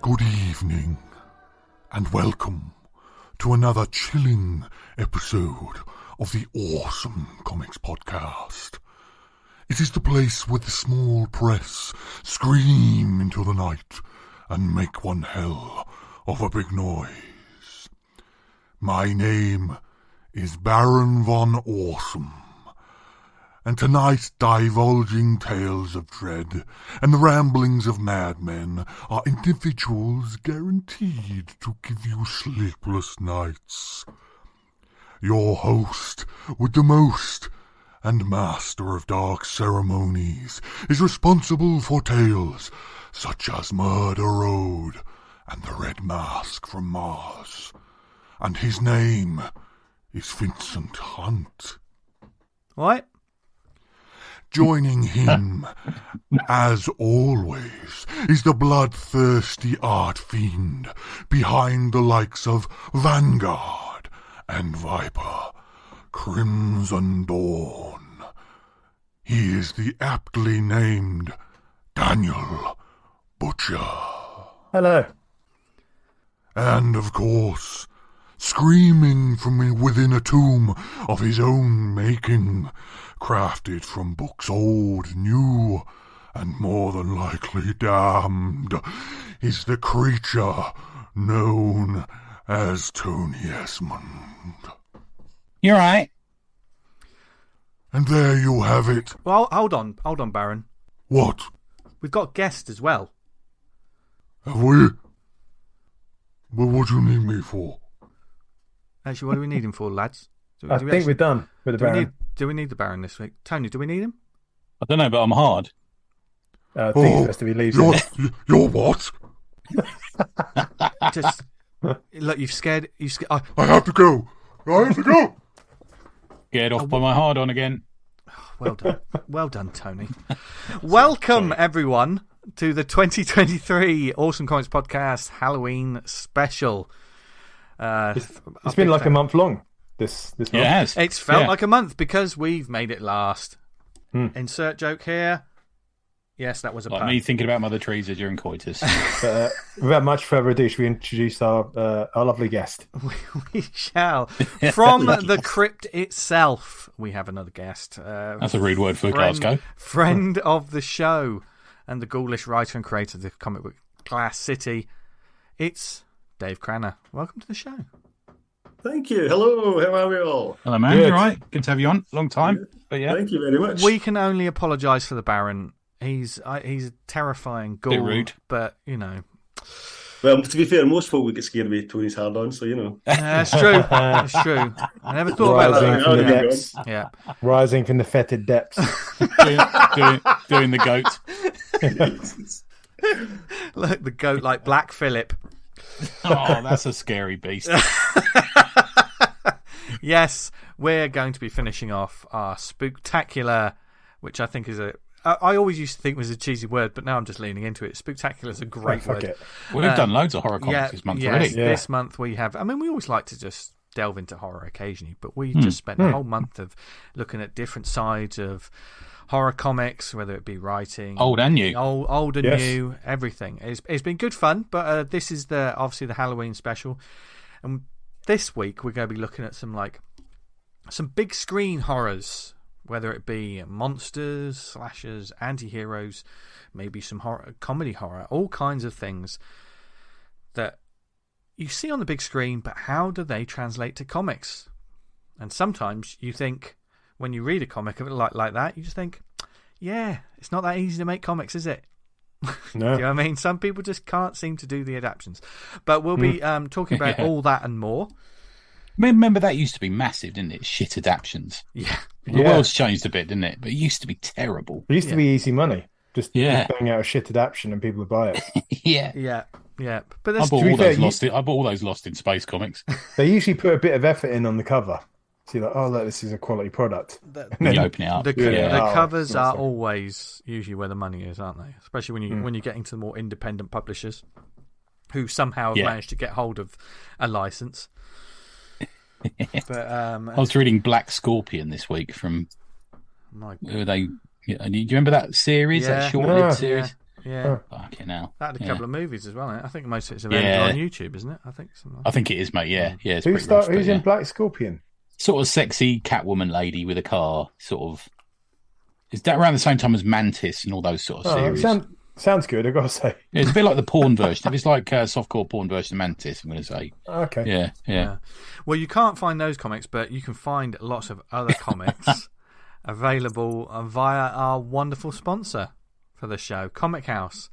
Good evening, and welcome to another chilling episode of the Awesome Comics Podcast. It is the place where the small press scream into the night and make one hell of a big noise. My name is Baron von Awesome, and tonight divulging tales of dread and the ramblings of madmen are individuals guaranteed to give you sleepless nights. Your host with the most and master of dark ceremonies is responsible for tales such as Murder Road and the Red Mask from Mars, and his name is Vincent Hunt. What? Joining him, as always, is the bloodthirsty art fiend behind the likes of Vanguard and Viper, Crimson Dawn. He is the aptly named Daniel Butcher. Hello. And, of course, screaming from within a tomb of his own making, crafted from books old, new, and more than likely damned, is the creature known as Tony Esmond. You're right. And there you have it. Well, hold on, Baron. What? We've got guests as well. Have we? Well, what do you need me for? Actually, what do we need him for, lads? I think we're done with the Baron. Do we need the Baron this week? Tony, do we need him? I don't know, but I'm hard. I think it's best if he leaves. You're what? Just look, you've scared. I have to go. Get off by my hard on again. Well done, Tony. Welcome, everyone, to the 2023 Awesome Comics Podcast Halloween special. It's been like a month long. This month. Yeah, it has. It's felt like a month because we've made it last. Insert joke here. Yes, that was a pun. Me thinking about Mother Teresa during coitus. Without much further ado, should we introduce our lovely guest? We shall. From the crypt itself, we have another guest. That's a rude word for Glasgow. Friend of the show and the ghoulish writer and creator of the comic book Glass City. It's Dave Cranna. Welcome to the show. Thank you. Hello. How are we all? Hello, man. You all right? Good to have you on. Long time. But yeah. Thank you very much. We can only apologise for the Baron. He's a terrifying ghoul. Bit rude. But, you know. Well, to be fair, most folk would get scared with Tony's hard on, so you know. That's true. That's true. I never thought about that. From the depths. Yeah. Rising from the fetid depths. doing the goat. Look, the goat like Black Phillip. Oh, that's a scary beast. Yes, we're going to be finishing off our spooktacular, which I think is I always used to think was a cheesy word, but now I'm just leaning into it. Spooktacular is a great word. Well, we've done loads of horror comics this month already. This month we have. I mean, we always like to just delve into horror occasionally, but we just spent a whole month of looking at different sides of horror comics, whether it be writing, old and new, old and new, everything. It's been good fun, but this is obviously the Halloween special, and this week we're going to be looking at some big screen horrors, whether it be monsters, slashers, anti-heroes, maybe some comedy horror, all kinds of things that you see on the big screen, but how do they translate to comics? And sometimes you think, when you read a comic of it like that, you just think, yeah, it's not that easy to make comics, is it? No. Do you know what I mean? Some people just can't seem to do the adaptions. But we'll be talking about all that and more. Remember that used to be massive, didn't it? Shit adaptions. Yeah. The world's changed a bit, didn't it? But it used to be terrible. It used to be easy money. Just bang out a shit adaptation and people would buy it. Yeah. But I bought all those Lost in Space comics. They usually put a bit of effort in on the cover. So you're like, oh, look, this is a quality product. You open it up. The covers are always usually where the money is, aren't they? Especially when you're getting to the more independent publishers who somehow have managed to get hold of a license. But I was reading Black Scorpion this week from. My do you remember that series? That short-lived series. Yeah. Fucking hell. That had a Yeah. couple of movies as well. I think most of it's available on YouTube, isn't it? I think. I think it is, mate. Yeah. Yeah. It's Who's pretty rough, but in Black Scorpion? Sort of sexy Catwoman lady with a car, sort of. Is that around the same time as Mantis and all those sort of series? Sounds good, I've got to say. Yeah, it's a bit like the porn version. If it's like a softcore porn version of Mantis, I'm going to say. Okay. Yeah. Well, you can't find those comics, but you can find lots of other comics available via our wonderful sponsor for the show, Comic House.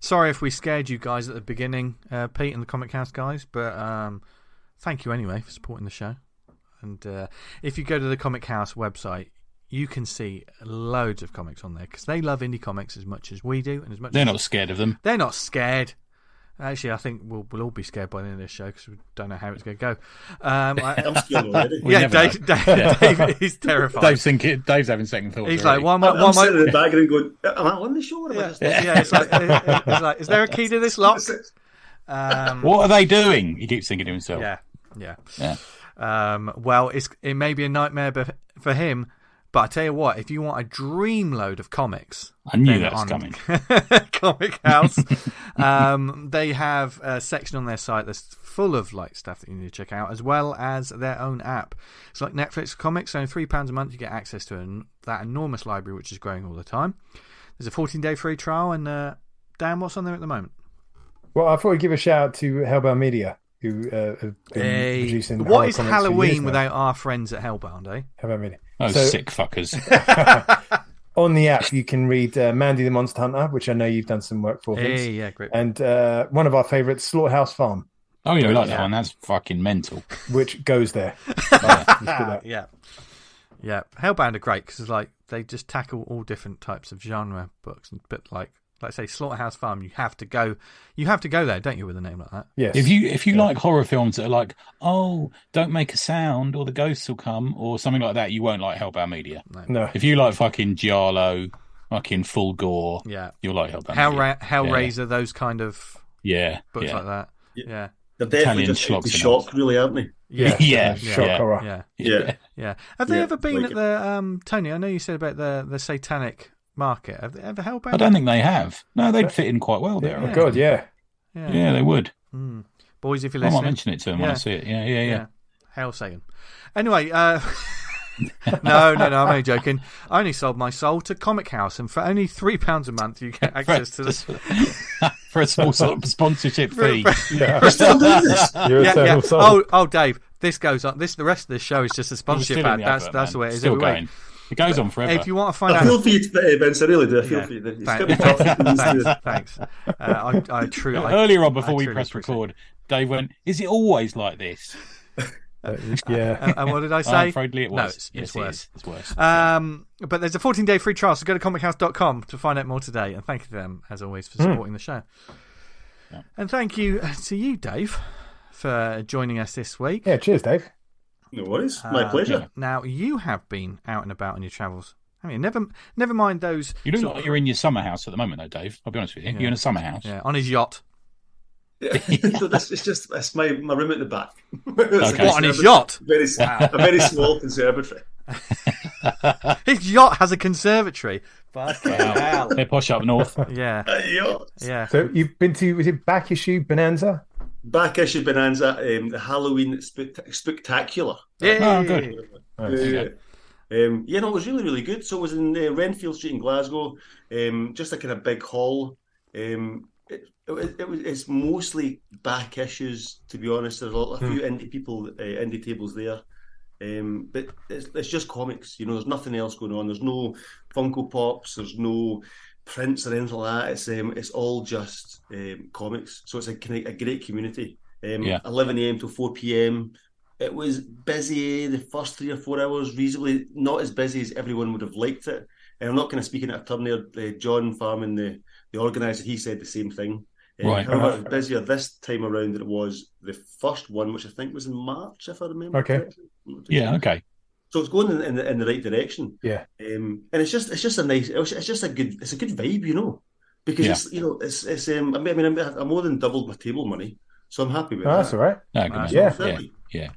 Sorry if we scared you guys at the beginning, Pete and the Comic House guys, but thank you anyway for supporting the show. And if you go to the Comic House website, you can see loads of comics on there because they love indie comics as much as we do, and as much They're not scared of them. They're not scared. Actually, I think we'll all be scared by the end of this show because we don't know how it's going to go. I'm scared already. Dave is terrified. Dave's having second thoughts. He's already. like, I'm sitting in the background going, am I on the show? It's like, is there a key to this lock? What are they doing? He keeps thinking to himself. Yeah. Well, it may be a nightmare for him, but I tell you what, if you want a dream load of comics, I knew that was coming. Comic House, they have a section on their site that's full of like stuff that you need to check out, as well as their own app. It's like Netflix comics, so £3 a month you get access to that enormous library, which is growing all the time. There's a 14-day free trial, and Dan, what's on there at the moment? Well, I thought we'd give a shout out to Hellbound Media, who have been producing. What is Halloween without our friends at Hellbound, eh? Hellbound Media. Oh, sick fuckers. On the app, you can read Mandy the Monster Hunter, which I know you've done some work for. Vince. Yeah, great. And one of our favourites, Slaughterhouse Farm. Oh, yeah, we like that one. That's fucking mental. Which goes there. Yeah. Hellbound are great because like they just tackle all different types of genre books, but like say Slaughterhouse Farm, you have to go there, don't you, with a name like that? Yes. If you like horror films that are like, oh, don't make a sound or the ghosts will come or something like that, you won't like Hellbound Media. No. If you like fucking Giallo, fucking full gore, you'll like Hellbound Media. Hellraiser, those kind of books like that. Yeah. They're definitely Italian just the shock, really, aren't they? Shock horror. Yeah. Have they ever been at the Tony? I know you said about the satanic market. Have they ever Hellbound? I don't think they have. No, they'd fit in quite well there. Oh God, yeah, they would. Boys, if you're I listening, might mention it to them when I see it. Yeah. Hell Satan. Anyway, no, I'm only joking. I only sold my soul to Comic House, and for only £3 a month, you get access to this for a small sort of sponsorship fee. We're still doing this. Oh, Dave, this goes on. The rest of this show is just a sponsorship ad. That's the way it is. Still going. It goes on forever. If you want to find I out, feel for you, Vince. I really do. I feel for you. It's going to be tough. Thanks. I truly. Earlier on, before we pressed record, Dave went, "Is it always like this?" And what did I say? I'm afraid it was. No, it's worse. It's worse. But there's a 14-day free trial, so go to comichouse.com to find out more today. And thank you to them, as always, for supporting the show. Yeah. And thank you to you, Dave, for joining us this week. Yeah, cheers, Dave. No worries. My pleasure. Now, you have been out and about on your travels. I mean, never mind those... You look like you're in your summer house at the moment, though, Dave. I'll be honest with you. Yeah. You're in a summer house. Yeah, on his yacht. Yeah. It's my room at the back. Okay. What, on his yacht? A very small conservatory. His yacht has a conservatory. Fucking hell. They're posh up north. Yeah. Yeah. So you've been to, was it back issue Bonanza? Back issue Bonanza, the Halloween spooktacular. Yeah. Oh, good. It was really, really good. So it was in Renfield Street in Glasgow, just a kind of big hall. It's mostly back issues, to be honest. There's a few indie tables there. But it's just comics, there's nothing else going on. There's no Funko Pops, there's no prints or anything like that. It's all just comics. So it's a great community. 11 a.m. to 4 p.m. It was busy the first 3 or 4 hours, reasonably not as busy as everyone would have liked it. And I'm not kind of speaking out of turn there. John Farman, the organizer, he said the same thing. Right. However, it was busier this time around than it was the first one, which I think was in March, if I remember correctly. Yeah, okay. So it's going in the right direction. Yeah. And it's just a nice, it's a good vibe, because it's I mean, I more than doubled my table money, so I'm happy with that. That's all right. Yeah.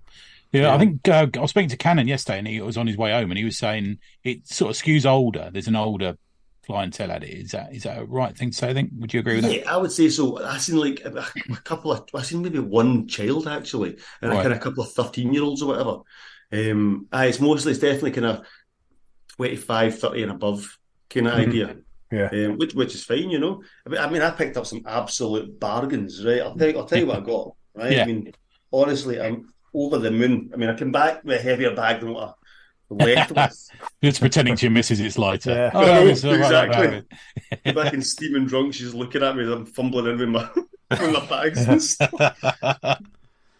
I think I was speaking to Cannon yesterday, and he was on his way home, and he was saying it sort of skews older. There's an older clientele at it. Is that a right thing to say? I think. Would you agree with that? Yeah, I would say so. I seen like a couple of, I seen maybe one child actually, and Right. a couple of 13-year-olds or whatever. It's definitely kind of 25, 30 and above kind of idea. Yeah. Which is fine, you know. I mean, I picked up some absolute bargains, right? I'll tell you what I got, right? Yeah. I mean, honestly, I'm over the moon. I mean, I came back with a heavier bag than what I left with. It's pretending to your missus it's lighter. Yeah. Oh, no, it's all right, Exactly. right. Back in steaming drunk, she's looking at me as I'm fumbling in with my bags and stuff.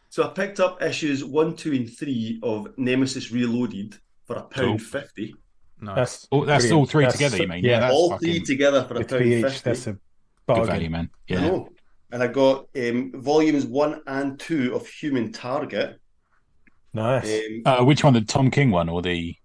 So I picked up issues 1, 2, and 3 of Nemesis Reloaded for £1.50. Nice. That's all three together, you mean? Yeah, that's All fucking three together for It's each. £1.50. That's a good bargain. value, man. I Yeah. know. And I got volumes 1 and 2 of Human Target. Nice. Which one, the Tom King one or the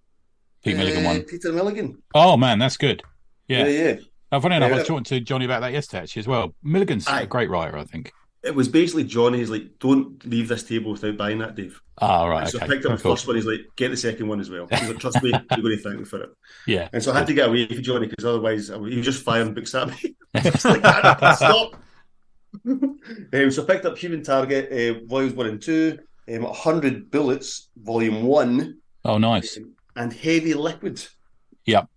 Pete Milligan one? Peter Milligan. Oh man, that's good. Yeah. Yeah. Funny enough, I was Yeah. talking to Johnny about that yesterday actually as well. Milligan's Aye. a great writer, I think. It was basically Johnny's like, don't leave this table without buying that, Dave. Ah, right. So Okay. I picked up the Cool. first one. He's like, get the second one as well. He's like, trust me, you're going to thank me for it. Yeah. And so I had to get away from Johnny because otherwise he was just firing books at me. It's like, stop. So I picked up Human Target, volumes 1 and 2, 100 Bullets, volume 1, Oh, nice. and Heavy Liquid. Yep.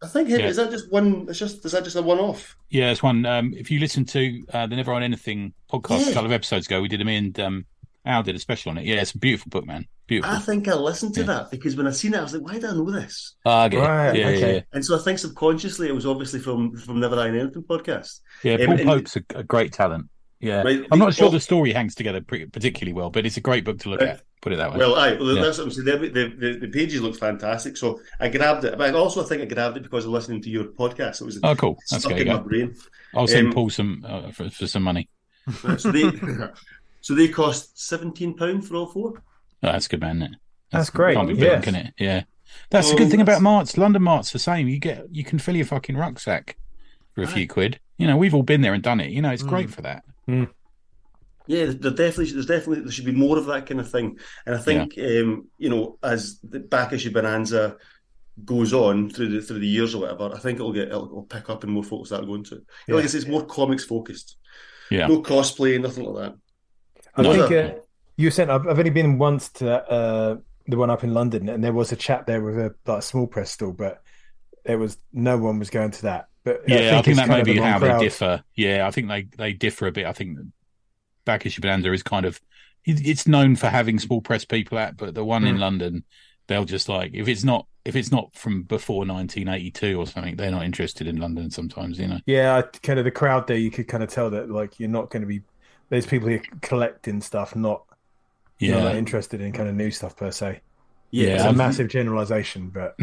I think Yeah. is that just one? Is that just a one-off? Yeah, it's one. If you listen to the Never On Anything podcast Yeah. a couple of episodes ago, we did me and Al did a special on it. Yeah, it's a beautiful book, man. Beautiful. I think I listened to Yeah. that because when I seen it, I was like, why did I know this? I get it. Right, Yeah, okay. yeah. And so I think subconsciously it was obviously from Never On Anything podcast. Yeah, Paul and- Pope's a great talent. Yeah. Right, I'm not sure all- the story hangs together particularly well, but it's a great book to look at. Put it that way. Well, Yeah. that's what I'm saying. The pages look fantastic, so I grabbed it. But I also think I grabbed it because of listening to your podcast. It was Oh, cool. That's stuck good. in my brain. I'll send um, Paul some for some money. So they cost £17 for all 4. Oh, that's good, man. Isn't it? That's great. Can't be Yeah. beaten, can it? Yeah. That's the good thing about marts. London marts the same. You can fill your fucking rucksack for a few quid. You know, we've all been there and done it. You know, it's great for that. Yeah, there should be more of that kind of thing. And I think as the back issue Bonanza goes on through the years or whatever, I think it'll pick up and more folks start going to it. Yeah. Like I say, it's more comics focused. Yeah. No cosplay, nothing like that. I No. think you sent. I've only been once to the one up in London, and there was a chap there with a small press stall, but no one was going to that. But Yeah, I think it's that may kind of be the wrong how crowd. they differ. Yeah, I think they differ a bit. I think back issue Bonanza is kind of it's known for having small press people at, but the one in London, they'll just like if it's not from before 1982 or something, they're not interested in London sometimes. You know. Yeah, kind of the crowd there. You could kind of tell that like you're not going to be. There's people here collecting stuff, not that interested in kind of new stuff per se. Yeah, It's a massive generalization, but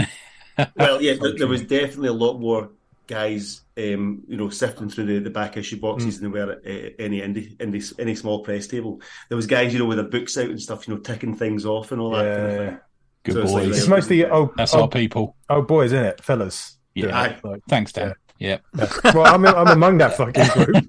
Well, yeah, there was definitely a lot more guys, sifting through the back issue boxes than there were at any small press table. There was guys, with their books out and stuff, ticking things off and all that kind of thing. Good So it's boys. like- it's mostly That's our people. boys, isn't it, fellas? Yeah. doing it, like- Thanks, Dan. Yeah. Well, I'm among that fucking group.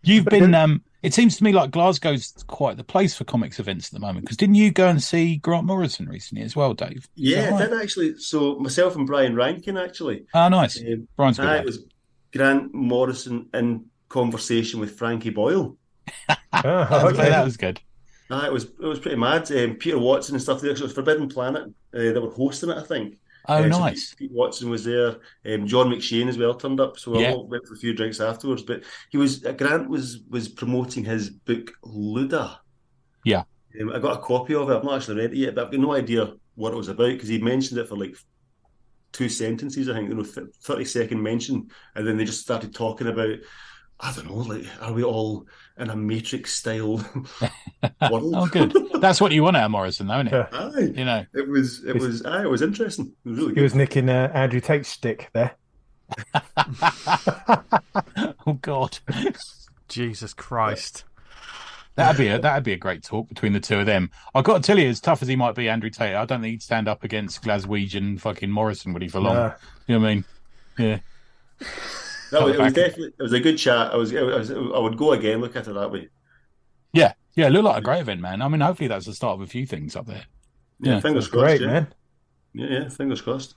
You've been. It seems to me like Glasgow's quite the place for comics events at the moment. Because didn't you go and see Grant Morrison recently as well, Dave? Is Yeah, that I right? did actually. So myself and Brian Rankin actually. Oh, nice. Brian's a good. It lad. was Grant Morrison in conversation with Frankie Boyle. Oh, okay. That was good. It was pretty mad. Peter Watson and stuff there. So it was Forbidden Planet. They were hosting it, I think. Oh, So nice. Pete Watson was there. John McShane as well turned up. So we all went for a few drinks afterwards. But Grant was promoting his book Luda. Yeah. I got a copy of it. I've not actually read it yet, but I've got no idea what it was about because he mentioned it for like 2 sentences, I think, 30-second mention, and then they just started talking about, I don't know, like, are we all in a Matrix style world? Oh, good. That's what you want out of Morrison, though, isn't it? Aye. You know. It was interesting. It was really He good. was nicking Andrew Tate's stick there. Oh God. Jesus Christ. That'd be a great talk between the two of them. I've got to tell you, as tough as he might be, Andrew Tate, I don't think he'd stand up against Glaswegian fucking Morrison, would he, for long? Nah. You know what I mean? Yeah. No, it was definitely, it was a good chat. I would go again, look at it that way. Yeah. Yeah, it looked like a great event, man. I mean, hopefully that's the start of a few things up there. Yeah, Yeah, fingers That's crossed. great, Yeah. man. Yeah, fingers crossed.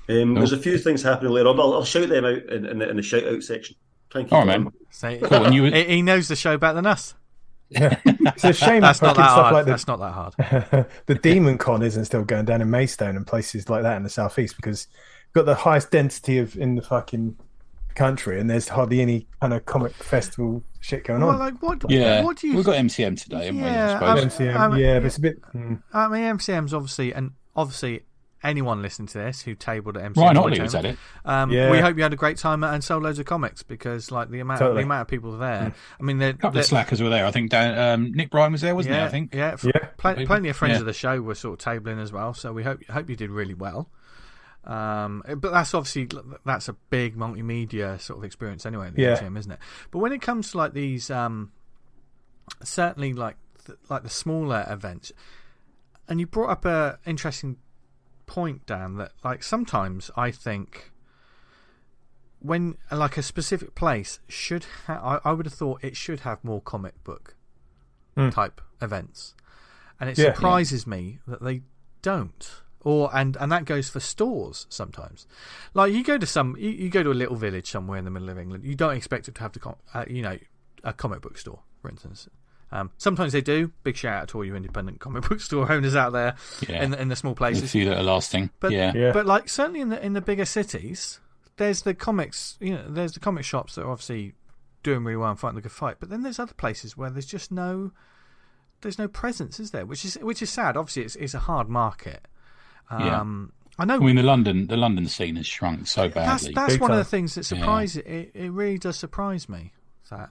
There's a few things happening later on, but I'll shout them out in the shout out section. Try and keep All it right, on. man. So, Cool. And he knows the show better than us. It's a shame That's not fucking that stuff hard. like That's not that hard. the Demon Con isn't still going down in Maidstone and places like that in the southeast, because you've got the highest density in the fucking country, and there's hardly any kind of comic festival shit going Well, on. like, what do you? We've got MCM today, haven't we? I Yeah, suppose. MCM, but it's a bit. I mean, MCM's obviously anyone listening to this who tabled at MCM. Ryan Otley was at it. We hope you had a great time and sold loads of comics, because like the amount of people there. I mean, A couple of slackers were there. I think Nick Bryan was there, wasn't he? I think. Plenty of friends of the show were sort of tabling as well. So we hope you did really well. But that's a big multimedia sort of experience anyway, the MCM, isn't it? But when it comes to like these, certainly like the smaller events, and you brought up a interesting point, Dan, that like sometimes I think when like a specific place should I would have thought it should have more comic book type events, and it surprises me that they don't. And that goes for stores sometimes. Like you go to you go to a little village somewhere in the middle of England, you don't expect it to have a comic book store, for instance. Sometimes they do. Big shout out to all you independent comic book store owners out there in the small places. A few that are lasting. But but like certainly in the bigger cities, there's the comics. There's the comic shops that are obviously doing really well and fighting the good fight. But then there's other places where there's just no presence, is there? Which is sad. Obviously, it's a hard market. I know. I mean, the London scene has shrunk so badly. That's one of the things that surprises it really does surprise me. That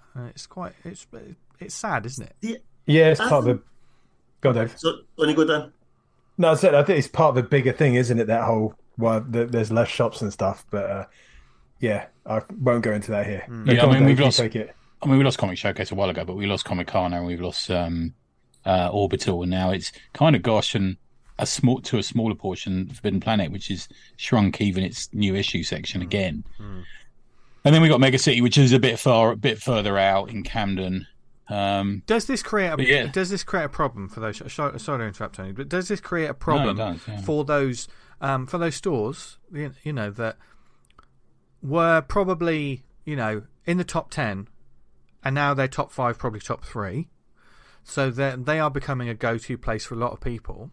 it's sad, isn't it? Yeah, it's part of the. Go on, Dave. So when you go down, no, I think it's part of the bigger thing, isn't it? That whole there's less shops and stuff, but I won't go into that here. Yeah, I mean we lost Comic Showcase a while ago, but we lost Comic Con and we've lost Orbital, and now it's kind of and a smaller portion Forbidden Planet, which is shrunk even its new issue section again. And then we got Mega City, which is a bit further out in Camden. Does this create a problem for those? Sorry to interrupt, Tony, but does this create a problem for those stores? That were probably in the top 10, and now they're top 5, probably top 3. So they are becoming a go-to place for a lot of people.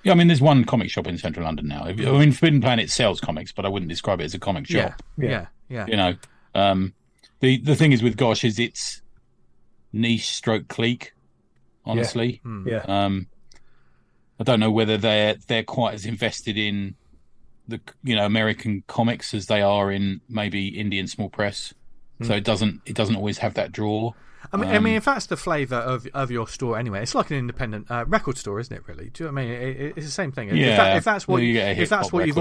Yeah, I mean, there's one comic shop in central London now. I mean, Forbidden Planet sells comics, but I wouldn't describe it as a comic shop. Yeah. The thing is with Gosh is it's niche stroke clique, honestly. I don't know whether they're quite as invested in the American comics as they are in maybe Indian small press. So it doesn't always have that draw. I mean, if that's the flavour of your store anyway, it's like an independent record store, isn't it? Really, do you know what I mean? It's the same thing. Yeah, if that's what you've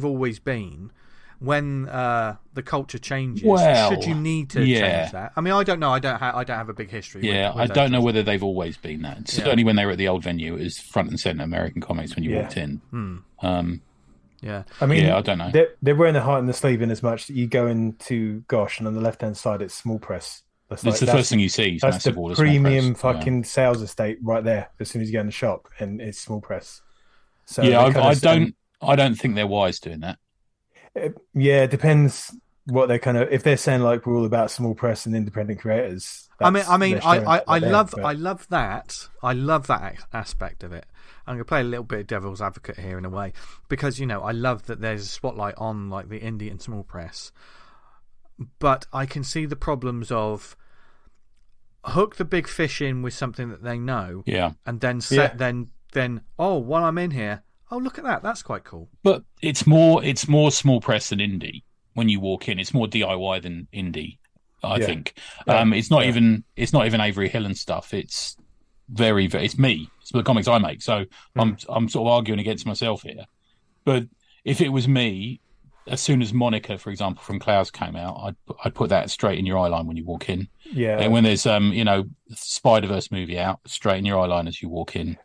always been, when the culture changes, should you need to change that? I mean, I don't know. I don't have a big history. Yeah, I don't know whether they've always been that. Certainly, when they were at the old venue, it was front and centre American comics when you walked in. Yeah, I mean, I don't know. They're wearing the heart and the sleeve in as much that you go into Gosh, and on the left hand side it's small press. It's the first thing you see. That's the premium fucking sales estate right there. As soon as you go in the shop, and it's small press. So I don't think they're wise doing that. It depends what they're if they're saying like we're all about small press and independent creators. I love that. I love that aspect of it. I'm going to play a little bit of devil's advocate here in a way, because I love that there's a spotlight on like the indie and small press, but I can see the problems of hook the big fish in with something that they know, and then then while I'm in here, look at that, that's quite cool. But it's more small press than indie. When you walk in, it's more DIY than indie, I think. It's not even Avery Hill and stuff. It's it's me. It's the comics I make. So I'm sort of arguing against myself here. But if it was me, as soon as Monica, for example, from Clouds came out, I'd put that straight in your eye line when you walk in. Yeah. And when there's Spider-Verse movie out, straight in your eye line as you walk in,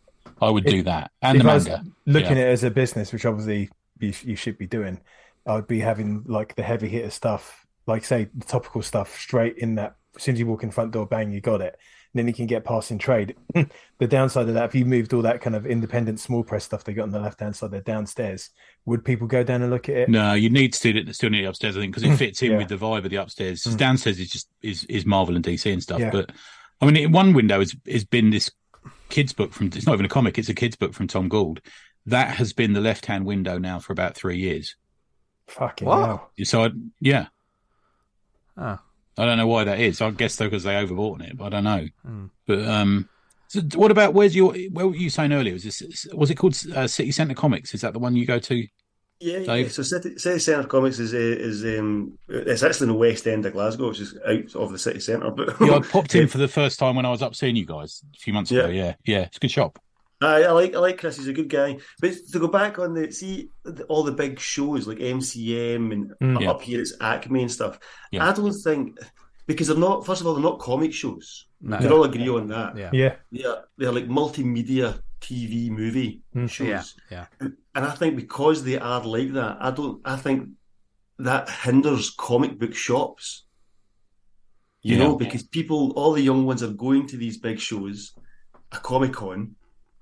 I would do that. And the manga. Looking at it as a business, which obviously you should be doing, I would be having like the heavy hitter stuff, like say the topical stuff, straight in that. As soon as you walk in the front door, bang, you got it. then you can get passing trade. The downside of that, if you moved all that kind of independent small press stuff they got on the left hand side there downstairs, would people go down and look at it? No, you need still need it upstairs, I think, because it fits in Yeah. with the vibe of the upstairs. Downstairs is just is Marvel and DC and stuff. Yeah. But I mean, one window has been this kids book from. It's not even a comic; it's a kids book from Tom Gould. That has been the left hand window now for about 3 years. Fucking What? hell. So yeah, Oh. I don't know why that is. I guess though because they overbought it, but I don't know. But so what about where were you saying earlier? Was it called City Centre Comics? Is that the one you go to? Yeah, Dave? yeah. So City Centre Comics is it's actually in the West End of Glasgow, which is out of the city centre. But Yeah, I popped in for the first time when I was up seeing you guys a few months ago. Yeah, it's a good shop. I like Chris. He's a good guy. But to go back on all the big shows like MCM and up here it's Acme and stuff. Yeah. I don't think because they're not. First of all, they're not comic shows. No. We can all agree on that. Yeah. They're like multimedia TV movie shows. Yeah. And I think because they are like that, I think that hinders comic book shops. You know, because all the young ones are going to these big shows, a Comic-Con,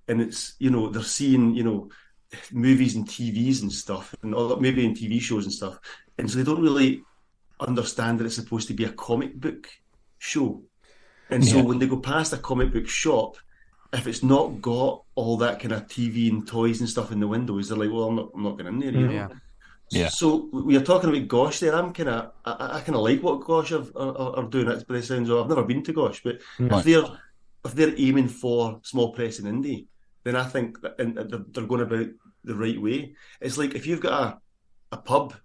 and it's, they're seeing, movies and TVs and stuff, and maybe in TV shows and stuff. And so they don't really understand that it's supposed to be a comic book show. And so when they go past a comic book shop, if it's not got all that kind of TV and toys and stuff in the windows, they're like, well, I'm not going in there, you know? Yeah. So we are talking about Gosh there. I kind of like what Gosh are doing. That's by the sounds of. I've never been to Gosh, but if they're aiming for small press and indie, then I think they're going about the right way. It's like if you've got a pub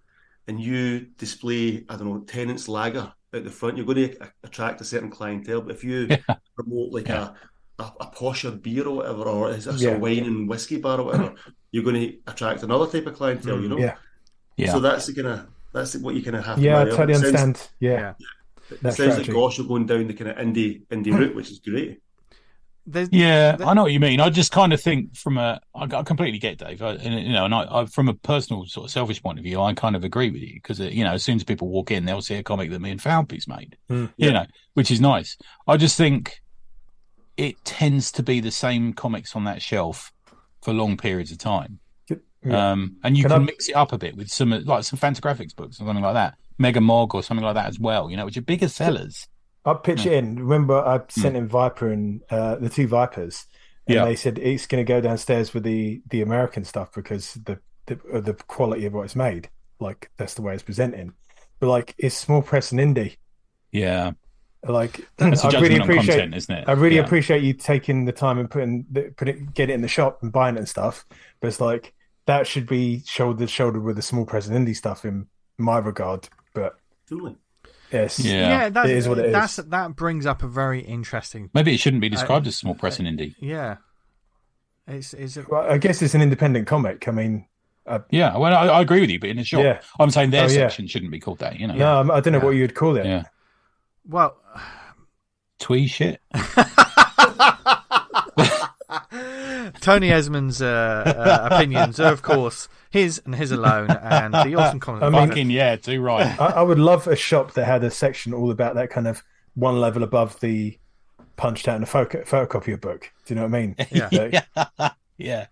and you display, I don't know, Tennant's Lager at the front, you're going to attract a certain clientele. But if you promote like a posher beer or whatever, or a wine and whiskey bar or whatever, you're going to attract another type of clientele, you know? Yeah. So that's what you kind of have to Yeah, I marry up. totally It sounds- understand. Yeah. It That sounds like strategy. Gosh are going down the kind of indie route, which is great. I know what you mean. I just kind of think I completely get Dave, I from a personal sort of selfish point of view, I kind of agree with you because as soon as people walk in, they'll see a comic that me and Falpy's made, which is nice. I just think it tends to be the same comics on that shelf for long periods of time. And you can mix it up a bit with some Fantagraphics books or something like that, Mega Mog or something like that as well, which are bigger sellers. I'll pitch it in. Remember, I sent in Viper and the two Vipers, and they said it's going to go downstairs with the American stuff because the quality of what it's made, like that's the way it's presenting. But like, it's small press and indie. Yeah, like that's a I really judgment on appreciate, content, isn't it? I really appreciate you taking the time and get it in the shop and buying it and stuff. But it's like that should be shoulder to shoulder with the small press and indie stuff in my regard. But Totally. yes, it is what it is. That brings up a very interesting. Maybe it shouldn't be described as small press and indie. Yeah, Well, I guess it's an independent comic. I mean, well, I agree with you, but in a shop, Yeah. I'm saying their section shouldn't be called that. no, I don't know what you'd call it. Yeah, well, twee shit. Tony Esmond's opinions are, of course, his and his alone, and the Awesome Comics. Too right. I would love a shop that had a section all about that kind of one level above the punched out in a photocopier book. Do you know what I mean? Yeah.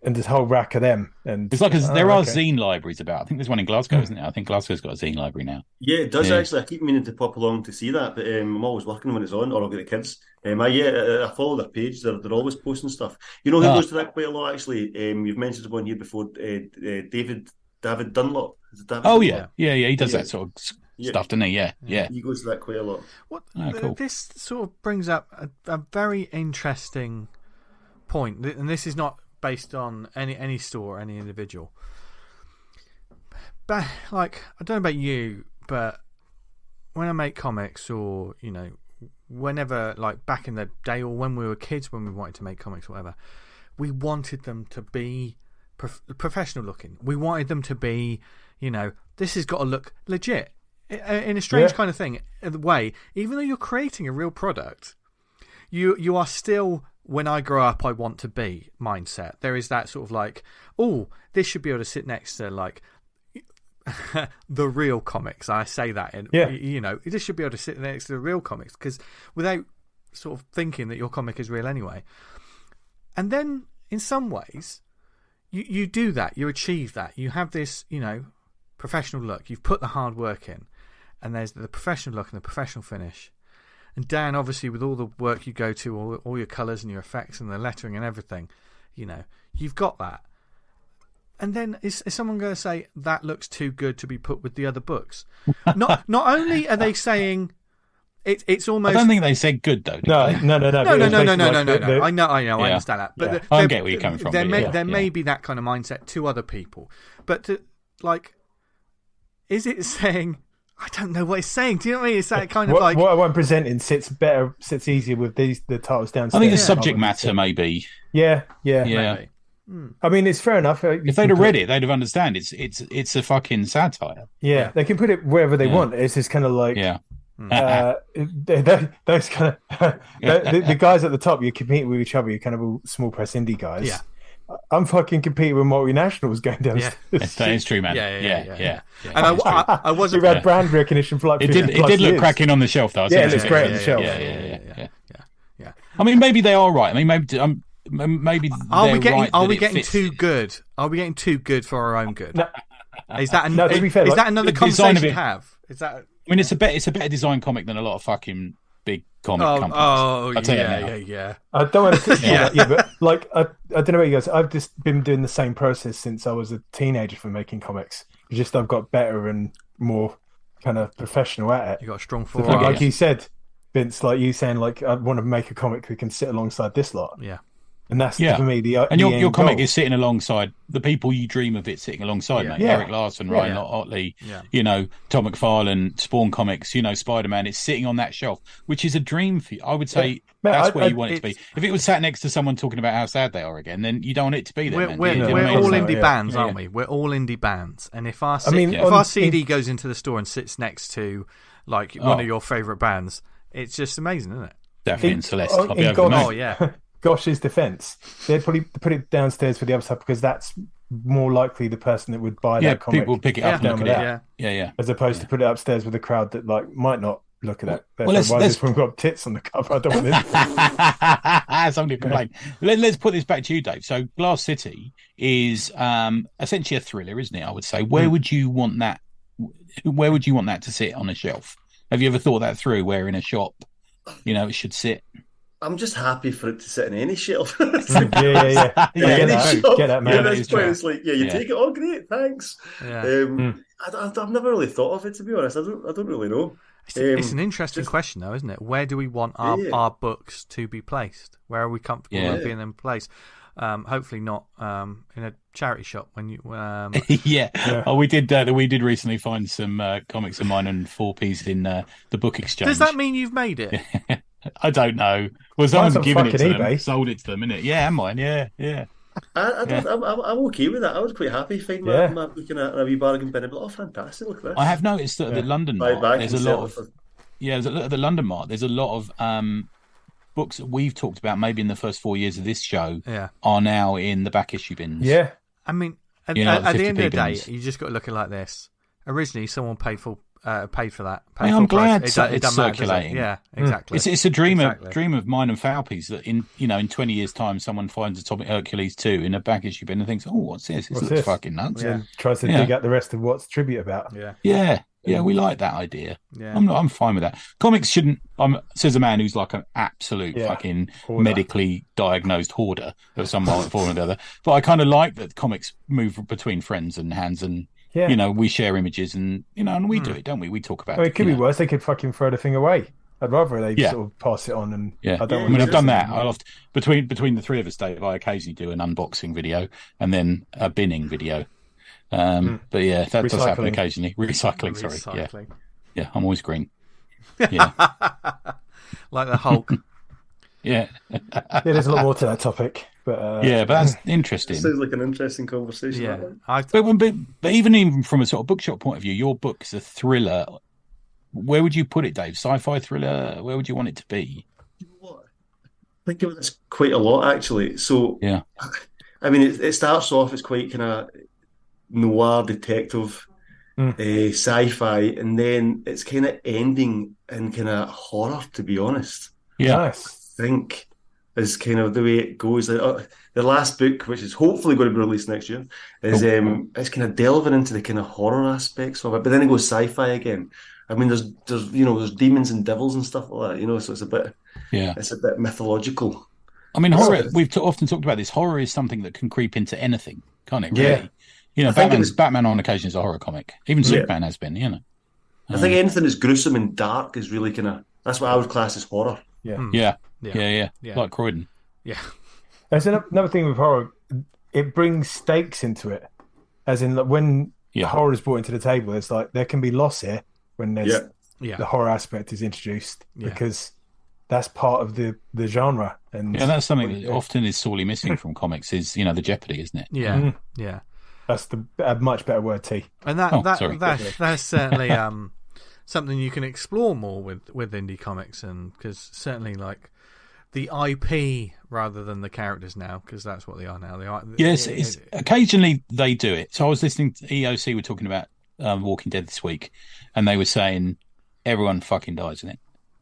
And this whole rack of them. And It's like there are zine libraries about. I think there's one in Glasgow, isn't there? I think Glasgow's got a zine library now. Yeah, it does actually. I keep meaning to pop along to see that, but I'm always working when it's on, or I'll get the kids. I follow their page. They're always posting stuff. You know who goes to that quite a lot, actually? You've mentioned one here before, David Dunlop. Is it David Dunlop? Yeah. He does that sort of stuff, doesn't he? Yeah. He goes to that quite a lot. Cool. This sort of brings up a very interesting point, and this is not based on any store or any individual. But like, I don't know about you, but when I make comics, or whenever, like back in the day, or when we were kids, when we wanted to make comics, or whatever, we wanted them to be professional looking. We wanted them to be, this has got to look legit in a strange kind of way. Even though you're creating a real product, you are still, when I grow up, I want to be mindset. There is that sort of like, oh, this should be able to sit next to like the real comics. I say that, this should be able to sit next to the real comics, because without sort of thinking that your comic is real anyway. And then, in some ways, you do that, you achieve that, you have this, professional look, you've put the hard work in, and there's the professional look and the professional finish. And Dan, obviously, with all the work you go to, all your colours and your effects and the lettering and everything, you've got that. And then is someone going to say that looks too good to be put with the other books? Not only are they saying it's almost. I don't think they said good though. No. I know. I understand that. But I get where you're coming from. There may be that kind of mindset to other people, but is it saying? I don't know what it's saying. Do you know what I mean? It's that kind of what I'm presenting sits easier with the titles downstairs. I think the subject matter maybe. Yeah. Maybe. I mean, it's fair enough. If they'd have read it, they'd have understood. It's a fucking satire. Yeah, they can put it wherever they want. It's just kind of like those kind of the guys at the top. You're competing with each other. You're kind of all small press indie guys. Yeah. I'm fucking competing with multinationals going downstairs. That is true, man. Yeah. And I wasn't. We've had brand recognition for like. It did look cracking on the shelf, though. Yeah, it looks great on the shelf. Yeah. I mean, maybe they are right. I mean, maybe are we getting too good? Are we getting too good for our own good? No. Is that to be fair, is that another conversation to have? Is that? I mean, it's a better design comic than a lot of fucking big comic companies. Oh, yeah. I don't want to but like I don't know about you guys. I've just been doing the same process since I was a teenager for making comics. It's just I've got better and more kind of professional at it. You got a strong So forearm. like you said, Vince, like you saying, like I want to make a comic that can sit alongside this lot. Yeah. And that's for me your comic goal. is sitting alongside the people you dream of it sitting alongside, mate. Eric Larson, Ryan Otley, Tom McFarlane, Spawn Comics, Spider-Man. It's sitting on that shelf, which is a dream for you. I would say that's where you want it to be. If it was sat next to someone talking about how sad they are again, then you don't want it to be there. We're all indie bands, aren't we? We're all indie bands, and if our CD goes into the store and sits next to like one of your favourite bands, it's just amazing, isn't it? Definitely in Celeste. I'll be over Gosh's defense, they'd probably put it downstairs for the other stuff because that's more likely the person that would buy that comic. People pick it up and look at it. Yeah. As opposed to put it upstairs with a crowd that like might not look at that. Why has this one got tits on the cover? I don't want this. Somebody complained. Let's put this back to you, Dave. So Glass City is essentially a thriller, isn't it? I would say. Where would you want that? Where would you want that to sit on a shelf? Have you ever thought that through? Where in a shop, it should sit? I'm just happy for it to sit in any shelf. Get that, man. At this point, it's like, you take it. Oh, great, thanks. I've never really thought of it, to be honest. I don't really know. It's an interesting question, though, isn't it? Where do we want our books to be placed? Where are we comfortable with being in place? Hopefully not in a charity shop when you. Oh, we did recently find some comics of mine and 4Ps in the book exchange. Does that mean you've made it? I don't know. Well, someone's given it to eBay. them, sold it to them, innit? Yeah, mine. Yeah. I'm okay with that. I was quite happy finding my looking at a wee bargain bin and be like, oh, fantastic! Look at this. I have noticed that at the London Mart, there's a lot of at the London Mart, there's a lot of books that we've talked about maybe in the first 4 years of this show are now in the back issue bins. Yeah, I mean, at the end of the day, you just got to look at it like this. Originally, someone paid for that. I'm glad it's circulating. Yeah, exactly. It's a dream of mine and Falpy's that in 20 years' time, someone finds Atomic Hercules 2 in a back issue bin and thinks, "Oh, what's this? This looks fucking nuts." Yeah. Tries to dig out the rest of what's tribute about. Yeah, we like that idea. Yeah. I'm fine with that. Comics shouldn't. Says a man who's like an absolute fucking hoarder. Medically diagnosed hoarder of some form or the other. But I kind of like that comics move between friends and hands and. Yeah. We share images and and we do it, don't we? We talk about it. It could be worse. They could fucking throw the thing away. I'd rather they sort of pass it on and I've done that. I love between the three of us, Dave, I occasionally do an unboxing video and then a binning video. But yeah, that does happen occasionally. Recycling, sorry. Yeah, I'm always green. Yeah. Like the Hulk. Yeah. There's a lot more to that topic. But but that's interesting. Sounds like an interesting conversation. Yeah, but even from a sort of bookshop point of view, your book's a thriller. Where would you put it, Dave? Sci-fi thriller? Where would you want it to be? You know what? I think about this quite a lot, actually. So, I mean, it starts off as quite kind of noir detective, sci-fi, and then it's kind of ending in kind of horror, to be honest. Yeah. Nice. I think is kind of the way it goes. The last book, which is hopefully going to be released next year, is it's kind of delving into the kind of horror aspects of it, but then it goes sci-fi again. I mean, there's there's demons and devils and stuff like that, so it's a bit mythological. I mean, horror. We've often talked about this. Horror is something that can creep into anything, can't it? Really, Batman on occasion is a horror comic. Even Superman has been. I think anything that's gruesome and dark is really kind of that's what I would class as horror. Yeah. Like Croydon. Yeah. There's another thing with horror. It brings stakes into it, as in when horror is brought into the table. It's like there can be loss here when there's the horror aspect is introduced because that's part of the genre. And that's something that often is sorely missing from comics. Is the jeopardy, isn't it? Yeah, yeah. That's a much better word, T. And that's certainly something you can explore more with indie comics, and because certainly like the IP rather than the characters now, because that's what they are now. Yes, occasionally they do it. So I was listening to EOC were talking about Walking Dead this week, and they were saying everyone fucking dies in it.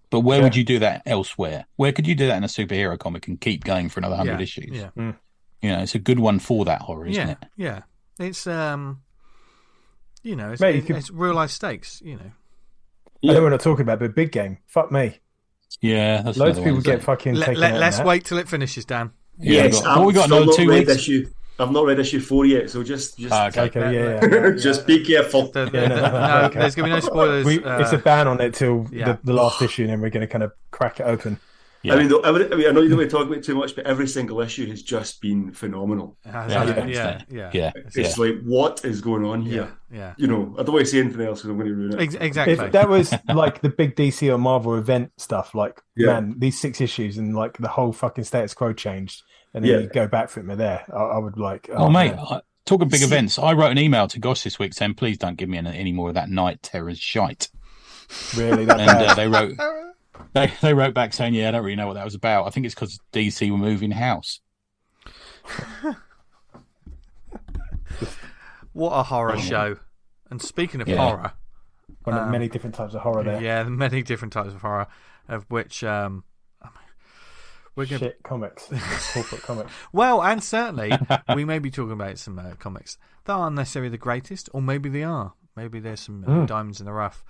But where would you do that elsewhere? Where could you do that in a superhero comic and keep going for another 100 issues? Yeah. It's a good one for that horror, isn't it? Yeah. It's it's real life stakes. I know we're not talking about, but big game. Fuck me. Yeah, that's loads of people get fucking taken out. Let's wait till it finishes, Dan. Yes, we got another 2 weeks. I've not read issue 4 yet, so just okay. Just be careful. No, there's gonna be no spoilers. It's a ban on it till the last issue, and then we're going to kind of crack it open. Yeah. I mean, I know you don't want to talk about it too much, but every single issue has just been phenomenal. It's like, what is going on here? Yeah. I don't want to say anything else because I'm going to ruin it. Exactly. If that was like the big DC or Marvel event stuff, like, man, these 6 issues and like the whole fucking status quo changed, and then you go back for it there. I would like... mate, talking big events, I wrote an email to Gosh this week saying, please don't give me any more of that Night Terrors shite. Really? They wrote... They wrote back saying, I don't really know what that was about. I think it's because DC were moving house. What a horror show. And speaking of horror... many different types of horror there. Yeah, many different types of horror, of which... we're gonna... comics. Corporate comics. Well, and certainly, we may be talking about some comics that aren't necessarily the greatest, or maybe they are. Maybe there's some diamonds in the rough.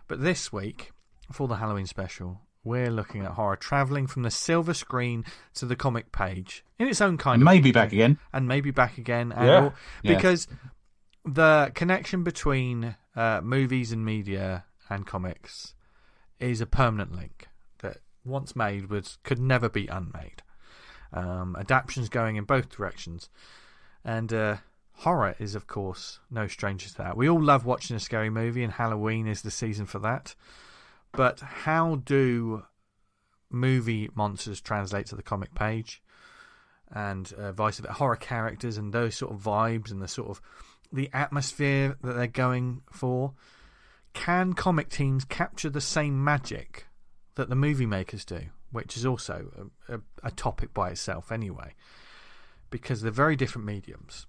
But this week... for the Halloween special, we're looking at horror travelling from the silver screen to the comic page in its own kind of maybe back again. And maybe back again. And because the connection between movies and media and comics is a permanent link that once made could never be unmade. Adaptions going in both directions. And horror is, of course, no stranger to that. We all love watching a scary movie, and Halloween is the season for that. But how do movie monsters translate to the comic page, and vice versa? Horror characters and those sort of vibes and the sort of the atmosphere that they're going for. Can comic teams capture the same magic that the movie makers do, which is also a topic by itself anyway, because they're very different mediums.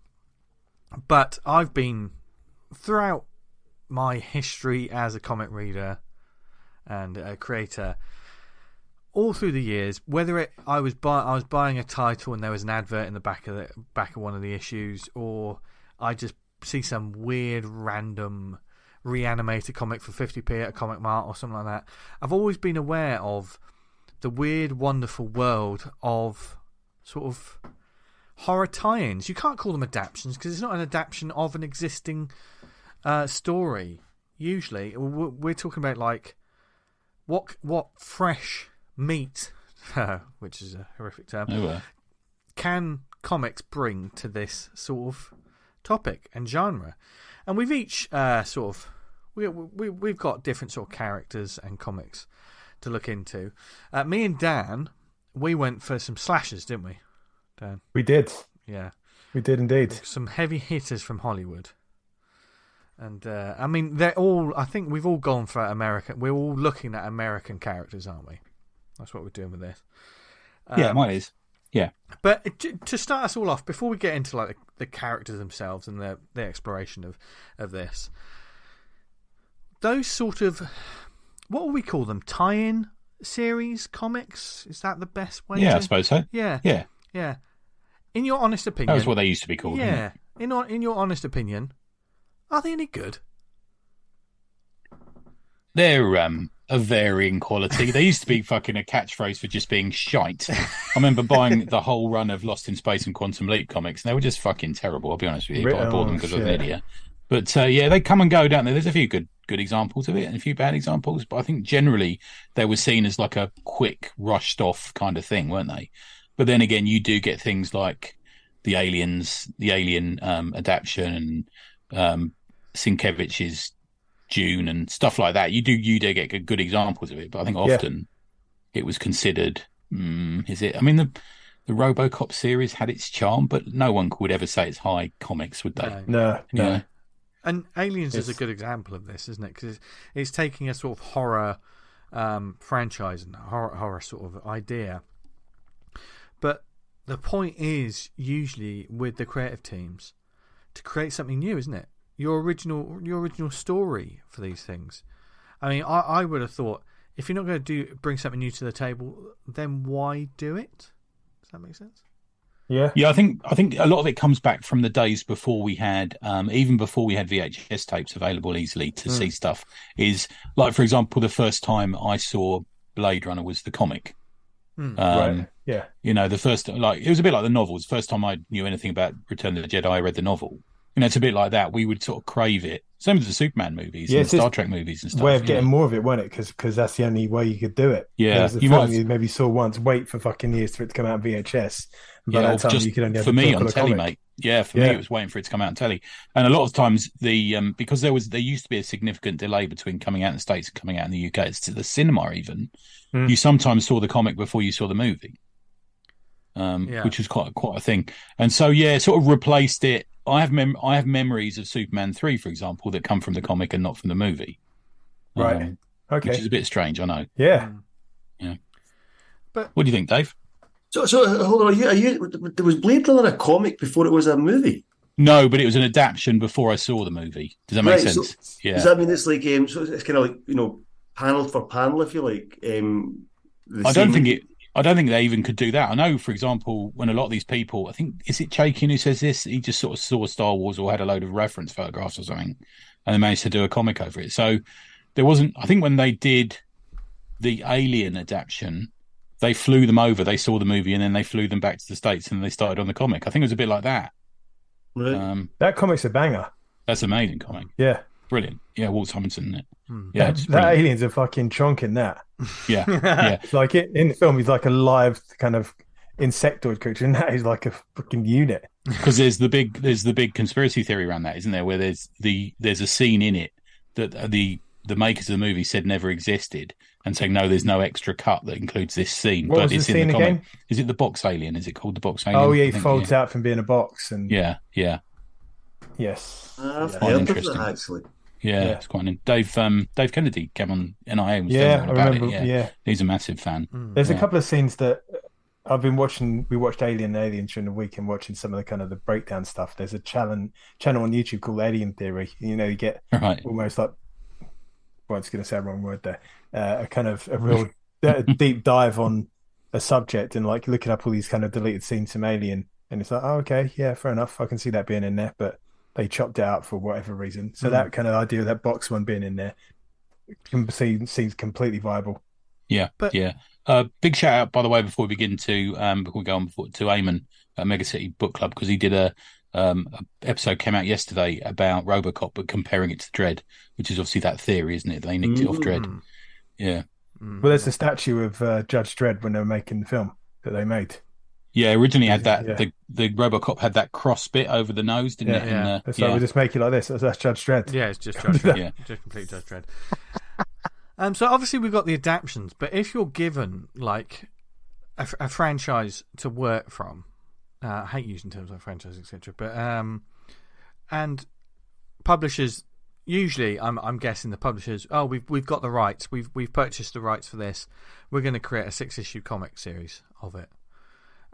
But I've been, throughout my history as a comic reader and a creator, all through the years, whether I was buying a title and there was an advert in the back of one of the issues, or I just see some weird random reanimated comic for 50p at a Comic Mart or something like that, I've always been aware of the weird, wonderful world of sort of horror tie-ins. You can't call them adaptations because it's not an adaptation of an existing story. Usually, we're talking about like what fresh meat, which is a horrific term, can comics bring to this sort of topic and genre? And we've each we've got different sort of characters and comics to look into. Me and Dan, we went for some slashers, didn't we, Dan? We did. Yeah. We did indeed. Some heavy hitters from Hollywood. And, I mean, they're all... I think we've all gone for American... We're all looking at American characters, aren't we? That's what we're doing with this. Yeah, mine is. Yeah. But to start us all off, before we get into like the characters themselves and the exploration of this, those sort of... What will we call them? Tie-in series comics? Is that the best way? Yeah, I suppose so. Yeah. In your honest opinion, that was what they used to be called. Yeah. In your honest opinion, are they any good? They're of varying quality. They used to be fucking a catchphrase for just being shite. I remember buying the whole run of Lost in Space and Quantum Leap comics, and they were just fucking terrible. I'll be honest with you, but I bought them because I was an idiot. But they come and go, don't they? There's a few good examples of it and a few bad examples, but I think generally they were seen as like a quick, rushed off kind of thing, weren't they? But then again, you do get things like the Alien adaptation and Sienkiewicz's June and stuff like that. You do get good examples of it, but I think often it was considered. Is it? I mean, the RoboCop series had its charm, but no one would ever say it's high comics, would they? No. Yeah. And Aliens is a good example of this, isn't it? Because it's taking a sort of horror franchise and horror sort of idea. But the point is usually with the creative teams to create something new, isn't it? Your original story for these things. I mean, I would have thought if you're not going to bring something new to the table, then why do it? Does that make sense? Yeah. I think a lot of it comes back from the days before we had, even before we had VHS tapes available easily to see stuff. Is like, for example, the first time I saw Blade Runner was the comic. Right. Yeah. The first, like, it was a bit like the novels. First time I knew anything about Return of the Jedi, I read the novel. It's a bit like that. We would sort of crave it. Same with the Superman movies and Star Trek movies and stuff. Way of getting more of it, wasn't it? Because that's the only way you could do it. Yeah. You maybe saw once, wait for fucking years for it to come out on VHS. By that time, you could only have for me on telly, comic. mate. Yeah, for me it was waiting for it to come out on telly. And a lot of times because there used to be a significant delay between coming out in the States and coming out in the UK. It's to the cinema even. You sometimes saw the comic before you saw the movie. Which was quite a thing. And so sort of replaced it. I have memories of Superman 3, for example, that come from the comic and not from the movie. Right. Okay. Which is a bit strange, I know. Yeah. Yeah. But what do you think, Dave? So hold on. Are you? Was Blade Runner a comic before it was a movie? No, but it was an adaptation before I saw the movie. Does that make sense? So, does that mean it's like so it's kind of like panel for panel, if you like? I don't think they even could do that. I know, for example, when a lot of these people, I think, is it Chaikin who says this? He just sort of saw Star Wars or had a load of reference photographs or something, and they managed to do a comic over it. So there wasn't. I think when they did the Alien adaptation, they flew them over. They saw the movie, and then they flew them back to the States, and they started on the comic. I think it was a bit like that. Right. That comic's a banger. That's an amazing comic. Yeah. Brilliant. Yeah, Walt Simonson, isn't it? Yeah, that alien's a fucking chonk in that. Yeah, yeah. Like in the film, he's like a live kind of insectoid creature, and that is like a fucking unit. Because there's the big conspiracy theory around that, isn't there? Where there's a scene in it that the makers of the movie said never existed, and saying no, there's no extra cut that includes this scene, but it's in the comic. Again? Is it the box alien? Is it called the box alien? Oh yeah, he folds out from being a box, and yeah. Yes, I've heard of that actually. Yeah, it's quite interesting. Dave Kennedy came on NIA and was telling all about it. Yeah, he's a massive fan. There's a couple of scenes that I've been watching. We watched Aliens during the week and watching some of the kind of the breakdown stuff. There's a channel on YouTube called Alien Theory. You get almost like, well, I was going to say a wrong word there. A kind of a real deep dive on a subject and like looking up all these kind of deleted scenes from Alien, and it's like, oh, okay, yeah, fair enough. I can see that being in there, but they chopped it out for whatever reason. So that kind of idea of that box one being in there seems completely viable. Yeah, big shout out, by the way, before we go on to Eamon at Mega City Book Club, because he did a episode came out yesterday about RoboCop, but comparing it to Dredd, which is obviously that theory, isn't it? They nicked it off Dredd. Yeah. Well, there's the statue of Judge Dredd when they were making the film that they made. Yeah, originally had that. Yeah. The RoboCop had that cross bit over the nose, didn't it? Yeah. So we just make it like this. That's Judge Dredd. Yeah, it's just Judge Dredd. Just complete Judge Dredd. So obviously we've got the adaptions, but if you're given like a franchise to work from, I hate using terms like franchise, etc. But and publishers usually, I'm guessing the publishers. Oh, we've got the rights. We've purchased the rights for this. We're going to create a 6-issue comic series of it.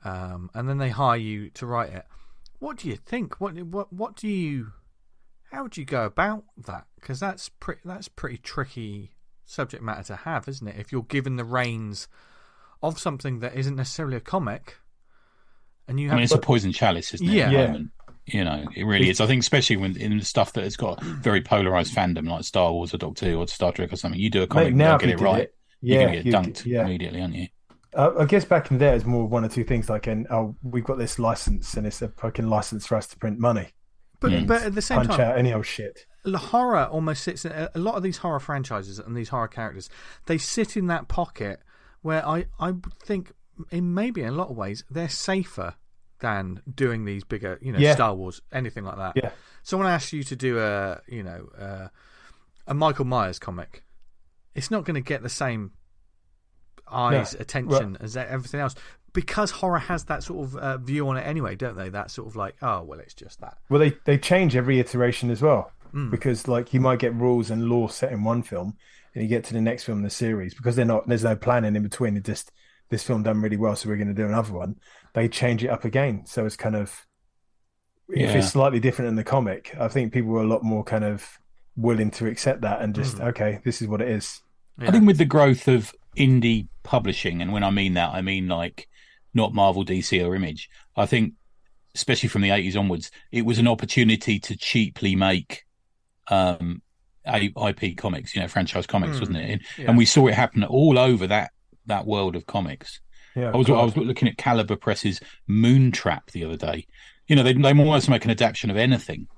And then they hire you to write it. What do you think? What do you? How would you go about that? Because that's pretty tricky subject matter to have, isn't it? If you're given the reins of something that isn't necessarily a comic, and you have, it's a poison chalice, isn't it? Yeah. At the moment? You know, it really is. I think especially when in the stuff that has got very polarized fandom, like Star Wars or Doctor Who or Star Trek or something, you do a comic, now get it right, you're going to get dunked immediately, aren't you? I guess back in there, it's more one or two things like, we've got this license and it's a fucking license for us to print money. But at the same punch time, out any old shit. The horror almost sits in a lot of these horror franchises and these horror characters. They sit in that pocket where I think, maybe in a lot of ways, they're safer than doing these bigger, Star Wars, anything like that. Yeah. Someone asks you to do a Michael Myers comic, it's not going to get the same attention as everything else, because horror has that sort of view on it anyway, don't they? That sort of like, oh well, it's just that. Well, they change every iteration as well, because like you might get rules and law set in one film, and you get to the next film in the series, because there's no planning in between. It just, this film done really well, so we're going to do another one. They change it up again, so it's kind of, if it's slightly different in the comic, I think people were a lot more kind of willing to accept that and just okay, this is what it is. Yeah. I think with the growth of indie publishing, and when I mean that, I mean like not Marvel, DC, or Image. I think, especially from the 80s onwards, it was an opportunity to cheaply make IP comics, franchise comics, wasn't it? And we saw it happen all over that world of comics. Yeah, I was looking at Caliber Press's Moontrap the other day. They more or less make an adaptation of anything.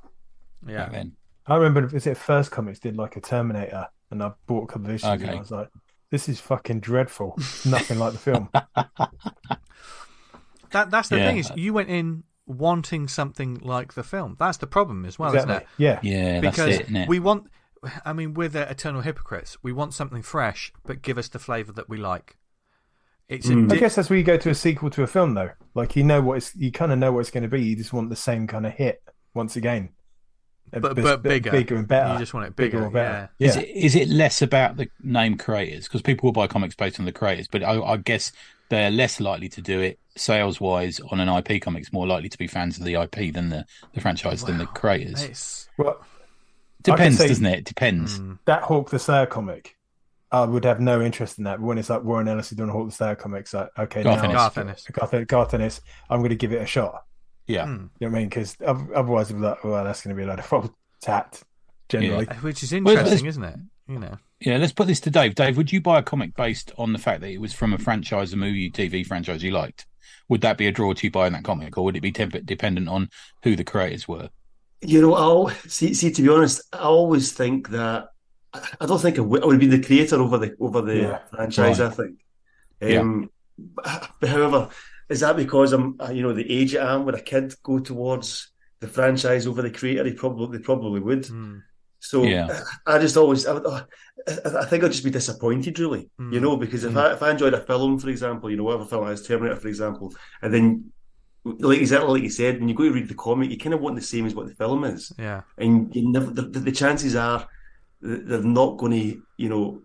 Yeah. Back then. I remember, was it First Comics did like a Terminator, and I bought a couple of issues, and I was like, this is fucking dreadful. Nothing like the film. That's the thing, is you went in wanting something like the film. That's the problem as well, isn't it? Yeah. Yeah, because that's it, isn't it? we want, we're the eternal hypocrites. We want something fresh, but give us the flavour that we like. I guess that's where you go to a sequel to a film, though. Like, you kind of know what it's going to be. You just want the same kind of hit once again. But bigger and better. You just want it bigger or better. Yeah. Is it less about the name creators? Because people will buy comics based on the creators, but I guess they're less likely to do it sales-wise on an IP comic. It's more likely to be fans of the IP than the franchise, than the creators. Depends, doesn't it? It depends. That Hawk the Slayer comic, I would have no interest in that. But when it's like Warren Ellis doing a Hawk the Slayer comics, like, okay, Garth Ennis, I'm going to give it a shot. Yeah. You know what I mean? Because otherwise, it's like, well, that's going to be a load of old tat, generally. Yeah. Which is interesting, isn't it? Yeah, let's put this to Dave. Dave, would you buy a comic based on the fact that it was from a franchise, a movie, TV franchise you liked? Would that be a draw to you buying that comic, or would it be dependent on who the creators were? I'll see. To be honest, I always think that I don't think I would be the creator over the franchise. Right. I think. But however, is that because I'm, the age I am? Would a kid go towards the franchise over the creator? They probably would. So I just always, I think I'd just be disappointed, really. Because if I enjoyed a film, for example, whatever film it is, Terminator, for example, and then exactly like you said, when you go to read the comic, you kind of want the same as what the film is. Yeah. And you never, the chances are they're not going to,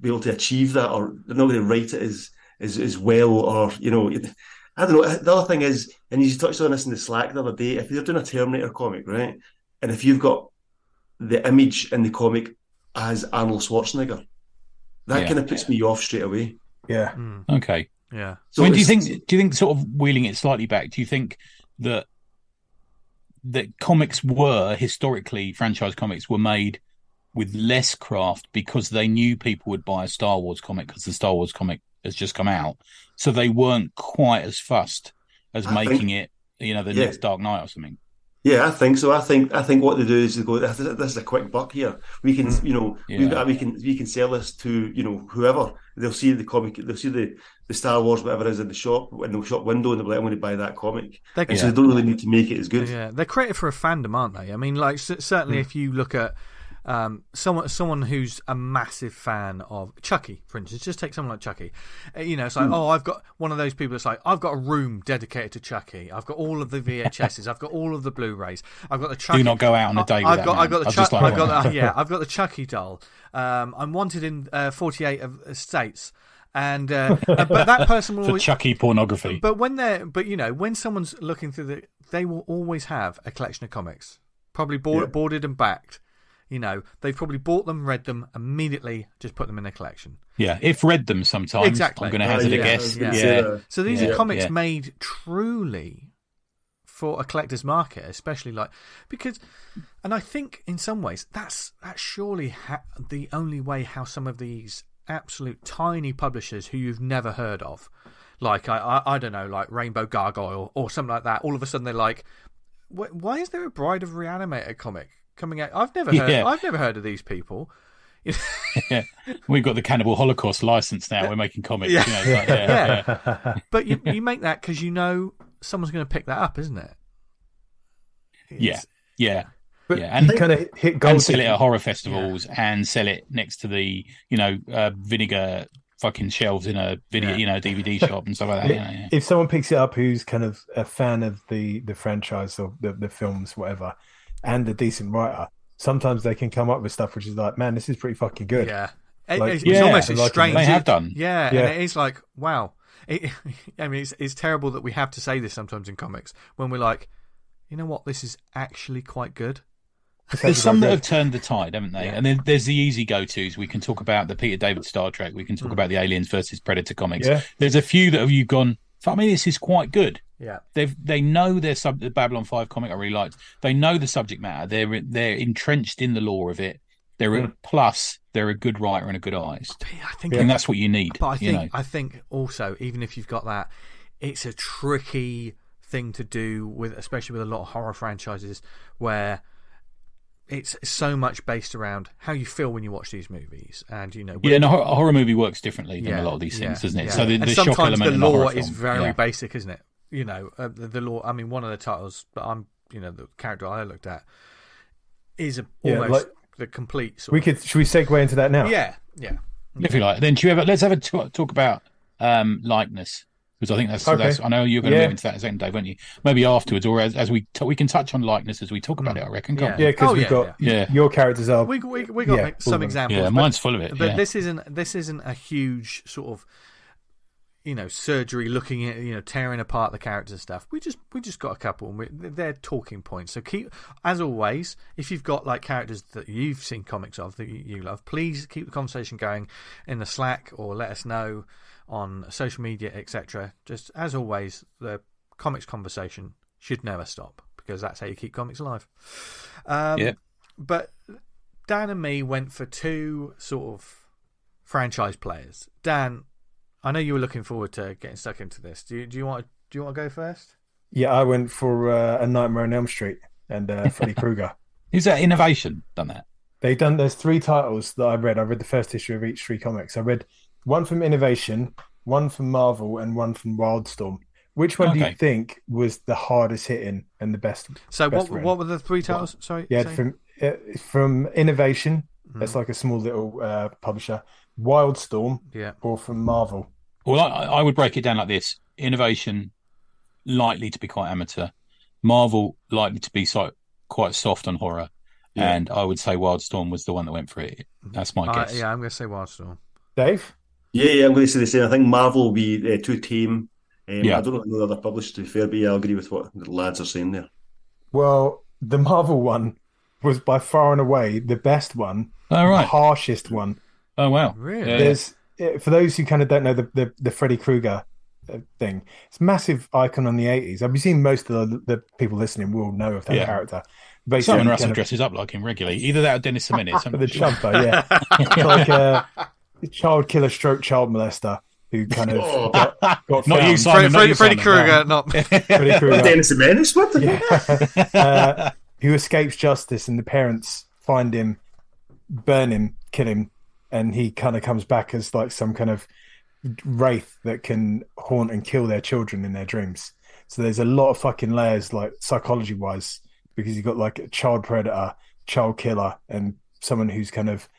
be able to achieve that, or they're not going to write it as well, or I don't know. The other thing is, and you touched on this in the Slack the other day, if you're doing a Terminator comic, right, and if you've got the image in the comic as Arnold Schwarzenegger, that kind of puts me off straight away. Yeah. Okay. Yeah. So do you think sort of wheeling it slightly back, do you think that comics historically, franchise comics were made with less craft because they knew people would buy a Star Wars comic because the Star Wars comic has just come out, so they weren't quite as fussed as making it, next Dark Knight or something? Yeah, I think so. I think what they do is they go, this is a quick buck here. We can, we can sell this to, whoever. They'll see the comic, they'll see the Star Wars, whatever it is in the shop window, and they'll be like, I'm going to buy that comic. So they don't really need to make it as good. Yeah, they're created for a fandom, aren't they? I mean, like, certainly if you look at someone who's a massive fan of Chucky, for instance, just take someone like Chucky. It's like, I've got one of those people that's like, I've got a room dedicated to Chucky. I've got all of the VHSs. I've got all of the Blu-rays. I've got the Chucky. Do not go out on a day with that. I've got the Chucky doll. I'm wanted in 48 of states. And but that person will always, Chucky pornography. But when someone's looking through they will always have a collection of comics, probably boarded and backed. You know, they've probably bought them, read them, immediately just put them in their collection. Yeah, if read them sometimes. Exactly. I'm going to hazard a guess. Yeah. So these are comics made truly for a collector's market, especially because, and I think in some ways that's surely the only way how some of these absolute tiny publishers who you've never heard of, like I don't know, like Rainbow Gargoyle or something like that, all of a sudden they're like, why is there a Bride of Reanimator comic coming out? I've never heard of these people. Yeah. We've got the Cannibal Holocaust license now. We're making comics. Yeah. But you make that because you know someone's going to pick that up, isn't it? Yeah. But and kind of hit gold and sell it at horror festivals and sell it next to the vinegar fucking shelves in a video DVD shop and stuff like that. If someone picks it up who's kind of a fan of the franchise or the films, whatever, and a decent writer, sometimes they can come up with stuff which is like, man, this is pretty fucking good. Yeah, it's almost strange. They have done. Yeah, and it is like, wow. I mean, it's terrible that we have to say this sometimes in comics when we're like, you know what, this is actually quite good. There's some that have turned the tide, haven't they? Yeah. And then there's the easy go-tos. We can talk about the Peter David Star Trek. We can talk about the Aliens versus Predator comics. Yeah. There's a few that you've gone, fuck me, this is quite good. Yeah, they know the Babylon 5 comic I really liked. They know the subject matter. They're entrenched in the lore of it. Plus they're a good writer and a good artist. I think that's what you need. But I think also, even if you've got that, it's a tricky thing to do with, especially with a lot of horror franchises where it's so much based around how you feel when you watch these movies, and and a horror movie works differently than a lot of these things, doesn't it? Yeah. So the shock element the in lore film is very basic, isn't it? The lore. I mean, one of the titles, but the character I looked at is almost the complete. Should we segue into that now? Yeah. If you like, then let's have a talk about likeness. Because I think that's I know you're going to move into that in a second, Dave, won't you? Maybe afterwards, or as we can touch on likeness as we talk about it. I reckon. Because we've got your characters are. We got some examples. Yeah, mine's full of it. But this isn't a huge sort of surgery looking at tearing apart the characters stuff. We just got a couple, and they're talking points. So keep, as always, if you've got like characters that you've seen comics of that you love, please keep the conversation going in the Slack or let us know on social media, etc. Just as always, the comics conversation should never stop because that's how you keep comics alive. But Dan and me went for two sort of franchise players. Dan, I know you were looking forward to getting stuck into this. Do you want to go first? Yeah, I went for A Nightmare on Elm Street and Freddy Krueger. Is that Innovation done that? There's 3 titles that I read. I read the first issue of each 3 comics. I read one from Innovation, one from Marvel, and one from Wildstorm. Which one do you think was the hardest hitting and the best? So what were the 3 titles? Sorry. Yeah, from Innovation. That's like a small little publisher. Wildstorm, or from Marvel. Well, I would break it down like this: Innovation, likely to be quite amateur; Marvel, likely to be quite soft on horror. And I would say Wildstorm was the one that went for it. That's my guess. I'm going to say Wildstorm. Dave? Yeah, I'm going to say the same. I think Marvel will be too tame. I don't know the other publishers, to be fair, but I agree with what the lads are saying there. Well, the Marvel one was by far and away the best one, the harshest one. Oh, wow. Really? There's for those who kind of don't know the Freddy Krueger thing, it's a massive icon on the 80s. I've seen most of the people listening will know of that character. Simon Russell dresses up like him regularly. Either that or Dennis Semenis. The chumper, like a child killer stroke child molester who kind of got not found. you, Simon. Freddy Krueger, not Freddy Krueger. Dennis Semenis, what the who escapes justice, and the parents find him, burn him, kill him, and he kind of comes back as like some kind of wraith that can haunt and kill their children in their dreams. So there's a lot of fucking layers, like psychology wise, because you've got like a child predator, child killer, and someone who's kind of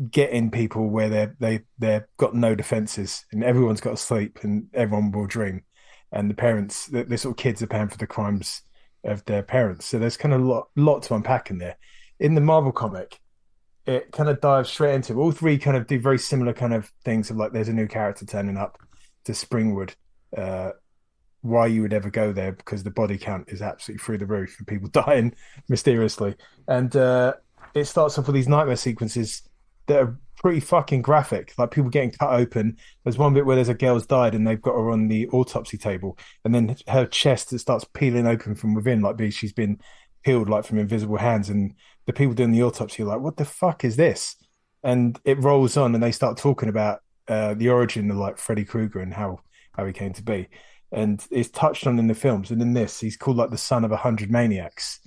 getting people where they've got no defenses, and everyone's got to sleep, and everyone will dream, and the parents, the sort of kids are paying for the crimes of their parents. So there's kind of a lot to unpack in there. In the Marvel comic, it kind of dives straight into it. All 3 kind of do very similar kind of things of like there's a new character turning up to Springwood. Why you would ever go there, because the body count is absolutely through the roof and people dying mysteriously. And it starts off with these nightmare sequences that are pretty fucking graphic, like people getting cut open. There's one bit where there's a girl's died and they've got her on the autopsy table, and then her chest that starts peeling open from within, like she's been peeled like from invisible hands, and the people doing the autopsy are like, what the fuck is this? And it rolls on and they start talking about the origin of like Freddy Krueger and how he came to be, and it's touched on in the films. And in this, he's called like the son of 100 maniacs,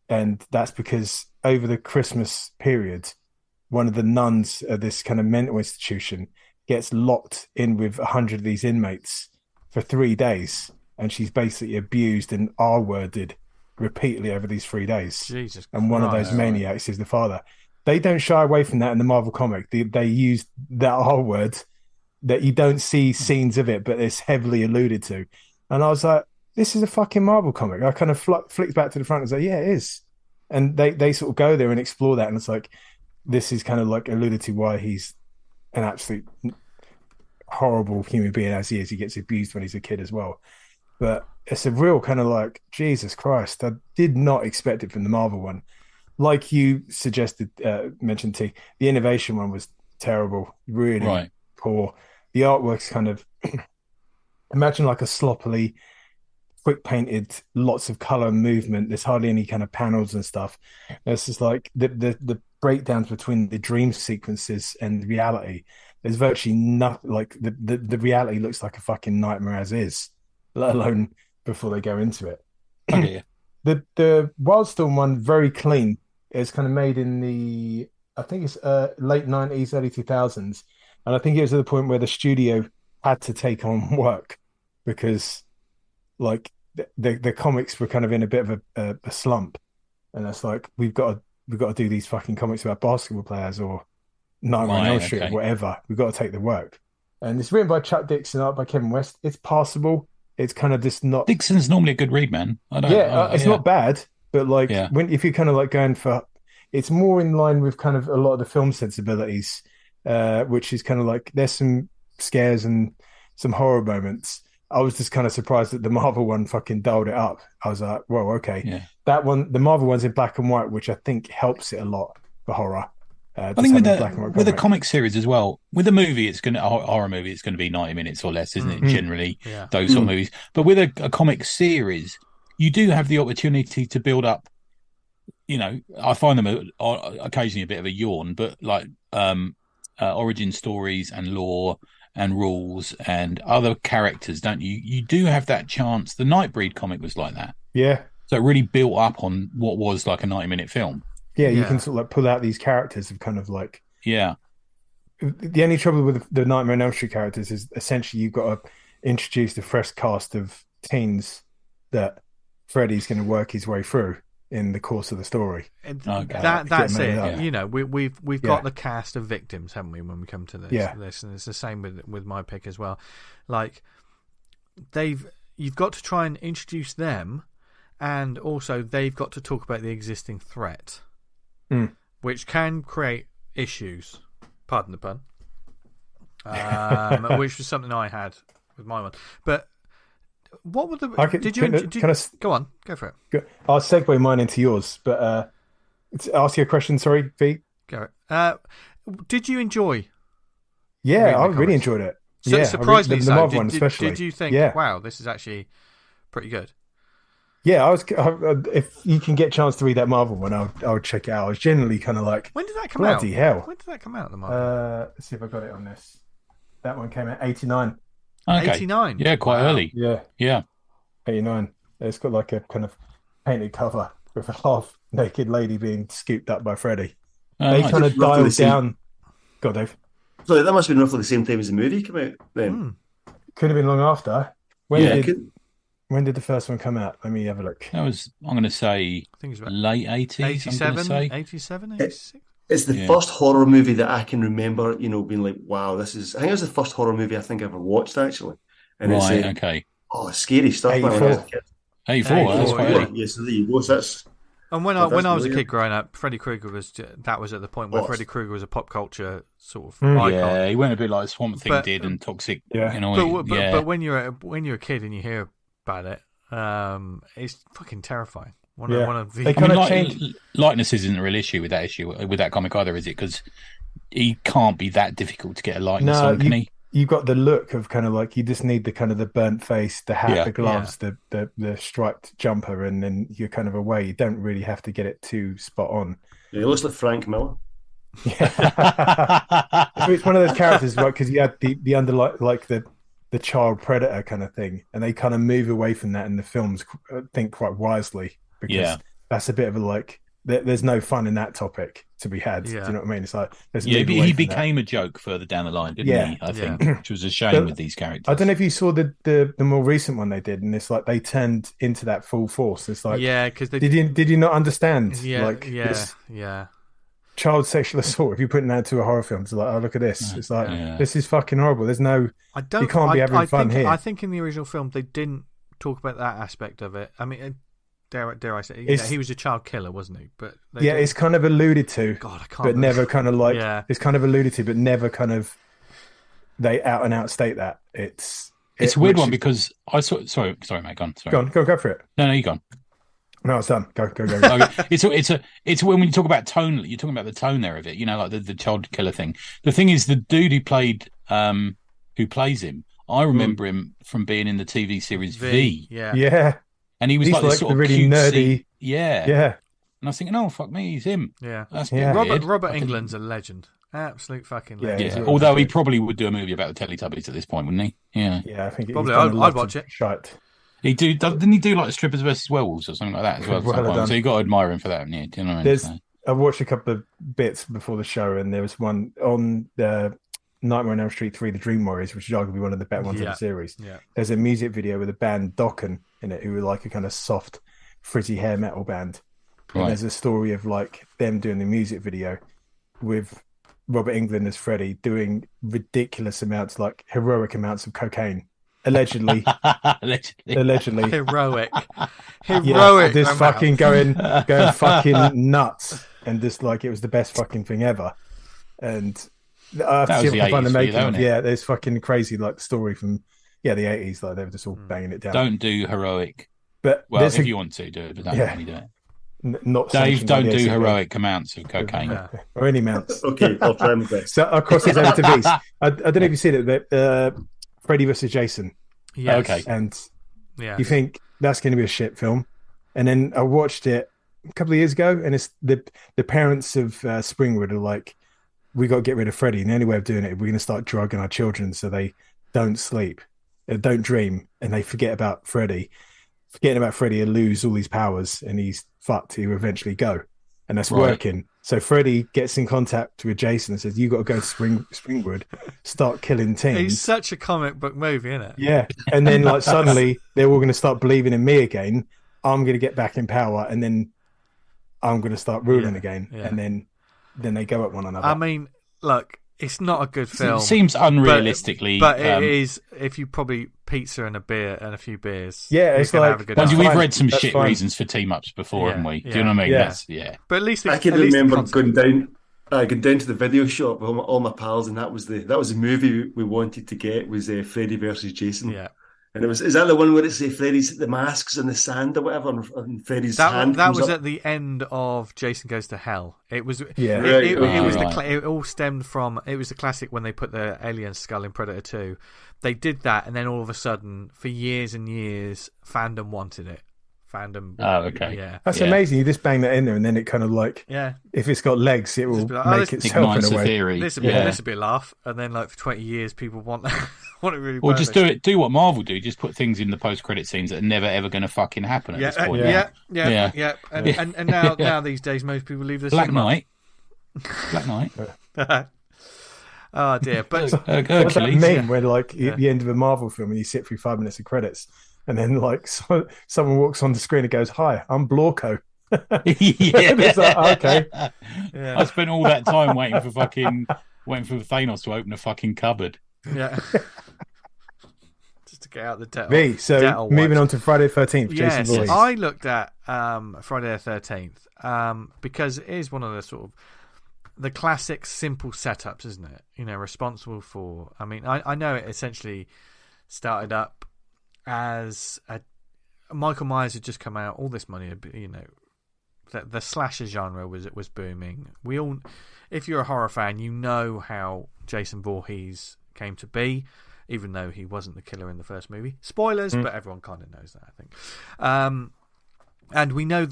and that's because over the Christmas period, one of the nuns at this kind of mental institution gets locked in with 100 of these inmates for 3 days, and she's basically abused and R-worded repeatedly over these 3 days. Jesus and one of those maniacs is the father. They don't shy away from that in the Marvel comic. They use that R-word that you don't see scenes of it, but it's heavily alluded to. And I was like, this is a fucking Marvel comic. I kind of flicked back to the front and was like, yeah, it is. And they sort of go there and explore that, and it's like, this is kind of like alluded to why he's an absolute horrible human being as he is. He gets abused when he's a kid as well. But it's a real kind of like, Jesus Christ, I did not expect it from the Marvel one. Like you suggested, mentioned T, the Innovation one was terrible, really poor. The artwork's kind of, imagine like a sloppily, quick painted, lots of color and movement. There's hardly any kind of panels and stuff. It's just like the breakdowns between the dream sequences and reality. There's virtually nothing. Like the reality looks like a fucking nightmare as is, let alone before they go into it. Okay. The Wildstorm one, very clean. It's kind of made in the, I think it's late 90s, early 2000s, and I think it was at the point where the studio had to take on work because like the comics were kind of in a bit of a slump, and it's like we've got to do these fucking comics about basketball players or Nightmare on Elm Street or whatever. We've got to take the work. And it's written by Chuck Dixon, art by Kevin West. It's passable. It's kind of just not. Dixon's normally a good read, man. It's not bad, but like if you're kind of like going for, it's more in line with kind of a lot of the film sensibilities, which is kind of like there's some scares and some horror moments. I was just kind of surprised that the Marvel one fucking dialed it up. I was like, whoa, okay. Yeah. That one, the Marvel one's in black and white, which I think helps it a lot for horror. I think with the comic series as well, with a movie, a horror movie, it's going to be 90 minutes or less, isn't it? Generally, those sort of movies. But with a comic series, you do have the opportunity to build up, I find them occasionally a bit of a yawn, but like origin stories and lore and rules and other characters, don't you? You do have that chance. The Nightbreed comic was like that. Yeah. So it really built up on what was like a 90-minute film. Yeah, you can sort of like pull out these characters of kind of like... Yeah. The only trouble with the Nightmare on Elm Street characters is essentially you've got to introduce the fresh cast of teens that Freddy's going to work his way through in the course of the story. That's it. Yeah. We've got the cast of victims, haven't we, when we come to this? Yeah. And it's the same with my pick as well. Like you've got to try and introduce them, and also they've got to talk about the existing threat, which can create issues. Pardon the pun. Which was something I had with my one, but. What were the? Go on, go for it. I'll segue mine into yours, but ask you a question. Sorry, V. Go. Did you enjoy? Yeah, I really enjoyed it. So, surprisingly, the Marvel one especially. Did you think, wow, this is actually pretty good? Yeah, if you can get a chance to read that Marvel one, I would check it out. I was generally kind of like, when did that come out? Bloody hell! When did that come out? The Marvel. Let's see if I got it on this. That one came out 89. Okay. 89. Yeah, quite early. Yeah. 89. It's got like a kind of painted cover with a half naked lady being scooped up by Freddy. They kind of dialed down. Go on, Dave. So that must have been roughly the same time as the movie came out then. Could have been long after. When did the first one come out? Let me have a look. That was, I'm going to say, I think it was late 80s. 87, 86? It's the first horror movie that I can remember, being like, wow, this is... I think it was the first horror movie I think I ever watched, actually. And it's okay. Oh, it's scary stuff. 84. 84, that's quite early. Yeah, so there you go. So that's... And when I was a kid growing up, Freddy Krueger was at the point where Freddy Krueger was a pop culture sort of icon. Yeah, he went a bit like Swamp Thing did and Toxic. Yeah. But when you're a kid and you hear about it, it's fucking terrifying. One of the. They kind of likeness isn't a real issue with that comic either, is it? Because he can't be that difficult to get a likeness on, can he? You've got the look of kind of like you just need the kind of the burnt face, the hat, the gloves, the striped jumper, and then you're kind of away. You don't really have to get it too spot on. Yeah, he looks like Frank Miller. Yeah, it's one of those characters, right? Because you had the underlying, like the child predator kind of thing, and they kind of move away from that in the films. I think quite wisely, because that's a bit of a like. There's no fun in that topic to be had. Do you know what I mean? It's like he became a joke further down the line, didn't he? I think, which was a shame with these characters. I don't know if you saw the more recent one they did, and it's like they turned into that full force. It's like because did you not understand? This child sexual assault. If you put that into a horror film, it's like, oh, look at this. It's like this is fucking horrible. There's no. You can't be having fun here. I think in the original film they didn't talk about that aspect of it. I mean. Dare I say? He was a child killer, wasn't he? But it's kind of alluded to. God, I can't. But never kind of like. It's kind of alluded to, but never kind of. They out and out state that it's a weird one because I saw. Sorry, mate. Go on. Sorry. Go for it. No, you gone. No, it's done. Go. It's when you talk about tone, you're talking about the tone there of it. You know, like the child killer thing. The thing is, the dude who plays him, I remember him from being in the TV series V. Yeah. And he was like this sort of really cutesy, nerdy. Yeah. And I was thinking, oh, fuck me, he's him. Yeah. That's Robert Englund's a legend. Absolute fucking legend. Yeah. Although he probably would do a movie about the Teletubbies at this point, wouldn't he? Yeah. Yeah, I think probably I'd watch it. Shite. Didn't he do like Strippers versus Werewolves or something like that as well? So you got to admire him for that, haven't you? Do you know what I mean? I watched a couple of bits before the show, and there was one on the Nightmare on Elm Street 3, The Dream Warriors, which is arguably one of the better ones of the series. Yeah. There's a music video with a band Dokken in it, who were like a kind of soft, frizzy hair metal band. And there's a story of like them doing the music video with Robert Englund as Freddy doing ridiculous amounts, like heroic amounts of cocaine. Allegedly. Heroic. Just fucking going fucking nuts. And just like it was the best fucking thing ever. And that was the 80s, there's fucking crazy like story from the 80s, like they were just all banging it down. Don't do heroic, but if you want to do it, but don't really do it. Not Dave, don't do heroic amounts of cocaine or any amounts. Okay, I'll try my best. So I'll cross this over to Beast. I don't know if you've seen it, but Freddy versus Jason. Yeah. Okay. And you think that's going to be a shit film, and then I watched it a couple of years ago, and it's the parents of Springwood are like, we got to get rid of Freddy, and the only way of doing it, we're going to start drugging our children so they don't sleep, don't dream, and they forget about Freddy. Forgetting about Freddy, he'll lose all these powers, and he's fucked. He will eventually go, and that's working. So Freddy gets in contact with Jason and says, "You got to go to Springwood, start killing teens." It's such a comic book movie, isn't it? Yeah, and then like suddenly they're all going to start believing in me again. I'm going to get back in power, and then I'm going to start ruling again, and then they go at one another. I mean, look, it's not a good film. It seems unrealistically, but it is. If you probably pizza and a beer and a few beers, it's like have a good we've read some shit reasons for team ups before, haven't we? Do you know what I mean? Yeah. But at least I can remember going down to the video shop with all my pals, and that was the movie we wanted to get was Freddy versus Jason. Yeah. And is that the one where it's Freddy's the masks in the sand or whatever, and Freddy's hand? That was up? at the end of Jason Goes to Hell. It was. It all stemmed from. It was the classic when they put the alien skull in Predator 2. They did that, and then all of a sudden, for years and years, fandom wanted it. Fandom. Oh, okay. Yeah, that's amazing. You just bang that in there, and then it kind of like, if it's got legs, it will make itself in a way. Theory. This would be a laugh, and then like for 20 years, people want it really. Or just do what Marvel do. Just put things in the post-credit scenes that are never ever going to fucking happen at this point. And now these days, most people leave the Black cinema. Black Knight. Oh dear! But what's that meme where like at the end of a Marvel film and you sit through 5 minutes of credits, and then like someone walks on the screen and goes, "Hi, I'm Blorko." It's like, okay. Yeah. I spent all that time waiting for Thanos to open a fucking cupboard. Yeah. Just to get out the debt. So moving on to Friday the 13th. Yes, Jason Voorhees. I looked at Friday the 13th because it is one of the sort of the classic simple setups, isn't it? You know, responsible for. I mean, I know it essentially started up as Michael Myers had just come out. All this money, you know, the slasher genre was booming. We all, if you're a horror fan, you know how Jason Voorhees came to be, even though he wasn't the killer in the first movie. Spoilers, but everyone kind of knows that, I think. And we know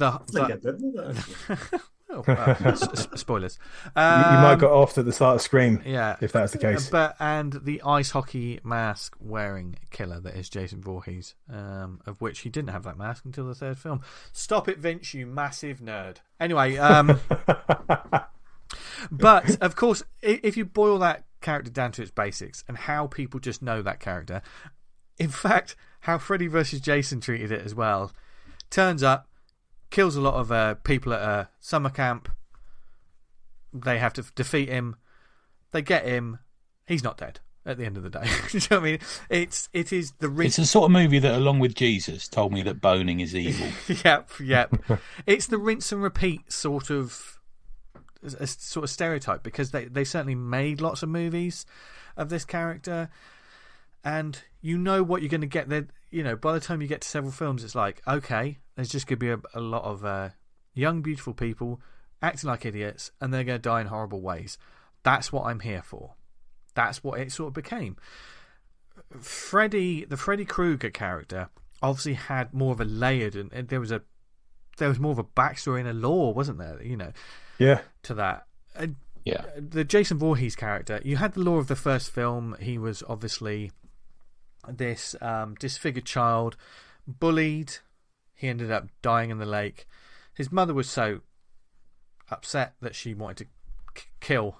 spoilers. You might got off at the start of Scream, yeah, if that's the case. And the ice hockey mask wearing killer that is Jason Voorhees, of which he didn't have that mask until the third film. Stop it, Vince, you massive nerd. Anyway, but of course, if you boil that character down to its basics and how people just know that character, in fact, how Freddy vs. Jason treated it as well. Turns up, kills a lot of people at a summer camp. They have to defeat him. They get him. He's not dead at the end of the day. You know what I mean? It is the It's the sort of movie that, along with Jesus, told me that boning is evil. Yep. It's the rinse and repeat sort of stereotype, because they certainly made lots of movies of this character, and you know what you're going to get there. You know, by the time you get to several films, it's like, okay, there's just going to be a lot of young, beautiful people acting like idiots, and they're going to die in horrible ways. That's what I'm here for. That's what it sort of became. The Freddy Krueger character obviously had more of a layered, and there was more of a backstory and a lore, wasn't there? You know, to that. Yeah. The Jason Voorhees character, you had the lore of the first film. He was obviously this disfigured child, bullied. He ended up dying in the lake. His mother was so upset that she wanted to kill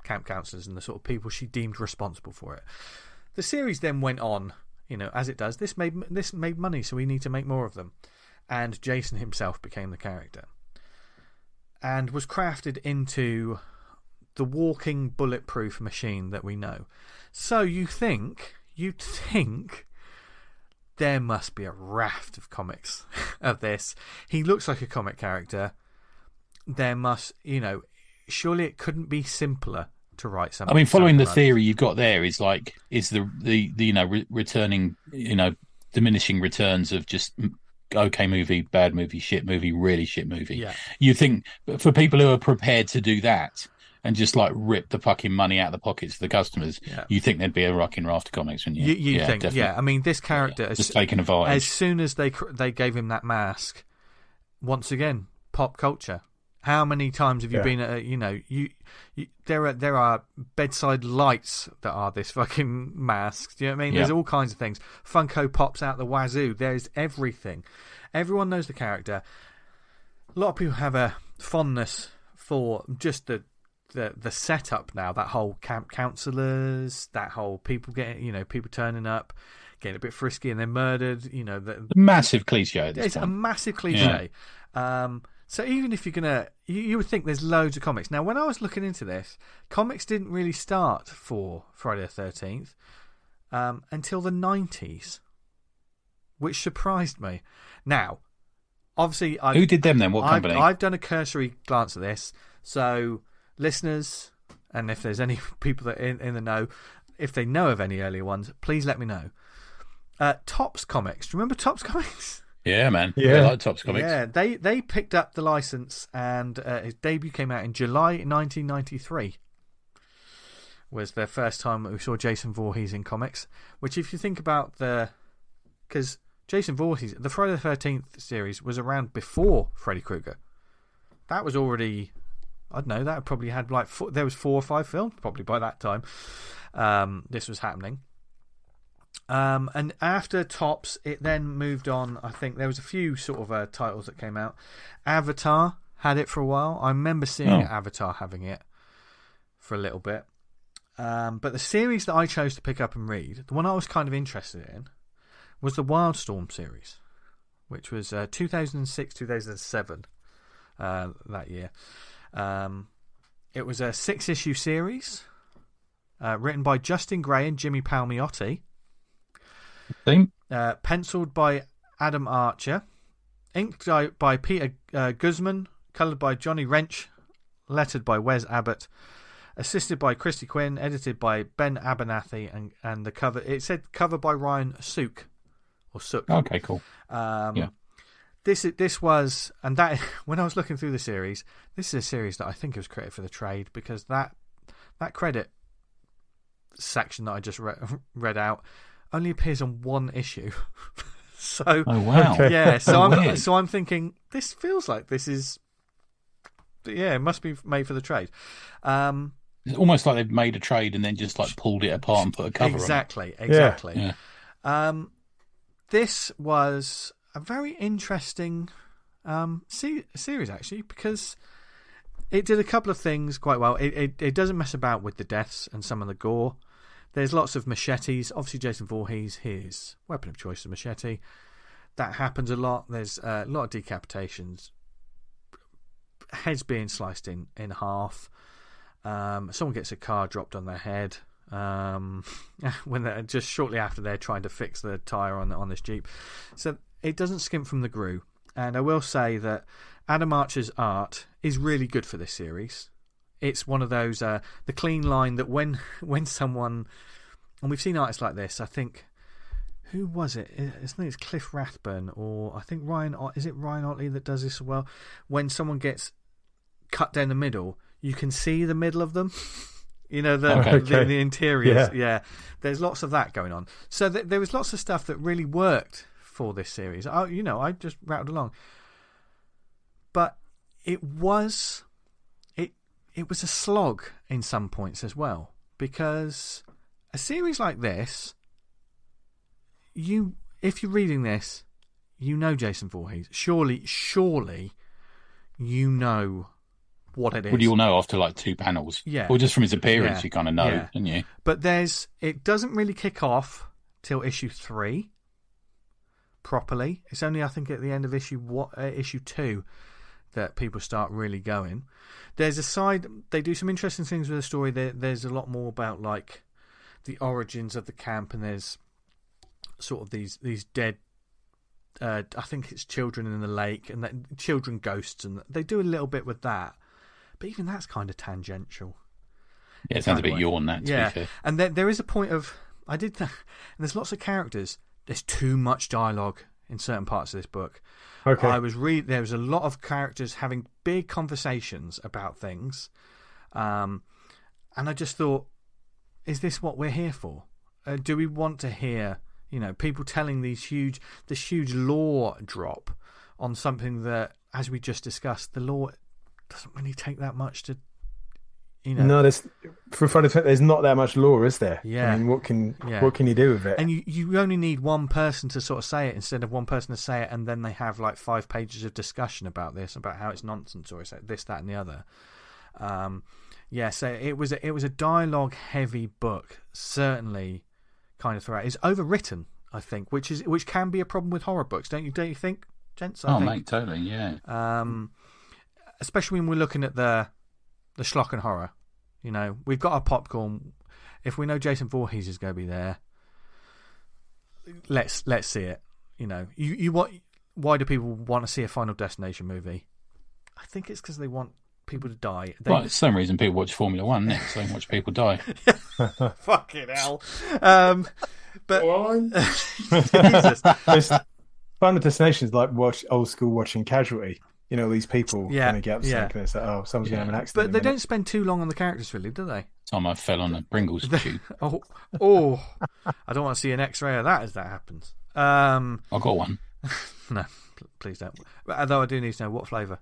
camp counselors and the sort of people she deemed responsible for it. The series then went on, you know, as it does. This made money, so we need to make more of them. And Jason himself became the character and was crafted into the walking bulletproof machine that we know. So you'd think there must be a raft of comics of this. He looks like a comic character. There must, you know, surely it couldn't be simpler to write something. I mean, following the theory you've got there is the you know, returning, you know, diminishing returns of just okay movie, bad movie, shit movie, really shit movie. Yeah. You think for people who are prepared to do that and just like rip the fucking money out of the pockets of the customers, you think there'd be a rocking raft of comics, wouldn't you? You think, definitely. Yeah. I mean, this character just taking advantage. As soon as they gave him that mask, once again, pop culture. How many times have you been at you know, there are bedside lights that are this fucking mask. Do you know what I mean? There's all kinds of things. Funko Pops out the wazoo. There's everything. Everyone knows the character. A lot of people have a fondness for just the setup now. That whole camp counselors, that whole people getting, you know, people turning up, getting a bit frisky and then murdered. You know, the massive cliche. It's a massive cliche. Yeah. So even if you're gonna, you would think there's loads of comics. Now, when I was looking into this, comics didn't really start for Friday the 13th until the 90s, which surprised me. Now, obviously, who did them then? What company? I've done a cursory glance at this. So, listeners, and if there's any people that are in the know, if they know of any earlier ones, please let me know. Topps Comics. Do you remember Topps Comics? Yeah, man. Yeah, I like Topps Comics. Yeah, they picked up the license, and his debut came out in July 1993. Was the first time we saw Jason Voorhees in comics. Which, if you think about because Jason Voorhees, the Friday the 13th series was around before Freddy Krueger. That was already, I don't know, that probably had like there was 4 or 5 films probably by that time. This was happening. And after Topps, it then moved on. I think there was a few sort of titles that came out. Avatar had it for a while. I remember seeing Avatar having it for a little bit. But the series that I chose to pick up and read, the one I was kind of interested in, was the Wildstorm series, which was 2006-2007 that year. It was a 6-issue series written by Justin Gray and Jimmy Palmiotti. Penciled by Adam Archer, inked by Peter Guzman, coloured by Johnny Wrench, lettered by Wes Abbott, assisted by Christy Quinn, edited by Ben Abernathy, and the cover, it said cover by Ryan Sook, or Sook. Okay, cool. This was, and that when I was looking through the series, this is a series that I think it was created for the trade, because that credit section that I just read out only appears on one issue. So, oh wow, okay. Yeah. So I'm thinking this feels like this is, it must be made for the trade. It's almost like they've made a trade and then just like pulled it apart and put a cover exactly, on it. Exactly. Yeah. This was a very interesting series, actually, because it did a couple of things quite well. It doesn't mess about with the deaths and some of the gore. There's lots of machetes. Obviously, Jason Voorhees, his weapon of choice is a machete. That happens a lot. There's a lot of decapitations, heads being sliced in half. Someone gets a car dropped on their head when they're just shortly after they're trying to fix the tyre on this Jeep. So it doesn't skimp from the Brew. And I will say that Adam Archer's art is really good for this series. It's one of those the clean line that when someone, and we've seen artists like this. I think, who was it? I think it's Cliff Rathburn, or I think Ryan. Is it Ryan Otley that does this as well? When someone gets cut down the middle, you can see the middle of them. You know, the interiors. Yeah. There's lots of that going on. So there was lots of stuff that really worked for this series. I just rattled along, but it was a slog in some points as well, because a series like this, if you're reading this, you know Jason Voorhees. Surely you know what it is. Well, you'll know after like 2 panels. Yeah. Or just from his appearance, you kind of know, don't you? But it doesn't really kick off till issue 3 properly. It's only, I think, at the end of issue 2 that people start really going. There's a side, they do some interesting things with the story. There's a lot more about like the origins of the camp, and there's sort of these dead, I think it's children in the lake, and children ghosts, and they do a little bit with that. But even that's kind of tangential. Yeah, it sounds a bit yawn, that, to be fair. And there is a point of, and there's lots of characters. There's too much dialogue in certain parts of this book. Okay. There was a lot of characters having big conversations about things. And I just thought, is this what we're here for? Do we want to hear, people telling this huge lore drop on something that, as we just discussed, the lore doesn't really take that much to, No, for Friday the 20th, there's not that much lore, is there? Yeah. I mean, what can you do with it? And you only need one person to sort of say it instead of one person to say it, and then they have like 5 pages of discussion about this, about how it's nonsense, or it's like this, that, and the other. So it was a dialogue heavy book, certainly, kind of throughout. It's overwritten, I think, which can be a problem with horror books, don't you think, gents? I think. Mate, totally, yeah. Especially when we're looking at the schlock and horror. We've got our popcorn. If we know Jason Voorhees is going to be there, let's see it. Why do people want to see a Final Destination movie? I think it's because they want people to die. Well, it's the same reason people watch Formula 1, isn't it? So watch people die. Fucking hell. But Jesus. Final Destination is like old school watching Casualty. These people kind of get upset and it's like, someone's going to have an accident. But they don't spend too long on the characters, really, do they? Time I fell on a Pringles tube. I don't want to see an X-ray of that as that happens. I got one. No, please don't. Although I do need to know what flavour.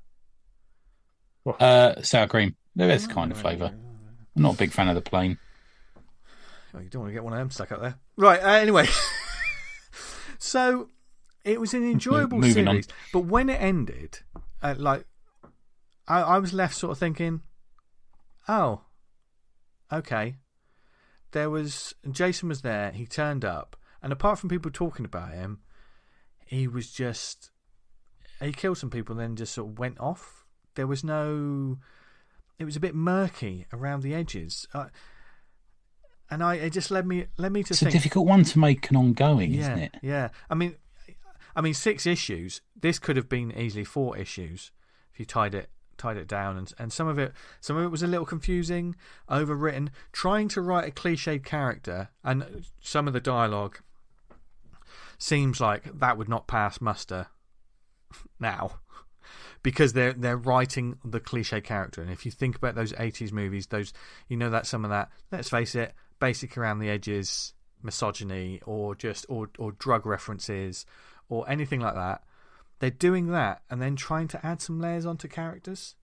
Sour cream. That's the kind of flavour. I'm not a big fan of the plain. Oh, you don't want to get one of them stuck up there. Right, anyway. So, it was an enjoyable series. But when it ended, I was left sort of thinking, oh, okay. Jason was there, he turned up, and apart from people talking about him, he killed some people and then just sort of went off. It was a bit murky around the edges. And it just led me to think. It's a difficult one to make an ongoing, isn't it? Yeah. I mean, 6 issues. This could have been easily 4 issues if you tied it down, and some of it was a little confusing, overwritten. Trying to write a cliched character, and some of the dialogue seems like that would not pass muster now, because they're writing the cliche character. And if you think about those 80s movies, those, you know, that some of that, let's face it, basic around the edges misogyny or drug references or anything like that, they're doing that and then trying to add some layers onto characters.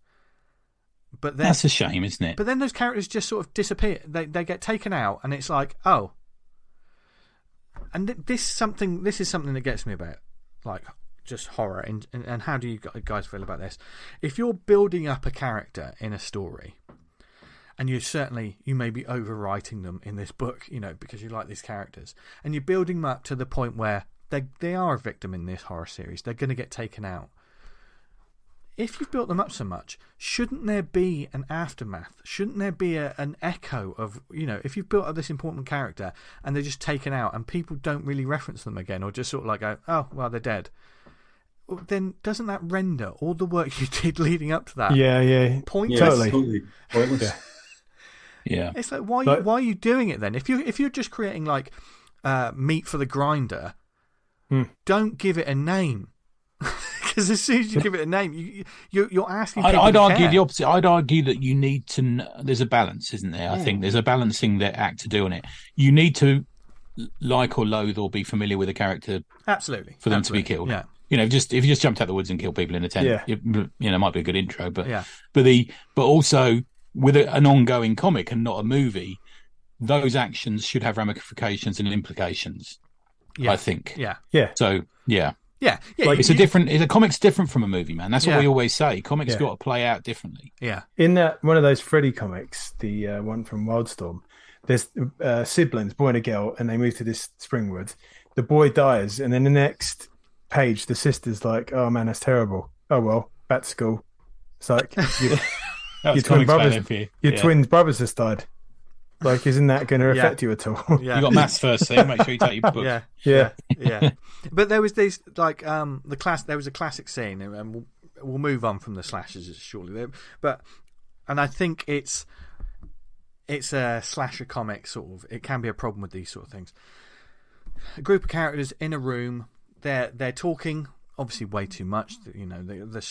But then, that's a shame, isn't it? But then those characters just sort of disappear. They get taken out, and it's like, oh. And this is something that gets me about, like, just horror. And how do you guys feel about this? If you're building up a character in a story, and you may be overwriting them in this book, you know, because you like these characters, and you're building them up to the point where they are a victim in this horror series. They're going to get taken out. If you've built them up so much, shouldn't there be an aftermath? Shouldn't there be an echo of, you know, if you've built up this important character and they're just taken out and people don't really reference them again, or just sort of like go, oh, well, they're dead. Well, then doesn't that render all the work you did leading up to that? Yeah. Pointless. Totally pointless. Yeah. It's like, why are you doing it then? If you're just creating like meat for the grinder, don't give it a name. Because as soon as you give it a name, you're asking people I'd to argue care. the opposite. I'd argue that you need to. There's a balance, isn't there? I think there's a balancing that act to do on it. You need to like or loathe or be familiar with a character, Absolutely, for them to be killed. Yeah. You know, if you just jumped out the woods and killed people in a tent, Yeah. it might be a good intro. But Yeah. but also with an ongoing comic and not a movie, those actions should have ramifications and implications. Yeah. I think. Yeah. So yeah. Yeah. Like, a comic's different from a movie, man. That's what we always say. Comics Yeah. got to play out differently. Yeah. In that one of those Freddy comics, the one from Wildstorm, there's siblings, boy and a girl, and they move to this Springwood. The boy dies, and then the next page, the sister's like, "Oh man, that's terrible. Oh well, back to school." It's like your twin brothers just died. Like, isn't that going to affect you at all? Yeah. You got maths first thing. Make sure you take your book. Yeah. But there was these like there was a classic scene, and we'll move on from the slashes shortly. And I think it's a slasher comic sort of. It can be a problem with these sort of things. A group of characters in a room. They're talking obviously way too much. You know,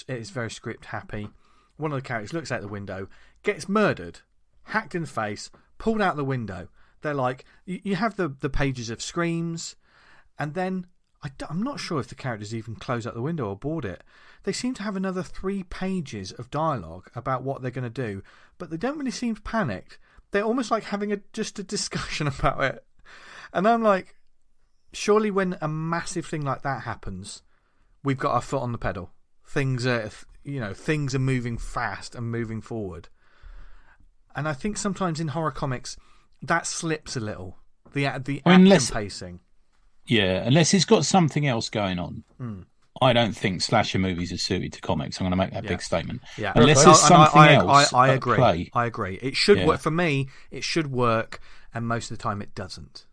it's very script happy. One of the characters looks out the window, gets murdered, hacked in the face, pulled out the window. They're like, you have the pages of screams, and then I'm not sure if the characters even close out the window or board it. They seem to have another 3 pages of dialogue about what they're going to do, but they don't really seem panicked. They're almost like having just a discussion about it. And I'm like, surely when a massive thing like that happens, we've got our foot on the pedal. Things are moving fast and moving forward. And I think sometimes in horror comics, that slips a little. The action pacing. Yeah, unless it's got something else going on. I don't think slasher movies are suited to comics. I'm going to make that big statement. Yeah. Unless there's something else. I at agree. play. I agree. It should work. For me, it should work, and most of the time it doesn't.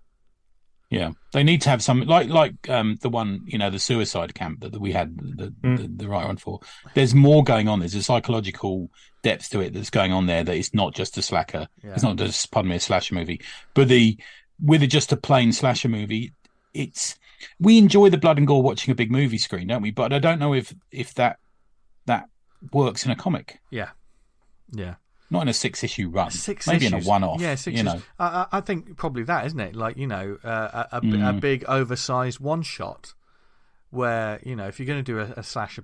Yeah, they need to have something like the one, you know, the suicide camp that we had the writer on for. There's more going on. There's a psychological depth to it that's going on there. That it's not just a slacker. Yeah. It's not just, a slasher movie. But with just a plain slasher movie, we enjoy the blood and gore watching a big movie screen, don't we? But I don't know if that works in a comic. Yeah. Not in a 6-issue run. Maybe in a one-off. Yeah, 6 issues. I think probably that, isn't it? Like, you know, a big oversized one-shot where, you know, if you're going to do a slasher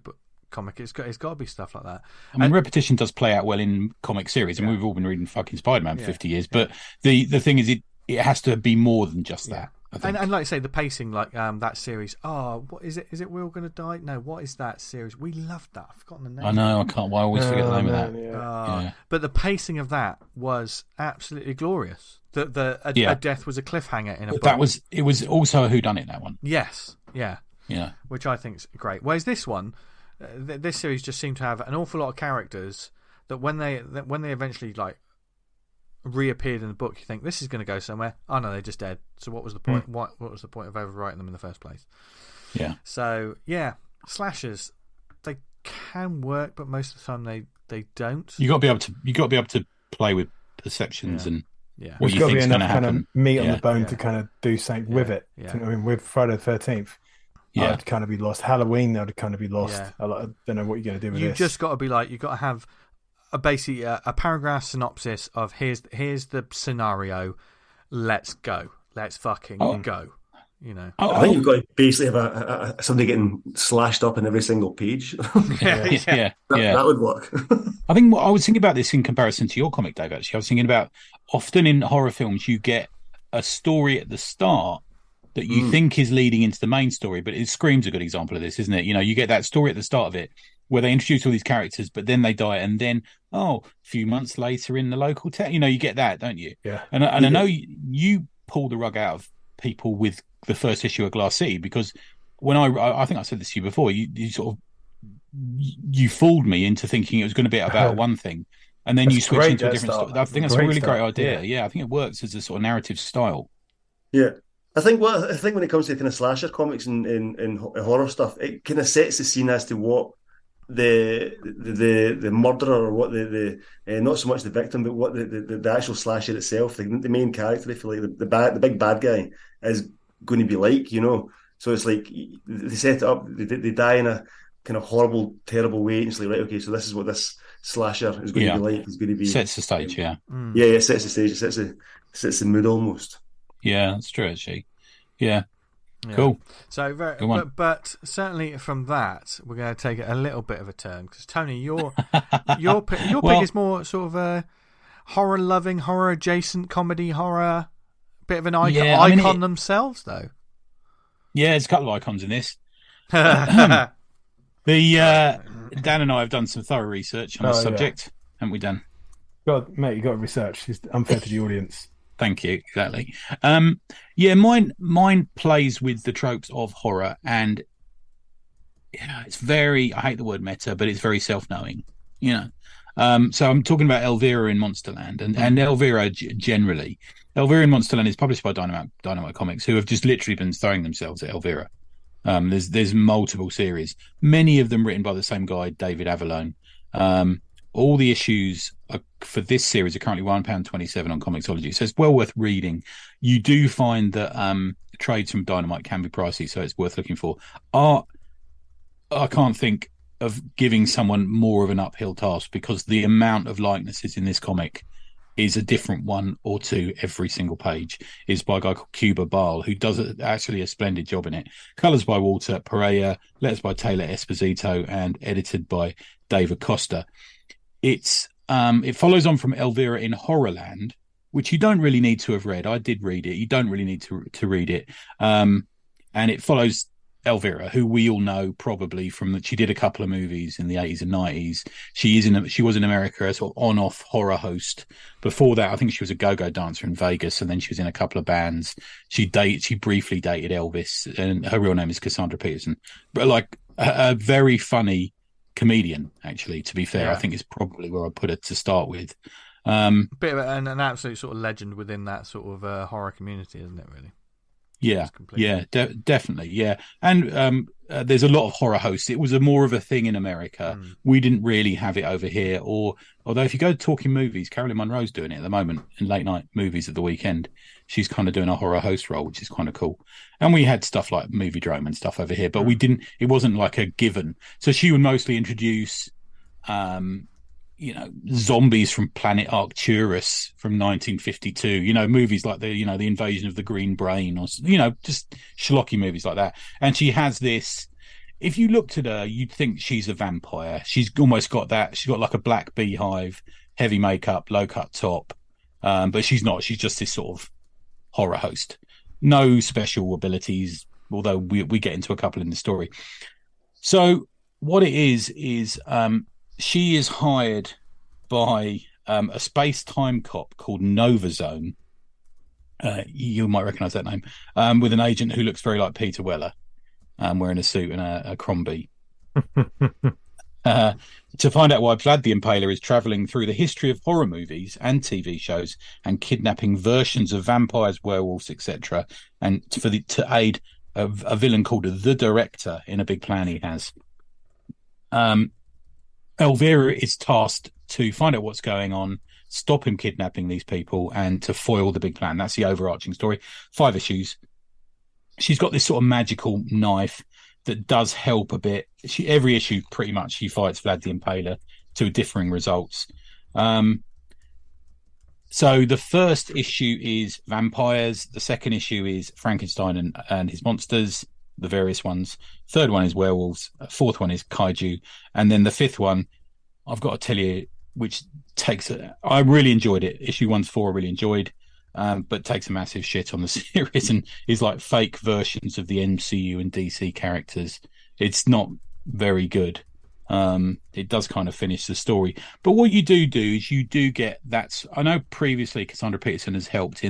comic, it's got to be stuff like that. I mean, repetition does play out well in comic series, and we've all been reading fucking Spider-Man for 50 years. But the thing is, it has to be more than just that. And like I say, the pacing, like that series. Oh, what is it? Is it We're All Gonna Die? No, what is that series? We loved that. I've forgotten the name. I know. I can't. I always forget the name of that. Yeah. But the pacing of that was absolutely glorious. A death was a cliffhanger in a book. It was also a whodunit, that one. Yes. Yeah. Yeah. Which I think is great. Whereas this one, this series just seemed to have an awful lot of characters that when they eventually like reappeared in the book, you think this is going to go somewhere. Oh no, they're just dead. So what was the point? What was the point of overwriting them in the first place? Yeah. So yeah, slashers, they can work, but most of the time they don't. You got to be able to play with perceptions and Yeah. what There's you got to think be is going to enough kind happen. of meat on Yeah. the bone Yeah. to kind of do something with it. Yeah. Do you know what I mean? With Friday the 13th, Yeah. I'd kind of be lost. Halloween, I'd kind of be lost. Yeah. I don't know what you're going to do with You've this. just got to be like, you've got to have basically a paragraph synopsis of here's the scenario. Let's go. Let's fucking go. You know. I think you've got to basically have somebody getting slashed up in every single page. Yeah. That would work. I think I was thinking about this in comparison to your comic, Dave. Actually, I was thinking about often in horror films you get a story at the start that you think is leading into the main story, but Scream's a good example of this, isn't it? You know, you get that story at the start of it where they introduce all these characters, but then they die, and then a few months later in the local town, you know, you get that, don't you? Yeah. And I know you pull the rug out of people with the first issue of Glass City, because when I think I said this to you before, you sort of you fooled me into thinking it was going to be about one thing, and then you switch into a different story. I think that's a really great idea. Yeah, I think it works as a sort of narrative style. Yeah. I think when it comes to kind of slasher comics and horror stuff, it kind of sets the scene as to what the murderer, or what the not so much the victim, but what the actual slasher itself, the main character, if you like, the big bad guy is going to be like, you know. So it's like they set it up, they die in a kind of horrible, terrible way, and it's like, right, okay, so this is what this slasher is going to be like. It's going to be sets the stage, yeah, it sets the stage, it sets the mood almost. Yeah, that's true, actually. Yeah. Cool. So, but certainly from that, we're going to take it a little bit of a turn, because Tony, your pick is more sort of a horror-loving, horror-adjacent comedy horror, bit of an icon themselves, though. Yeah, there's a couple of icons in this. Dan and I have done some thorough research on the subject, haven't we, Dan? God, mate, you got to research. It's unfair to the audience. Thank you. Exactly. Mine plays with the tropes of horror, and it's very, I hate the word meta, but it's very self-knowing, you know. So I'm talking about Elvira in Monsterland, and Elvira generally. Elvira in Monsterland is published by Dynamite Comics, who have just literally been throwing themselves at Elvira. There's multiple series, many of them written by the same guy, David Avallone. All the issues for this series are currently £1.27 on Comixology, so it's well worth reading. You do find that trades from Dynamite can be pricey, so it's worth looking for. Art, I can't think of giving someone more of an uphill task, because the amount of likenesses in this comic is a different one or two every single page. Is by a guy called Cuba Ball, who does actually a splendid job in it. Colours by Walter Pereira, letters by Taylor Esposito, and edited by Dave Acosta. It follows on from Elvira in Horrorland, which you don't really need to have read. I did read it. You don't really need to read it. And it follows Elvira, who we all know probably from that she did a couple of movies in the 80s and 90s. She was in America a sort of on-off horror host. Before that, I think she was a go-go dancer in Vegas, and then she was in a couple of bands. She briefly dated Elvis, and her real name is Cassandra Peterson. But like a very funny comedian, actually, to be fair. I think is probably where I put it to start with. Bit of an absolute sort of legend within that sort of horror community, isn't it, really? Definitely, yeah. And there's a lot of horror hosts. It was more of a thing in America. We didn't really have it over here. Although if you go to Talking Movies, Carolyn Munro's doing it at the moment in late night movies at the weekend. She's kind of doing a horror host role, which is kind of cool. And we had stuff like Movie Drome and stuff over here, but it wasn't like a given. So she would mostly introduce zombies from planet Arcturus from 1952, movies like the Invasion of the Green Brain, or just schlocky movies like that. And she has this, if you looked at her, you'd think she's a vampire. She's almost got that. She's got like a black beehive, heavy makeup, low cut top, but she's not. She's just this sort of horror host. No special abilities, although we get into a couple in the story. So what it is she is hired by a space-time cop called Nova Zone. You might recognise that name. With an agent who looks very like Peter Weller, wearing a suit and a Crombie. To find out why Vlad the Impaler is travelling through the history of horror movies and TV shows and kidnapping versions of vampires, werewolves, etc., and to aid a villain called the Director in a big plan he has. Elvira is tasked to find out what's going on, stop him kidnapping these people and to foil the big plan. That's the overarching story. 5 issues. She's got this sort of magical knife that does help a bit. Every issue, pretty much, she fights Vlad the Impaler to differing results. So the first issue is vampires. The second issue is Frankenstein and his monsters, the various ones. Third one is werewolves. Fourth one is kaiju. And then the fifth one, I've got to tell you, which I really enjoyed it. Issue 1-4 I really enjoyed, but takes a massive shit on the series and is like fake versions of the MCU and DC characters. It's not very good. It does kind of finish the story, but what you do is you do get that. I know previously Cassandra Peterson has helped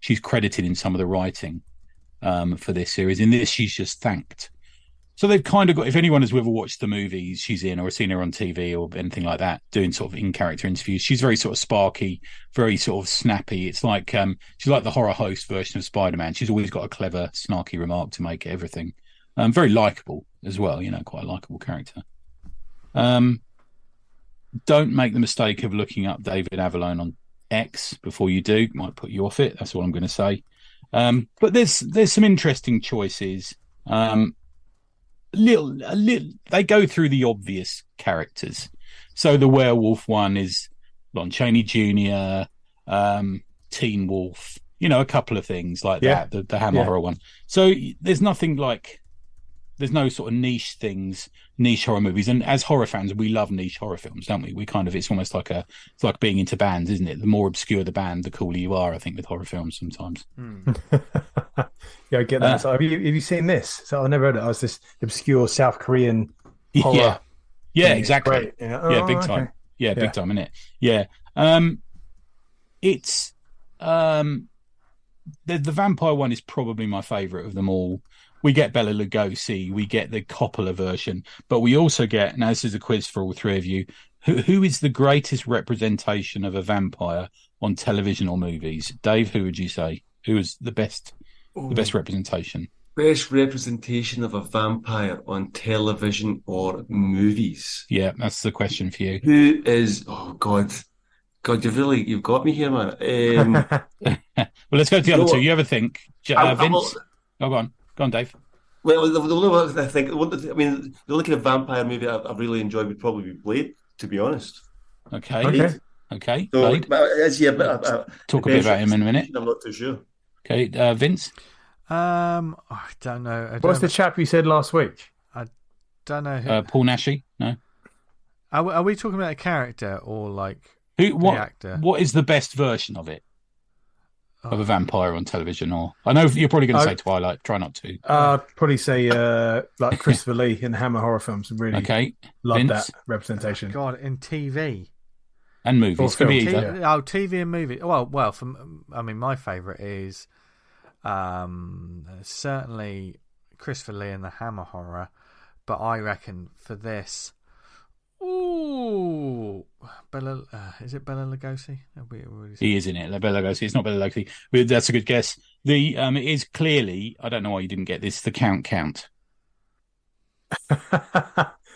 she's credited in some of the writing for this series. In this, she's just thanked. So they've kind of got, if anyone has ever watched the movies she's in or seen her on TV or anything like that, doing sort of in-character interviews, she's very sort of sparky, very sort of snappy. It's like she's like the horror host version of Spider-Man. She's always got a clever, snarky remark to make everything. Very likable as well, quite a likable character. Don't make the mistake of looking up David Avallone on X before you do. It might put you off it. That's all I'm going to say. But there's some interesting choices. They go through the obvious characters. So the werewolf one is Lon Chaney Jr., Teen Wolf, a couple of things like that. The Hammer horror one. So there's nothing like. There's no sort of niche horror movies. And as horror fans, we love niche horror films, don't we? It's almost like it's like being into bands, isn't it? The more obscure the band, the cooler you are, I think, with horror films sometimes. Yeah, I get that. So have you seen this? So I never heard it. I was this obscure South Korean horror. Yeah, exactly. Big time. Okay. Yeah, big time, innit? Yeah. It's the vampire one is probably my favourite of them all. We get Bela Lugosi, we get the Coppola version, but we also get, now this is a quiz for all three of you, who is the greatest representation of a vampire on television or movies? Dave, who would you say? Who is the best representation? Best representation of a vampire on television or movies? Yeah, that's the question for you. Who is, oh God, you've got me here, man. Well, let's go to the other two. You ever think, Vince? Go on. Go on, Dave. Well, the only one I think, the only kind of vampire movie I really enjoyed would probably be Blade, to be honest. Okay. So, Blade. Talk a bit about him in a minute. I'm not too sure. Okay, Vince? I don't know. What's the chap you said last week? I don't know. Who... Paul Naschy? No. Are we talking about a character or like the actor? What is the best version of it? Of a vampire on television, or I know you're probably going to say Twilight. Try not to. Probably say like Christopher Lee in Hammer horror films. Really, love Vince? that representation. God, in TV and movies. Could be either. TV and movie. Well, my favourite is certainly Christopher Lee in the Hammer horror, but I reckon for this. Ooh, is it Bela Lugosi? He is in it. Bela Lugosi. It's not Bela Lugosi. That's a good guess. It is clearly. I don't know why you didn't get this. The Count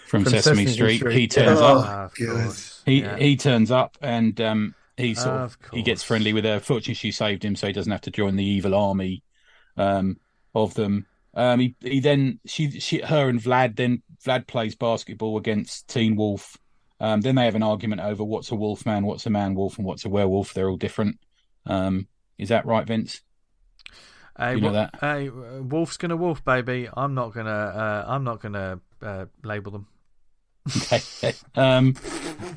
from Sesame Street. He turns up. He turns up and he gets friendly with her. Fortunately, she saved him, so he doesn't have to join the evil army of them. Her and Vlad plays basketball against Teen Wolf. Then they have an argument over what's a wolf man, what's a man wolf, and what's a werewolf. They're all different. Is that right, Vince? You know that? Hey, wolf's gonna wolf, baby. I'm not gonna label them. Okay.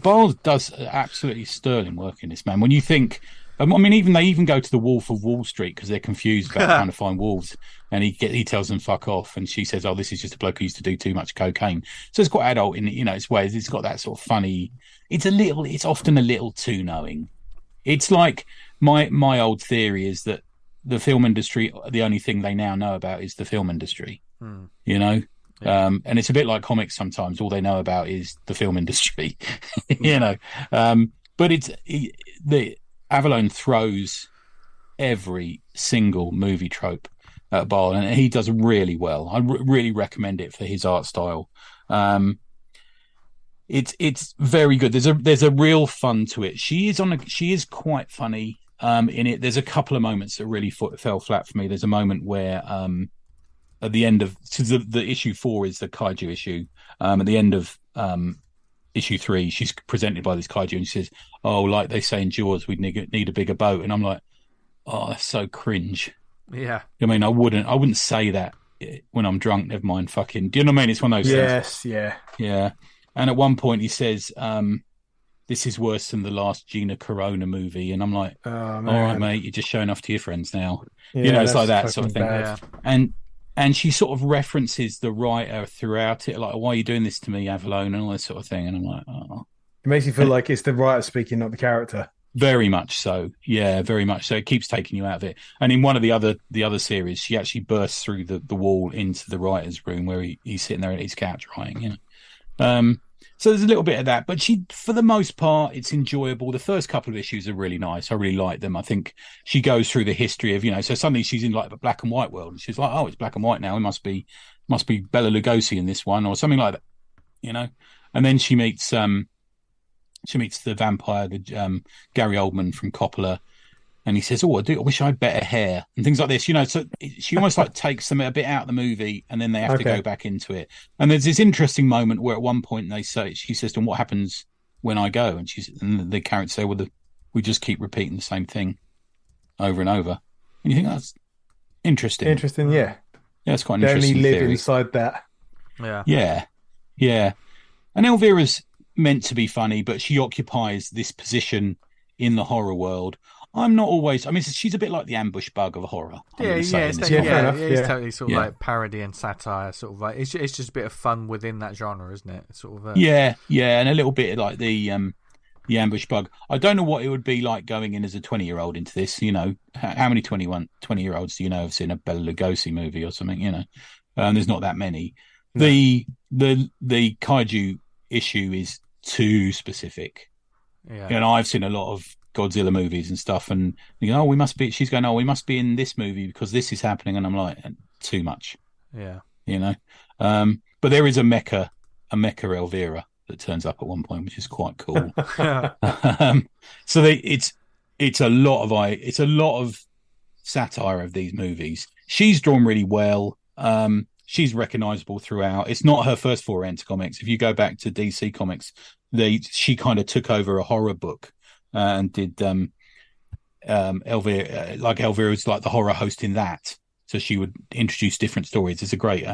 Bowles does absolutely sterling work in this, man. When you think. They even go to the Wolf of Wall Street because they're confused about trying to find wolves, and he tells them fuck off, and she says, "Oh, this is just a bloke who used to do too much cocaine." So it's quite adult in its ways. It's got that sort of funny. It's often a little too knowing. It's like my old theory is that the film industry, the only thing they now know about is the film industry. Yeah. And it's a bit like comics sometimes. All they know about is the film industry. But Avallone throws every single movie trope at a bar, and he does really well. I really recommend it for his art style. it's very good. There's a real fun to it. She is quite funny in it. There's a couple of moments that really fell flat for me. There's a moment where at the end of the issue 4 is the kaiju issue. At the end of issue 3, she's presented by this kaiju and she says, "Oh, like they say in Jaws, we'd need a bigger boat." And I'm like, "Oh, that's so cringe." Yeah. I mean, I wouldn't say that when I'm drunk. Never mind fucking. Do you know what I mean? It's one of those Yes, things. yeah. Yeah. And at one point he says, "This is worse than the last Gina Carano movie." And I'm like, "All right, mate, you're just showing off to your friends now." Yeah, it's like that sort of thing. Bad. Yeah. And she sort of references the writer throughout it, like, "Why are you doing this to me, Avalone?" and all this sort of thing. And I'm like, "Oh." It makes you feel like it's the writer speaking, not the character. Very much so. Yeah, very much so. It keeps taking you out of it. And in one of the other series, she actually bursts through the wall into the writer's room where he's sitting there at his couch writing, So there's a little bit of that. But for the most part, it's enjoyable. The first couple of issues are really nice. I really like them. I think she goes through the history of, so suddenly she's in like a black and white world. And she's like, "Oh, it's black and white now. It must be Bela Lugosi in this one," or something like that, And then she meets the vampire, the Gary Oldman from Coppola, and he says, "Oh, I wish I had better hair," and things like this. So she almost like takes them a bit out of the movie, and then they have to go back into it. And there's this interesting moment where at one point she says to him, "What happens when I go?" And the characters say, "Well, we just keep repeating the same thing over and over." And you think that's interesting. Interesting, yeah. Yeah, it's quite an interesting They only live theory. inside that. Yeah. And Elvira's meant to be funny, but she occupies this position in the horror world. I'm not always. I mean, she's a bit like the ambush bug of horror. It's totally sort of like parody and satire, sort of like it's just a bit of fun within that genre, isn't it? Sort of. Yeah, and a little bit like the ambush bug. I don't know what it would be like going in as a 20-year-old into this. How many 20-year-olds do you know have seen a Bela Lugosi movie or something? There's not that many. No. The kaiju issue is too specific. Yeah, I've seen a lot of Godzilla movies and stuff, and she's going, "Oh, we must be in this movie because this is happening," and I'm like, too much. Yeah, but there is a mecha Elvira that turns up at one point, which is quite cool. So it's a lot of satire of these movies. She's drawn really well. She's recognizable throughout. It's not her first foray into comics. If you go back to DC Comics, she kind of took over a horror book and did Elvira. Elvira was like the horror host in that. So she would introduce different stories. There's a great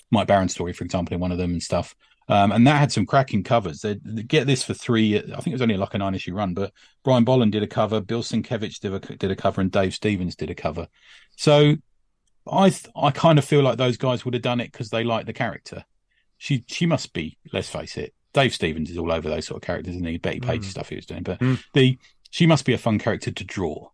Mike Barron story, for example, in one of them and stuff. And that had some cracking covers. They get this for 3. I think it was only like a 9-issue run, but Brian Bolland did a cover, Bill Sienkiewicz did a cover, and Dave Stevens did a cover. So I kind of feel like those guys would have done it because they like the character. She must be, let's face it, Dave Stevens is all over those sort of characters, isn't he? Betty Page stuff he was doing, but she must be a fun character to draw.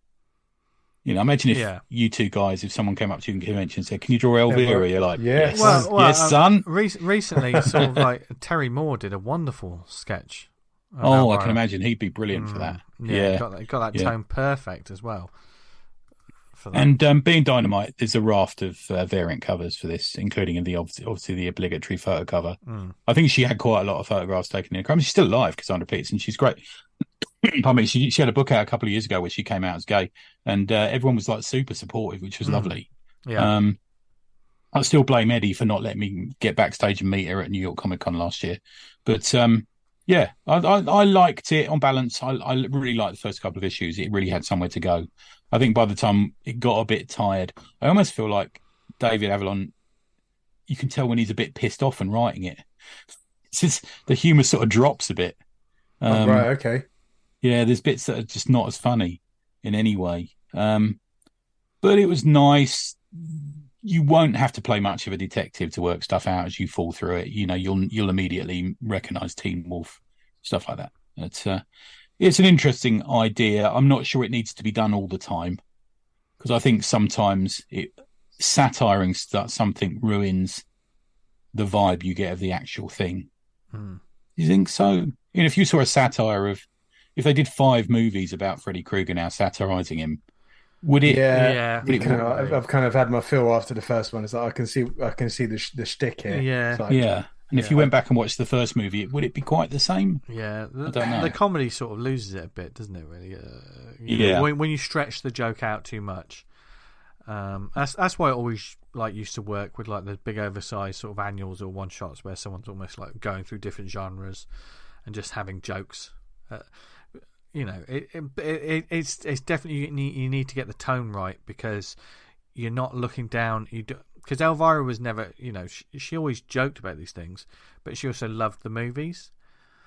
Imagine if you two guys, if someone came up to you in convention and said, "Can you draw Elvira?" You're like, "Yes, yes, son." Recently, sort of like Terry Moore did a wonderful sketch. I can imagine he'd be brilliant for that. Yeah, got that tone perfect as well. And being Dynamite, there's a raft of variant covers for this, including obviously the obligatory photo cover. I think she had quite a lot of photographs taken in. I mean, she's still alive, Cassandra Peterson. She's great. I mean, she had a book out a couple of years ago where she came out as gay, and everyone was like super supportive, which was lovely. Yeah. I still blame Eddie for not letting me get backstage and meet her at New York Comic Con last year. But I liked it on balance. I really liked the first couple of issues. It really had somewhere to go. I think by the time it got a bit tired, I almost feel like David Avalon, you can tell when he's a bit pissed off and writing it. It's just, the humour sort of drops a bit. Right, okay. Yeah, there's bits that are just not as funny in any way. But it was nice. You won't have to play much of a detective to work stuff out as you fall through it. You'll immediately recognise Teen Wolf, stuff like that. It's an interesting idea. I'm not sure it needs to be done all the time, because I think sometimes satiring something ruins the vibe you get of the actual thing. You think so? If you saw a satire of, if they did 5 movies about Freddy Krueger now satirising him, would it? Yeah. I've kind of had my fill after the first one. It's like I can see the shtick here. Yeah. It's like, yeah. And if you went back and watched the first movie, would it be quite the same? Yeah, I don't know. The comedy sort of loses it a bit, doesn't it? Really, when you stretch the joke out too much. That's why I always used to work with the big oversized sort of annuals or one shots where someone's almost going through different genres and just having jokes. It's definitely you need to get the tone right, because you're not looking down. Because Elvira was never, she always joked about these things, but she also loved the movies.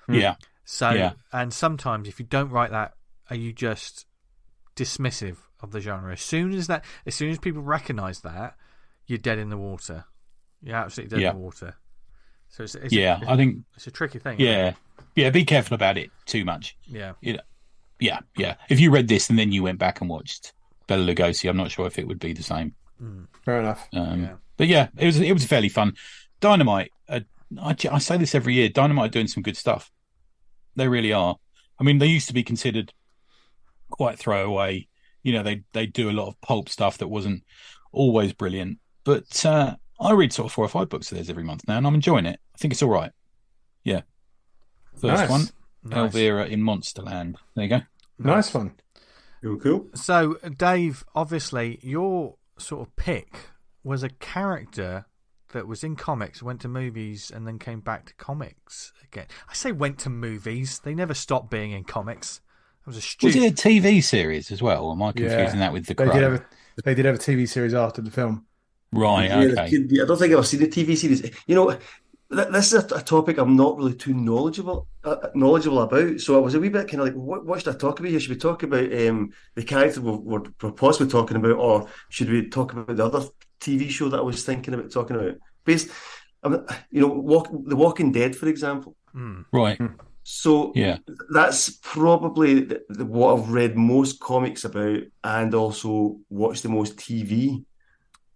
Yeah. So and sometimes if you don't write that, are you just dismissive of the genre? As soon as people recognise that, you're dead in the water. You're absolutely dead in the water. So I think it's a tricky thing. Yeah, be careful about it too much. Yeah. If you read this and then you went back and watched Bela Lugosi, I'm not sure if it would be the same. Fair enough. But yeah, it was fairly fun. Dynamite. I say this every year. Dynamite are doing some good stuff. They really are. I mean, they used to be considered quite throwaway. They do a lot of pulp stuff that wasn't always brilliant. But I read sort of 4 or 5 books of theirs every month now, and I'm enjoying it. I think it's all right. Yeah. First one, Elvira in Monsterland. There you go. Nice one. Cool. So, Dave, obviously, your sort of pick was a character that was in comics, went to movies, and then came back to comics again. I say went to movies. They never stopped being in comics. That was a stupid... Was it a TV series as well? Or am I confusing that with The Crow? They did have a TV series after the film. Right, okay. I don't think I've seen the TV series. This is a topic I'm not really too knowledgeable about. So I was a wee bit kind of like, what should I talk about here? Should we talk about the character we're possibly talking about, or should we talk about the other TV show that I was thinking about talking about? The Walking Dead, for example. Right. So that's probably what I've read most comics about, and also watched the most TV.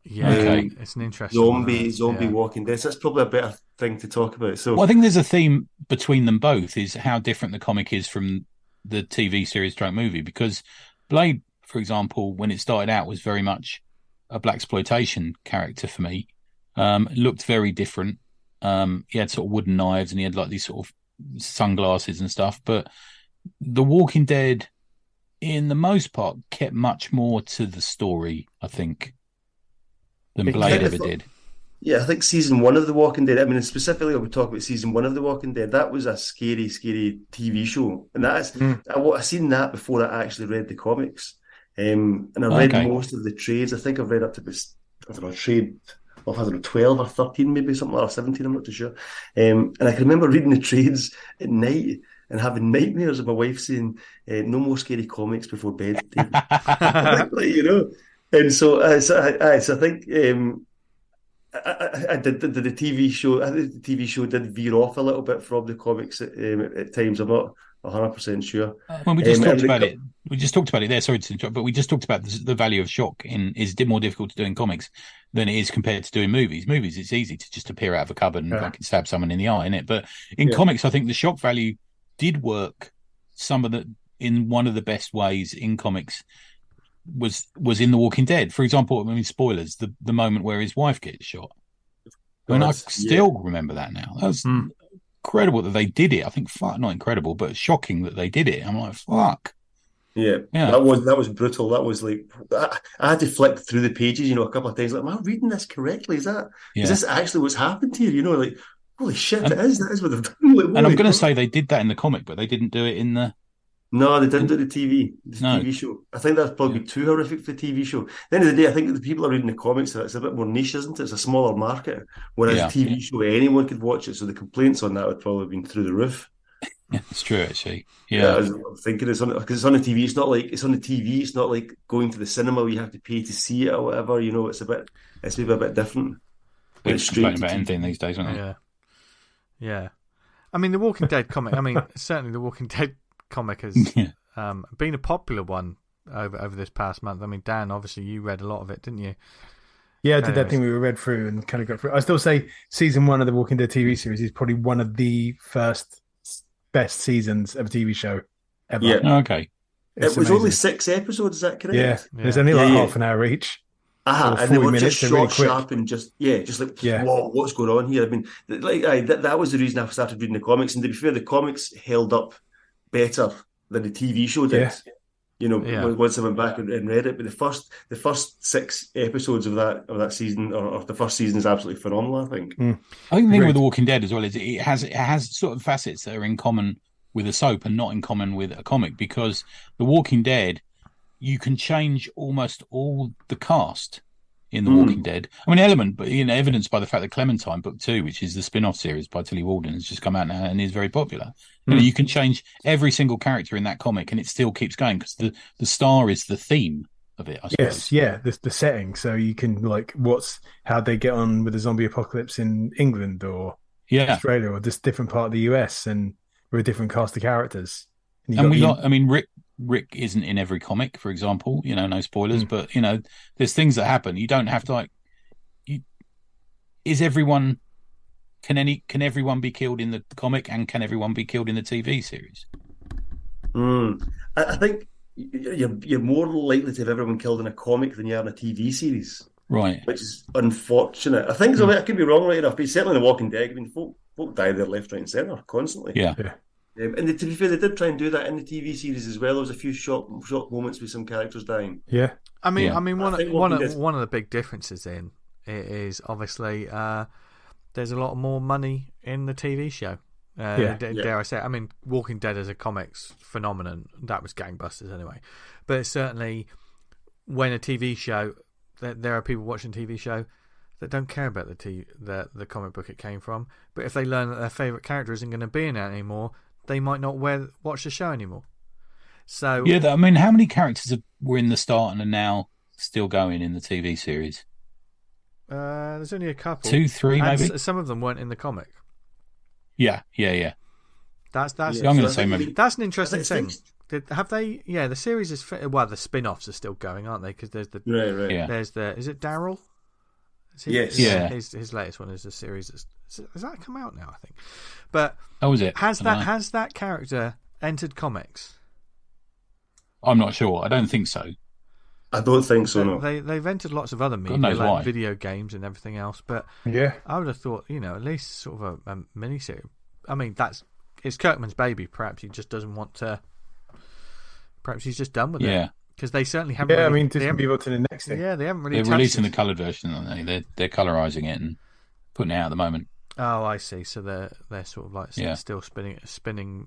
Yeah, it's an interesting zombie Walking Dead. So that's probably a better thing to talk about. So, I think there's a theme between them both, is how different the comic is from the TV series / movie. Because Blade, for example, when it started out, was very much a blaxploitation character for me. It looked very different. He had sort of wooden knives, and he had these sort of sunglasses and stuff. But The Walking Dead, in the most part, kept much more to the story, I think, than Blade ever did. Yeah, I think season 1 of The Walking Dead, specifically, I would talk about season 1 of The Walking Dead. That was a scary, scary TV show. And I seen that before I actually read the comics. And I read most of the trades. I think I've read up to this, trade of 12 or 13, maybe something like that, or 17, I'm not too sure. And I can remember reading the trades at night and having nightmares of my wife saying, no more scary comics before bed. And so I think I did the TV show. I think the TV show did veer off a little bit from the comics at times. I'm not 100% sure. Well, we just talked about it. We just talked about it there. Sorry to interrupt, but we just talked about the value of shock is more difficult to do in comics than it is compared to doing movies. Movies, it's easy to just appear out of a cupboard and fucking stab someone in the eye, innit? But in comics, I think the shock value did work. In one of the best ways in comics was in The Walking Dead. For example, spoilers, the moment where his wife gets shot. I still remember that now. That was incredible that they did it. I think not incredible, but shocking that they did it. I'm like, fuck. Yeah. That was brutal. That was like, I had to flick through the pages, a couple of times. Like, am I reading this correctly? Is this actually what's happened here? Like, holy shit, that is what they've done. And I'm going to say they did that in the comic, but they didn't do it in the... No, they didn't do the TV show. I think that's probably too horrific for the TV show. At the end of the day, I think the people are reading the comics, it's a bit more niche, isn't it? It's a smaller market. Whereas a TV show, anyone could watch it. So the complaints on that would probably have been through the roof. Yeah, it's true, actually. Yeah. I'm thinking because it's on the TV. It's not like it's on the TV. It's not like going to the cinema where you have to pay to see it or whatever. It's maybe a bit different. It's complaining about anything these days, aren't they? Yeah. The Walking Dead comic. Certainly the Walking Dead comic has been a popular one over this past month. Dan, obviously you read a lot of it, didn't you? Yeah, I did that thing we read through and kind of got through. I still say season 1 of the Walking Dead TV series is probably one of the first best seasons of a TV show ever. Yeah. Okay. It was only 6 episodes, is that correct? Yeah. There's only half an hour each. And they were 40 just minutes, really short, quick. sharp, and just whoa, what's going on here? I mean, that was the reason I started reading the comics. And to be fair, the comics held up better than the TV show did. Once I went back and read it. But the first 6 episodes of that season, or the first season, is absolutely phenomenal, I think. I think the thing with The Walking Dead as well is it has sort of facets that are in common with a soap and not in common with a comic, because The Walking Dead, you can change almost all the cast in The Walking Dead. I mean, evidenced by the fact that Clementine Book 2, which is the spin-off series by Tilly Walden, has just come out now and is very popular. You can change every single character in that comic and it still keeps going because the star is the theme of it, I suppose. Yes, the setting. So you can how they get on with the zombie apocalypse in England or Australia or this different part of the US, and we're a different cast of characters. Rick isn't in every comic, for example, no spoilers, but there's things that happen. You don't have to can everyone be killed in the comic, and can everyone be killed in the TV series? I think you're more likely to have everyone killed in a comic than you are in a TV series, right? Which is unfortunate. I think so. I could be wrong right enough, but certainly in The Walking Dead, I mean, folk die there left, right, and centre constantly. Yeah. And to be fair, they did try and do that in the TV series as well. There was a few short moments with some characters dying. Yeah, I mean, one of the big differences in it is obviously there's a lot more money in the TV show. Dare I say it? I mean, Walking Dead as a comics phenomenon, that was gangbusters anyway. But it's certainly when a TV show, there are people watching a TV show that don't care about the comic book it came from. But if they learn that their favourite character isn't going to be in it anymore, they might not watch the show anymore. So I mean, how many characters were in the start and are now still going in the TV series? There's only a couple, 2, 3, maybe. Some of them weren't in the comic. Yeah. That's I'm going to say maybe. That's an interesting thing. Have they? Yeah, the series is the spin-offs are still going, aren't they? Because there's the right. Yeah. There's the is it Daryl? Yes. Yeah. His latest one is a series. Has that come out now? I think. But is it? Has that character entered comics? I'm not sure. I don't think so. I don't think so. No. They've entered lots of other media, like video games and everything else. But I would have thought, at least sort of a miniseries. I mean, it's Kirkman's baby. Perhaps he just doesn't want to. Perhaps he's just done with it. Because they certainly haven't. Yeah, really, just move on to the next thing. Yeah, they haven't really. They're releasing the coloured version, aren't they? They're colorizing it and putting it out at the moment. Oh, I see. So they're sort of like still spinning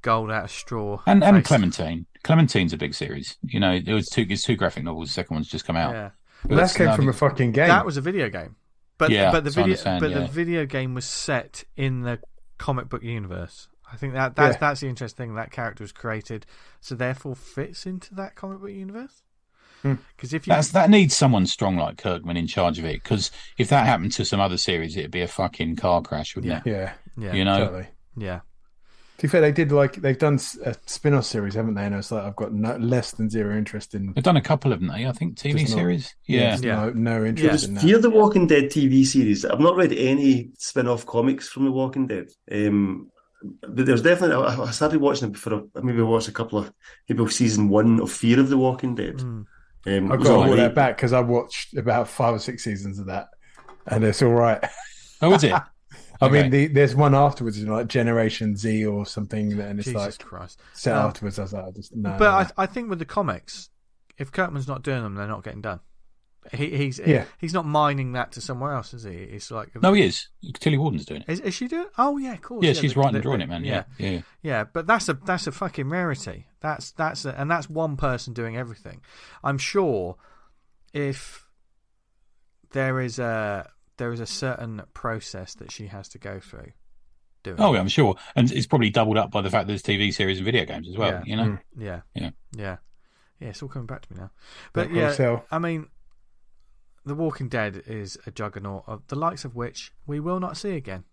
gold out of straw. And Clementine. Clementine's a big series. It's two graphic novels. The second one's just come out. Yeah, but that came from a fucking game. That was a video game. But the video game was set in the comic book universe. I think that's the interesting thing. That character was created, so therefore fits into that comic book universe. Because that needs someone strong like Kirkman in charge of it. Because if that happened to some other series, it'd be a fucking car crash, wouldn't it? Yeah. Totally. Yeah. To be fair, they've done a spin-off series, haven't they? And it's like I've got less than zero interest in. They've done a couple of them, I think, TV series. No interest in that. Fear the Walking Dead TV series. I've not read any spin-off comics from The Walking Dead. But there's definitely. I started watching it maybe watched a couple of season 1 of Fear of the Walking Dead. I've got to hold that back because I watched about 5 or 6 seasons of that, and it's all right. Oh, is it? I mean, there's one afterwards, like Generation Z or something, and it's Jesus Christ. Set afterwards. I was like, no. But I think with the comics, if Kirkman's not doing them, they're not getting done. He's not mining that to somewhere else, is he? It's like no, he is. Tilly Walden's doing it. Is she doing? Oh yeah, of course. Yeah, she's writing and drawing it, man. Yeah. But that's a fucking rarity. That's one person doing everything. I'm sure if there is a certain process that she has to go through. Oh, yeah, I'm sure, and it's probably doubled up by the fact there's TV series and video games as well. Yeah. Yeah. It's all coming back to me now. But I mean. The Walking Dead is a juggernaut of the likes of which we will not see again.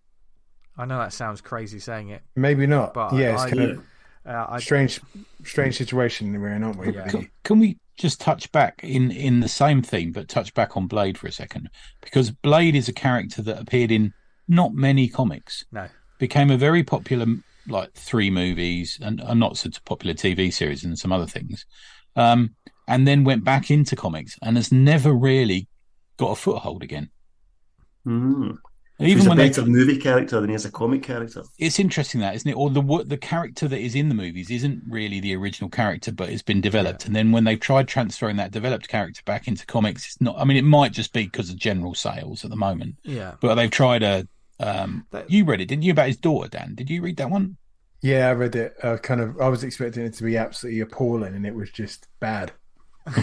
I know that sounds crazy saying it. Maybe not. But it's kind of strange situation we're in, aren't we? Yeah. Can we just touch back in the same theme, but touch back on Blade for a second? Because Blade is a character that appeared in not many comics. No. Became a very popular, 3 movies and a not so popular TV series and some other things. and then went back into comics and has never really got a foothold again. Mm. Even he's when a better movie character than he is a comic character. It's interesting that, isn't it? Or the character that is in the movies isn't really the original character, but it's been developed. And then when they've tried transferring that developed character back into comics, it's not. I mean, it might just be because of general sales at the moment. Yeah. But they've tried you read it, didn't you? About his daughter, Dan? Did you read that one? Yeah, I read it. I was expecting it to be absolutely appalling, and it was just bad.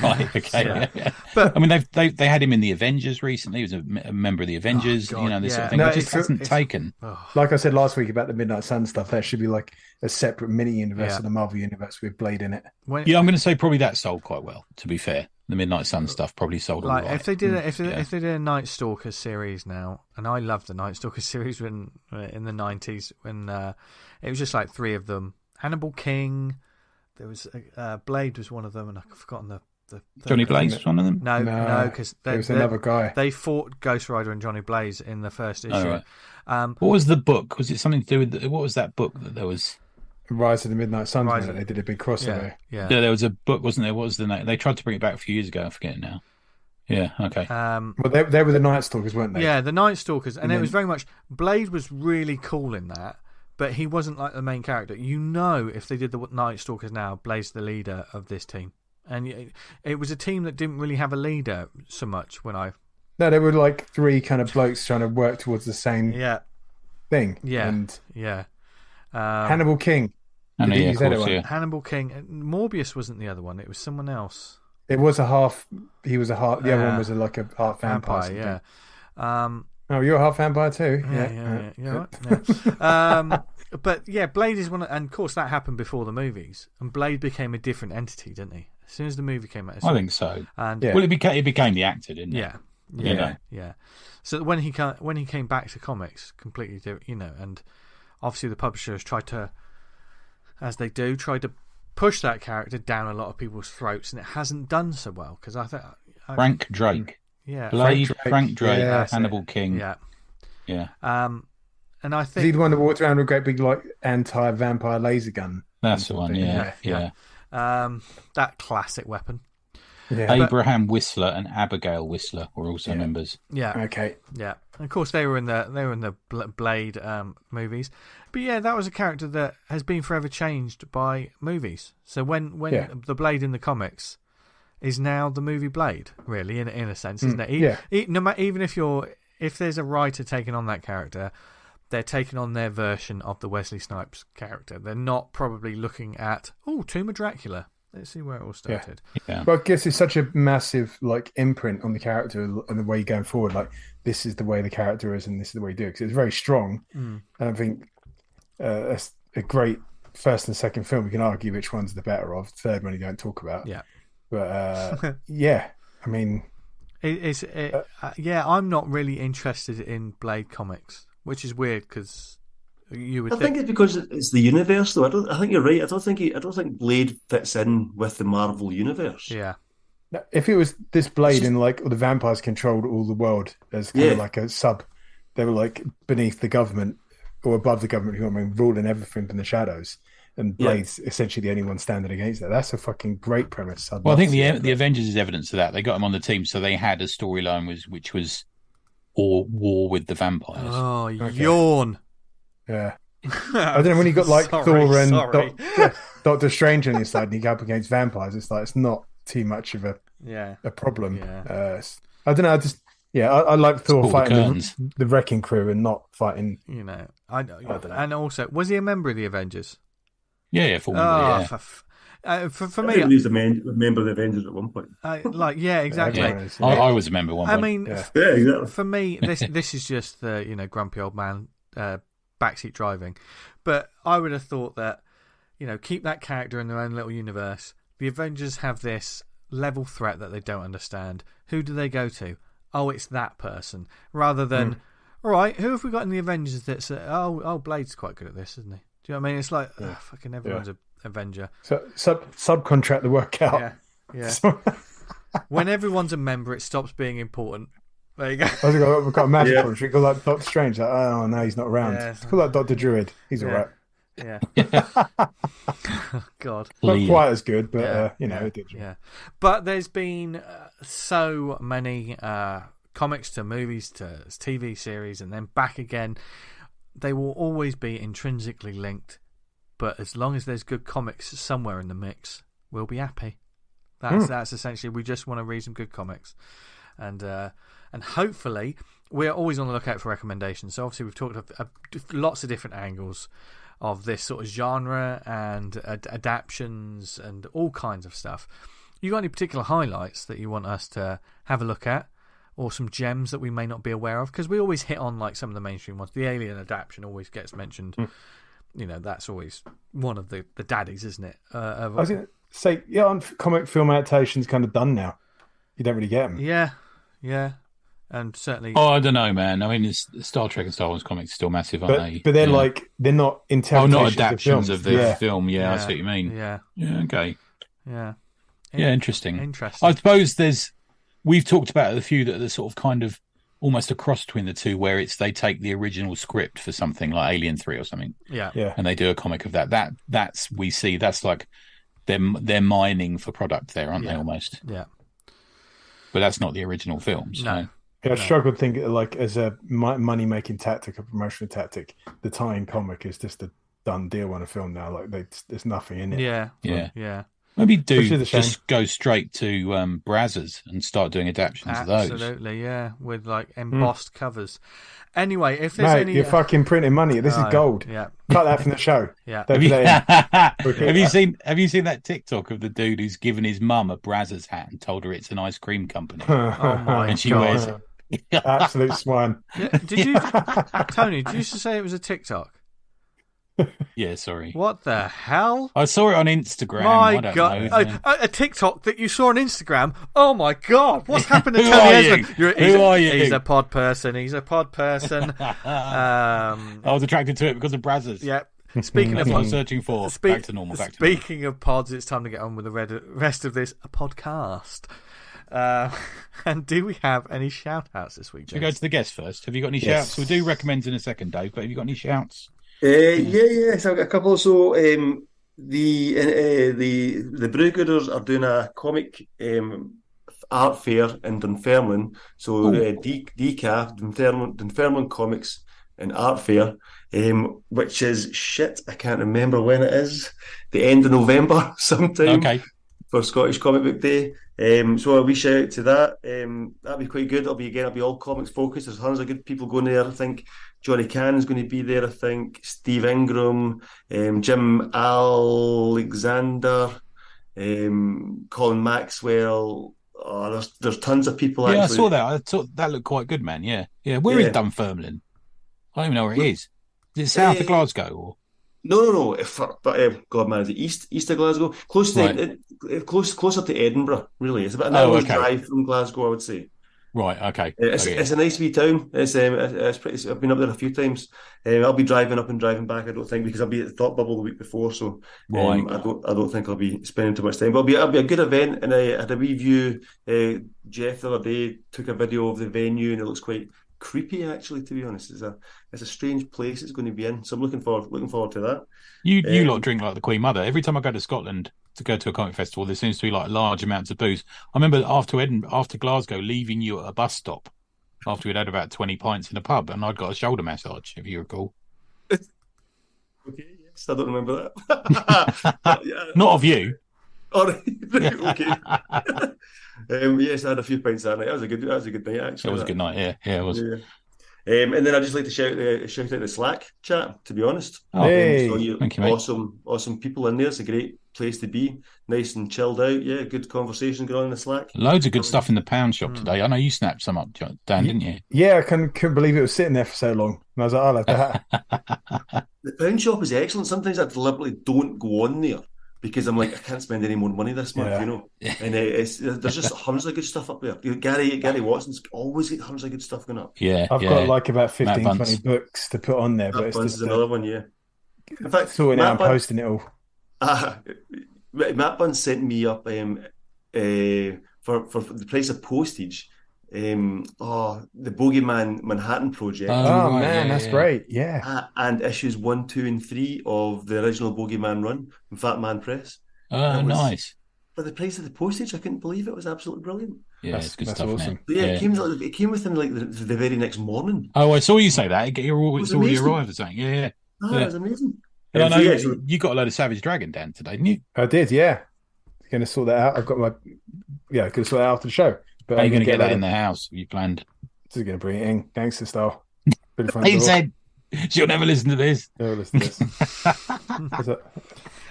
Right. Okay. Yeah. But I mean, they had him in the Avengers recently. He was a member of the Avengers. Oh, God, this sort of thing. No, it just hasn't taken. Like I said last week about the Midnight Sun stuff, there should be like a separate mini universe of the Marvel universe with Blade in it. I'm going to say probably that sold quite well. To be fair, the Midnight Sun stuff probably sold all right. If they did if they did a Night Stalker series now, and I loved the Night Stalker series when in the 90s when it was just like 3 of them. Hannibal King, there was Blade was one of them, and I've forgotten the Johnny Blaze was one of them. No, because there was another guy. They fought Ghost Rider and Johnny Blaze in the first issue. Right. What was the book? Was it something to do with what was that book that there was? Rise of the Midnight Sun. They did a big crossover. Yeah, there was a book, wasn't there? What was the name? They tried to bring it back a few years ago. I forget it now. Yeah. Okay. Well, they were the Night Stalkers, weren't they? Yeah, the Night Stalkers, and it was very much Blade was really cool in that. But he wasn't like the main character. If they did the Night Stalkers now, Blade's the leader of this team. And it was a team that didn't really have a leader so much when I... No, they were like 3 kind of blokes trying to work towards the same thing. Yeah, and yeah. Hannibal King. Hannibal King. Morbius wasn't the other one. It was someone else. It was a half... He was a half... The other one was like a half vampire. Oh, you're a half vampire too? Yeah. But yeah, Blade is one of... And of course that happened before the movies. And Blade became a different entity, didn't he? As soon as the movie came out. I think so. And well, it became the actor, didn't it? Yeah. So when he came back to comics, completely different, and obviously the publishers tried to, as they do, push that character down a lot of people's throats, and it hasn't done so well because I think Frank Drake. Yeah, Blade, Frank Drake, Hannibal King. Yeah. And I think is he the one that walked around with a great big like anti-vampire laser gun? That's the one. Yeah. That classic weapon. Yeah. Abraham Whistler and Abigail Whistler were also members. Yeah. Okay. Yeah. And of course, they were in the Blade movies, but yeah, that was a character that has been forever changed by movies. So when the Blade in the comics is now the movie Blade, really, in a sense, isn't it? Even if there's a writer taking on that character, they're taking on their version of the Wesley Snipes character. They're not probably looking at Tomb of Dracula. Let's see where it all started. Yeah. Well, I guess it's such a massive like imprint on the character and the way you're going forward. Like this is the way the character is, and this is the way you do it. Because it's very strong. And I think that's a great first and second film. You can argue which one's the better of. Third one you don't talk about. Yeah. But I mean, I'm not really interested in Blade comics, which is weird because you would. I think it's because it's the universe, though. I think you're right. I don't think Blade fits in with the Marvel universe. Yeah. If it was this Blade and like the vampires controlled all the world as kind of like a sub, they were like beneath the government or above the government, ruling everything from the shadows. And Blade's essentially the only one standing against that. That's a fucking great premise. I think the Avengers is evidence of that. They got him on the team, so they had a storyline which was war with the vampires. Oh, yawn. Yeah. I don't know, when you got like Thor and Doctor Strange on your side and you go up against vampires, it's not too much of a problem. Yeah. I don't know, I like Thor fighting the Wrecking Crew and not fighting. I don't know. And also, was he a member of the Avengers? Yeah, for me. He was a member of the Avengers at one point. Exactly. I was a member at one point. I mean, exactly. For me, this is just the grumpy old man backseat driving. But I would have thought that keep that character in their own little universe. The Avengers have this level threat that they don't understand. Who do they go to? Oh, it's that person. Rather than, all right, who have we got in the Avengers that's Blade's quite good at this, isn't he? Do you know what I mean? It's like fucking everyone's an Avenger. So subcontract the work out. Yeah. When everyone's a member, it stops being important. There you go. We've got a magic country. We call that Doctor Strange. Like, oh no, he's not around. Call that Doctor Druid. He's all right. Yeah. God. Not quite as good, but yeah, it did. Yeah. But there's been so many comics to movies to TV series and then back again. They will always be intrinsically linked, but as long as there's good comics somewhere in the mix, we'll be happy. That's essentially, we just want to read some good comics, and hopefully we're always on the lookout for recommendations. So obviously we've talked of lots of different angles of this sort of genre and adaptions and all kinds of stuff. You got any particular highlights that you want us to have a look at, or some gems that we may not be aware of? Because we always hit on like some of the mainstream ones. The Alien adaptation always gets mentioned. That's always one of the daddies, isn't it? I was going to say, on comic film adaptations kind of done now. You don't really get them. Yeah. And certainly... Oh, I don't know, man. I mean, Star Trek and Star Wars comics are still massive, aren't they? But they're they're not interpretations not adaptions of the film. Yeah, I see what you mean. Yeah. Okay. Yeah. Interesting. I suppose we've talked about a few that are sort of kind of almost a cross between the two, where they take the original script for something like Alien 3 or something. Yeah. And they do a comic of that. That's like they're mining for product there, aren't they, almost? Yeah. But that's not the original film. So. No. Yeah, I struggle to think as a money-making tactic, a promotional tactic. The tie-in comic is just a done deal on a film now. There's nothing in it. Yeah. Maybe just go straight to Brazzers and start doing adaptions of those. Absolutely, yeah, with like embossed covers. Anyway, if there's any, you're fucking printing money. This is gold. Yeah, cut that from the show. Yeah. Have you seen that TikTok of the dude who's given his mum a Brazzers hat and told her it's an ice cream company? Oh my and she God. wears it. Absolute swine. Did you, Tony? Did you used to say it was a TikTok? Yeah, sorry. What the hell? I saw it on Instagram. My I don't God, know. a TikTok that you saw on Instagram. Oh my God, what's happened to Who Tony are Esmond? you? Who are you? He's a pod person. I was attracted to it because of Brazzers. Yeah. Speaking That's of what I'm searching for. Back to normal. Speaking of pods, it's time to get on with the rest of this podcast. And do we have any shout outs this week? Should we go to the guests first? Have you got any shouts? We'll do recommends in a second, Dave, but have you got any shouts? Yeah. So I've got a couple. So the Brew are doing a comic art fair in Dunfermline. So DCAF, Dunfermline Comics and Art Fair, which is shit. I can't remember when it is. The end of November sometime. Okay. For Scottish Comic Book Day. So a wee shout out to that. That'll be quite good. It'll be all comics focused. There's tons of good people going there. I think Johnny Cannon's going to be there. I think Steve Ingram, Jim Alexander, Colin Maxwell. Oh, there's tons of people. Yeah, actually. I saw that. I thought that looked quite good, man. Yeah. Where is Dunfermline? I don't even know where it is. Is it south of Glasgow or? No. God, man, is it east of Glasgow? Closer to Edinburgh. Really, it's about an hour's drive from Glasgow, I would say. Right. Okay. It's a nice wee town. It's pretty. I've been up there a few times. I'll be driving up and driving back. I don't think, because I'll be at the Thought Bubble the week before, so I don't think I'll be spending too much time. But it'll be a good event. And I had a review. Jeff the other day took a video of the venue, and it looks quite creepy, actually. To be honest, it's a strange place it's going to be in. So I'm looking forward to that. You lot drink like the Queen Mother. Every time I go to Scotland to go to a comic festival, there seems to be like large amounts of booze. I remember after Glasgow, leaving you at a bus stop after we'd had about 20 pints in a pub, and I'd got a shoulder massage, if you recall. Okay, yes, I don't remember that. Not of you. All right, okay. Yes, I had a few pints that night. That was a good night, actually. It was a good night, yeah. Yeah, it was. Yeah. And then I'd just like to shout out the Slack chat, to be honest. Hey, so thank you, mate. Awesome people in there. It's a great place to be. Nice and chilled out. Yeah, good conversation going on in the Slack. Loads of good stuff in the pound shop today. I know you snapped some up, Dan, didn't you? Yeah, I couldn't believe it was sitting there for so long. And I was like, I'll have that. The pound shop is excellent. Sometimes I deliberately don't go on there, because I'm like, I can't spend any more money this month, you know. And there's just hundreds of good stuff up there. Gary Watson's always got hundreds of good stuff going up. Yeah, I've got like about 15, 20 books to put on there. But it's just another one, yeah. In fact, sorting out and posting it all. Matt Bunce sent me up for the price of postage The Bogeyman Manhattan Project. Oh, right, man, yeah, that's yeah. great. Yeah. And issues 1, 2, and 3 of the original Bogeyman run from Fat Man Press. Oh, It was nice. for the price of the postage. I couldn't believe it. It was absolutely brilliant. Yeah, it's good That's stuff, awesome. man. But yeah, Yeah. it came within like the very next morning. Oh, I saw you say that. It's was already amazing. arrived or something. Yeah, Ah, it yeah. was amazing. And I know So yeah, you got a load of Savage Dragon down today, didn't you? I did, yeah. Going to sort that out. I've got my, going to sort that out after the show. But How are I'm you going to gonna get that that in the house? You planned? Just going to bring it in, gangster style. Through the front He door. said she'll never listen to this. No, listen to this.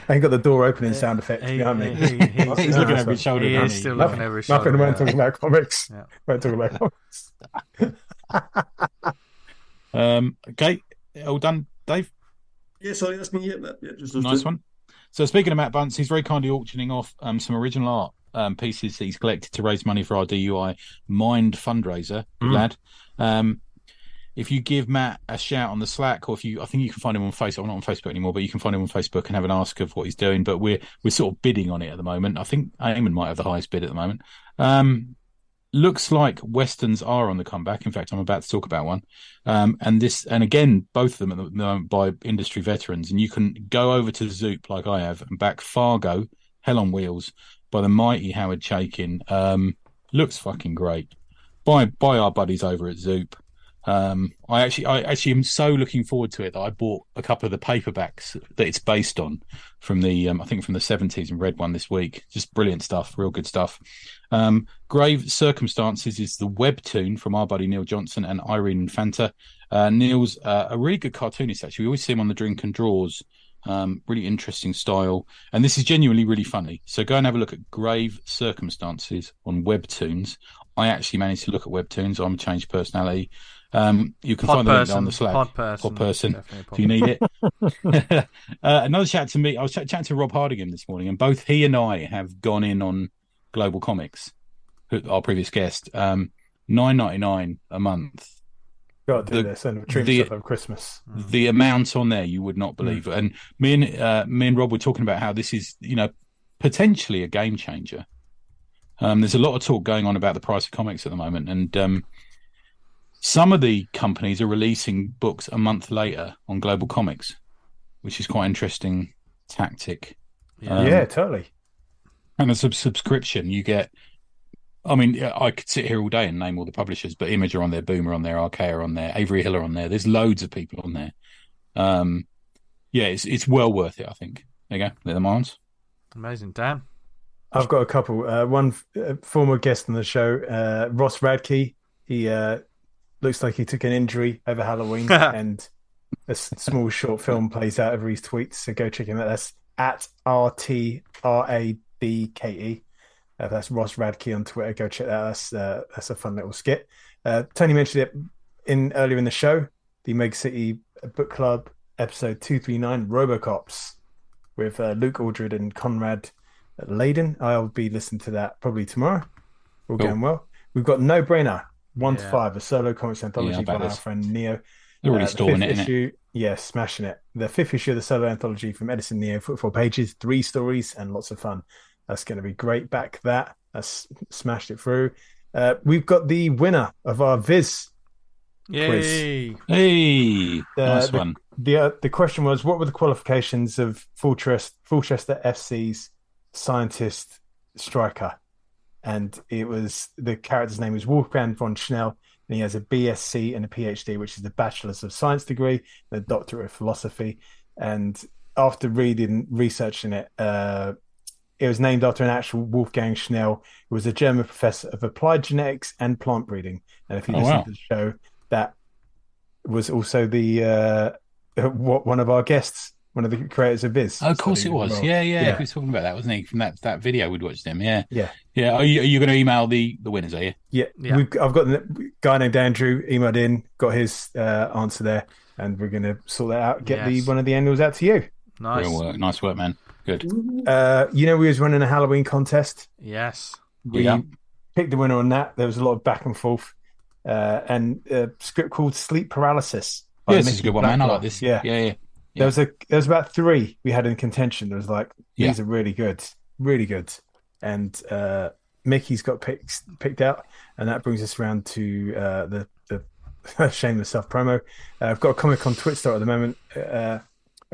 I ain't got the door opening sound effect. You know what I mean? He's looking over his shoulder. He isn't is he? still looking over his shoulder. Nothing when talking about comics. Yeah. When talking about comics. Okay, all done, Dave. yeah. Sorry, that's me. Yeah, just those Nice two. one. So speaking of Matt Bunce, he's very kindly auctioning off some original art pieces he's collected to raise money for our DUI Mind fundraiser. Good lad. If you give Matt a shout on the Slack, or I think you can find him on Facebook. I'm not on Facebook anymore, but you can find him on Facebook and have an ask of what he's doing. But we're sort of bidding on it at the moment. I think Eamon might have the highest bid at the moment. Looks like Westerns are on the comeback. In fact, I'm about to talk about one. And again, both of them at the moment by industry veterans. And you can go over to Zoop like I have and back Fargo, Hell on Wheels by the mighty Howard Chaykin. Looks fucking great. By our buddies over at Zoop. I actually am so looking forward to it that I bought a couple of the paperbacks that it's based on from the I think from the 70s and read one this week. Just brilliant stuff, real good stuff. Grave Circumstances is the webtoon from our buddy Neil Johnson and Irene Fanta. Neil's a really good cartoonist, actually. We always see him on the Drink and Draws. Really interesting style, and this is genuinely really funny. So go and have a look at Grave Circumstances on Webtoons. I actually managed to look at Webtoons. I'm a changed personality. You can find the link on the Slack. Pod person, if you need it. Another chat to me. I was chatting to Rob Hardigan this morning, and both he and I have gone in on Global Comics, our previous guest. $9.99 a month. Got to do this and treat yourself over Christmas. The amount on there you would not believe. And me and Rob were talking about how this is, potentially a game changer. There's a lot of talk going on about the price of comics at the moment, and some of the companies are releasing books a month later on Global Comics, which is quite an interesting tactic. Yeah, totally. And as a subscription, you get. I mean, I could sit here all day and name all the publishers, but Image are on there, Boom are on there, Archaea are on there, Avery Hill are on there. There's loads of people on there. It's well worth it, I think. There you go. They're the mines. Amazing. Dan? I've got a couple. One former guest on the show, Ross Radke. He looks like he took an injury over Halloween, and a small short film plays out over his tweets. So go check him out. That's at RTRADKE. That's Ross Radke on Twitter. Go check that out. That's a fun little skit. Tony mentioned it earlier in the show. The Meg City Book Club episode 239, Robocops, with Luke Aldred and Conrad Layden. I'll be listening to that probably tomorrow. All going well. We've got No Brainer 1 to 5, a solo comics anthology by our friend Neo. They're already storming it, issue, yeah, smashing it. The 5th issue of the solo anthology from Edison Neo, 44 pages, 3 stories, and lots of fun. That's going to be great. Back that. That's smashed it through. We've got the winner of our Viz quiz. Hey, nice one. The question was, what were the qualifications of Fulchester FC's scientist striker? And it was, the character's name is Wolfgang von Schnell, and he has a BSc and a PhD, which is the Bachelor's of Science degree, and a Doctorate of Philosophy. And after researching it, it was named after an actual Wolfgang Schnell, who was a German professor of applied genetics and plant breeding. And if you listen to the show, that was also the one of our guests, one of the creators of Viz. Oh, of course it was. Yeah. He was talking about that, wasn't he? From that video we'd watched him. Yeah. Are you going to email the winners? Are you? Yeah. I've got a guy named Andrew emailed in, got his answer there, and we're going to sort that out. Get one of the annuals out to you. Nice. Real work. Nice work, man. Good. We was running a Halloween contest. Yes. We picked the winner on that. There was a lot of back and forth. And a script called Sleep Paralysis. Yeah, this is a good one, man. I like this. Yeah. There was about 3 we had in contention. There was like, these are really good. And Mickey's got picked out, and that brings us around to the shameless self promo. I've got a comic on Twitstar at the moment. A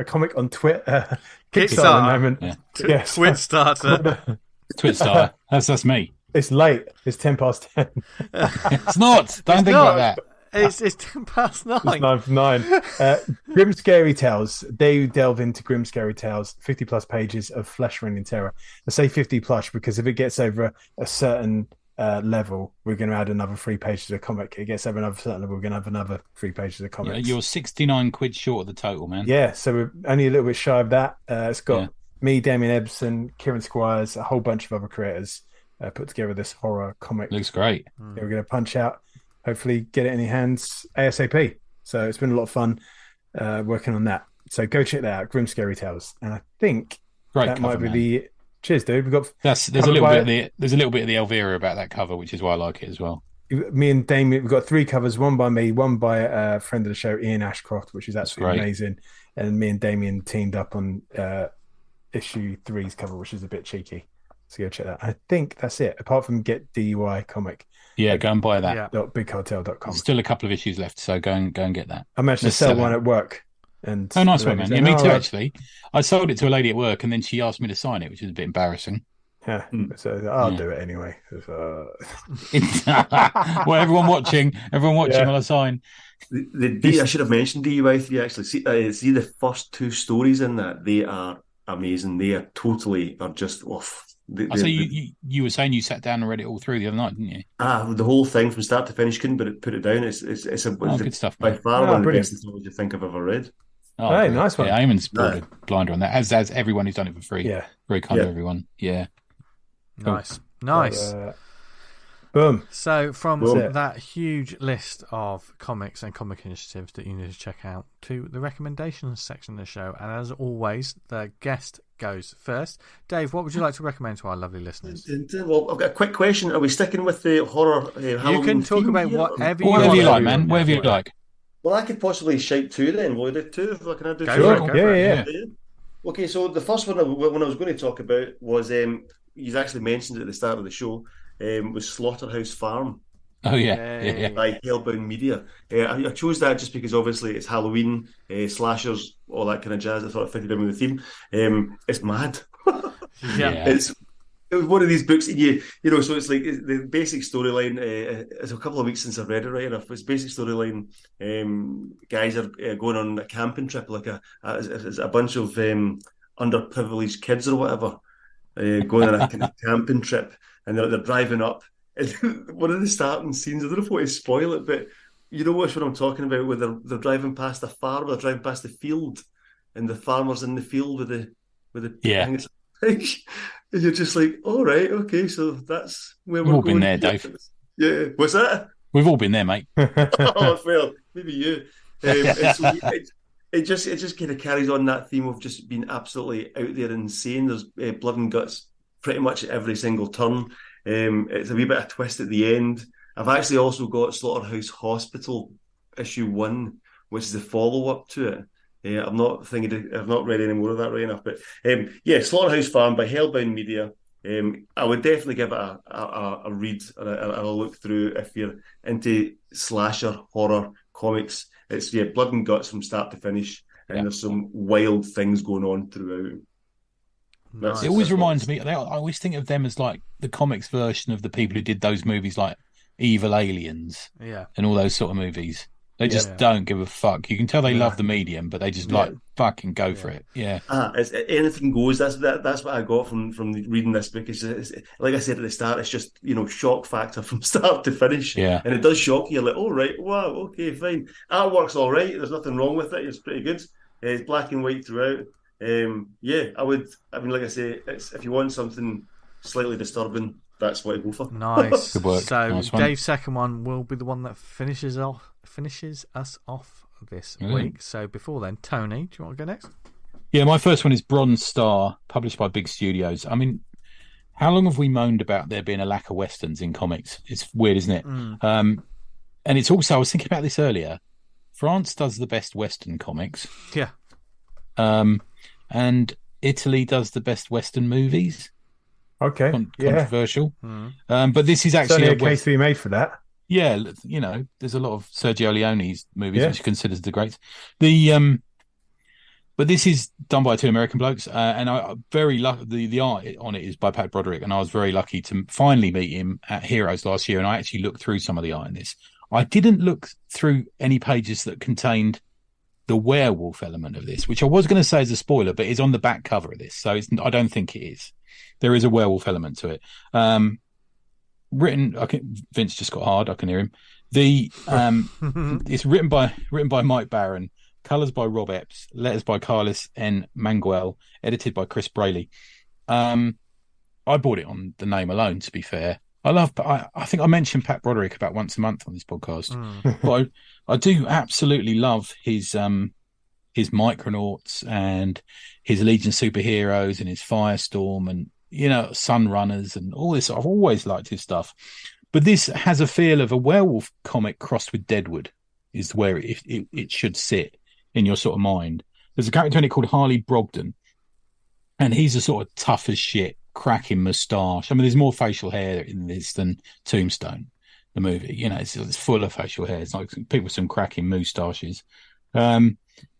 comic on Kickstarter at the moment. Yeah. Twitstarter. Twitstar. That's me. It's late. It's 10:10. It's not. Don't think like that. It's 9:10. It's 9:09. Grim Scary Tales. They delve into Grim Scary Tales, 50 plus pages of flesh-rending terror. I say 50 plus because if it gets over a certain level, we're going to add another 3 pages of comic. It gets over another certain level, we're going to have another 3 pages of comics. Yeah, you're 69 quid short of the total, man. Yeah, so we're only a little bit shy of that. It's got me, Damien Edison, Kieran Squires, a whole bunch of other creators put together this horror comic. Looks great. Yeah, we're going to punch out. Hopefully get it in your hands ASAP. So it's been a lot of fun working on that. So go check that out, Grim Scary Tales. And I think that might be the... Cheers, dude. We've got... There's a little bit of the Elvira about that cover, which is why I like it as well. Me and Damien, we've got 3 covers, one by me, one by a friend of the show, Ian Ashcroft, which is absolutely amazing. And me and Damien teamed up on issue 3's cover, which is a bit cheeky. So go check that. I think that's it, apart from Get DUI comic. Yeah, go and buy that. .bigcartel.com. Still a couple of issues left, so go and get that. I managed to sell one at work. And nice one, man. Yeah, me too, actually. I sold it to a lady at work, and then she asked me to sign it, which is a bit embarrassing. Yeah, so I'll do it anyway. Well, everyone watching will I sign. I should have mentioned DUI 3, actually. See the first 2 stories in that. They are amazing. They are just off. So you were saying you sat down and read it all through the other night, didn't you? The whole thing from start to finish, couldn't put it down. It's good stuff, by man. far one of the best stories I think I've ever read. Oh, hey, nice one. Yeah, Eamon's pulled a blinder on that, as everyone who's done it for free. Yeah, very kind of everyone. Yeah, nice. Boom. So from that huge list of comics and comic initiatives that you need to check out to the recommendations section of the show, and as always, the guest goes first. Dave, what would you like to recommend to our lovely listeners? Well, I've got a quick question. Are we sticking with the horror Halloween? You can talk about whatever you like, man. Whatever you like. Well, I could possibly shout 2 then. Will I do 2? Can I do 2? Sure. Yeah. Okay, so the first one I was going to talk about was you actually mentioned it at the start of the show. Was Slaughterhouse Farm. Oh yeah. By Hellbound Media. I chose that just because obviously it's Halloween, slashers, all that kind of jazz. I thought it fitted in with the theme. It's mad. It was one of these books, so it's like the basic storyline. It's a couple of weeks since I've read it, right enough. It's basic storyline. Guys are going on a camping trip, like a bunch of underprivileged kids or whatever, going on a kind of camping trip, and they're driving up. And one of the starting scenes, I don't know if I want to spoil it, but you know what I'm talking about, where they're driving past a farm, they're driving past the field, and the farmer's in the field with the pig. And you're just like, all right, okay, so that's where we're all going. Been there, Dave. Yeah, what's that? We've all been there, mate. Oh, well, maybe you. It just kind of carries on that theme of just being absolutely out there insane. There's blood and guts pretty much at every single turn. It's a wee bit of a twist at the end. I've actually also got Slaughterhouse Hospital issue 1, which is the follow-up to it. I've not read any more of that right enough, but Slaughterhouse Farm by Hellbound Media. I would definitely give it a read and a look through if you're into slasher horror comics. It's blood and guts from start to finish, and there's some wild things going on throughout. Nice. It always reminds me. I always think of them as like the comics version of the people who did those movies, like Evil Aliens, and all those sort of movies. They just don't give a fuck. You can tell they love the medium, but they just fucking go for it. Yeah. It's, anything goes. That's what I got from reading this book. It's like I said at the start, it's just shock factor from start to finish. Yeah. And it does shock you. You're like, oh right, wow, okay, fine. Artwork's all right. There's nothing wrong with it. It's pretty good. It's black and white throughout. I would. I mean, like I say, if you want something slightly disturbing, that's what I go for. Nice. Good work. So nice one. Dave's second one will be the one that finishes us off this week. So before then, Tony, do you want to go next? Yeah, my first one is Bronze Star, published by Big Studios. I mean, how long have we moaned about there being a lack of westerns in comics? It's weird, isn't it? And it's also, I was thinking about this earlier, France does the best western comics. Yeah. And Italy does the best western movies. Okay, controversial. But this is actually certainly a case to be made for that. Yeah, you know, there's a lot of Sergio Leone's movies which he considers the greats. But this is done by two American blokes, and I very lucky. The art on it is by Pat Broderick, and I was very lucky to finally meet him at Heroes last year. And I actually looked through some of the art in this. I didn't look through any pages that contained the werewolf element of this, which I was going to say is a spoiler, but it's on the back cover of this, so I don't think it is. There is a werewolf element to it. Vince just got hard. I can hear him. It's written by Mike Barron. Colours by Rob Epps, letters by Carlos N. Manguel, edited by Chris Braley. I bought it on the name alone, to be fair. I think I mentioned Pat Broderick about once a month on this podcast. But I do absolutely love his Micronauts and his Legion Superheroes and his Firestorm and, you know, Sunrunners and all this. I've always liked his stuff. But this has a feel of a werewolf comic crossed with Deadwood, is where it should sit in your sort of mind. There's a character in it called Harley Brogdon, and he's a sort of tough as shit, cracking moustache. I mean, there's more facial hair in this than Tombstone, the movie. You know, it's full of facial hair. It's like people with some cracking moustaches. And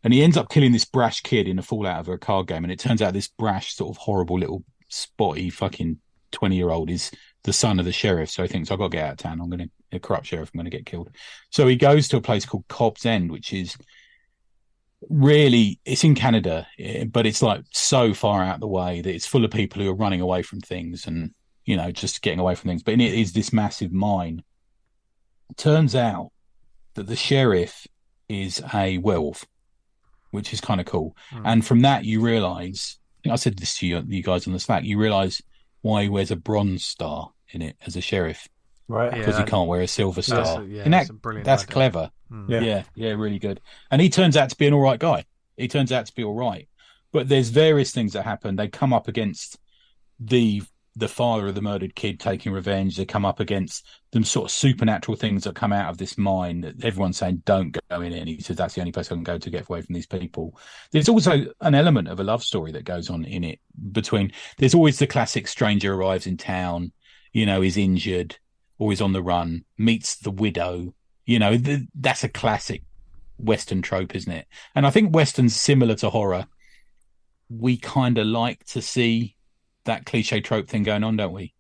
he ends up killing this brash kid in a fallout of a card game, and it turns out this brash, sort of horrible little spotty fucking 20-year-old is the son of the sheriff. So he thinks, I've got to get out of town. I'm going to a corrupt sheriff. I'm going to get killed. So he goes to a place called Cobb's End, which is really, it's in Canada, but it's like so far out the way that it's full of people who are running away from things and, you know, just getting away from things. But it is this massive mine. It turns out that the sheriff is a werewolf, which is kind of cool. And from that, you realise, I think I said this to you guys on the Slack, you realise why he wears a bronze star in it as a sheriff. Right. Because he can't wear a silver star. That's clever. Yeah, really good. And he turns out to be an all right guy. He turns out to be all right. But there's various things that happen. They come up against the father of the murdered kid taking revenge. They come up against them sort of supernatural things that come out of this mine that everyone's saying don't go in it. And he says that's the only place I can go to get away from these people. There's also an element of a love story that goes on in it between. There's always the classic stranger arrives in town, you know, is injured, always on the run, meets the widow. You know, that's a classic Western trope, isn't it? And I think Westerns, similar to horror, we kind of like to see that cliche trope thing going on, don't we?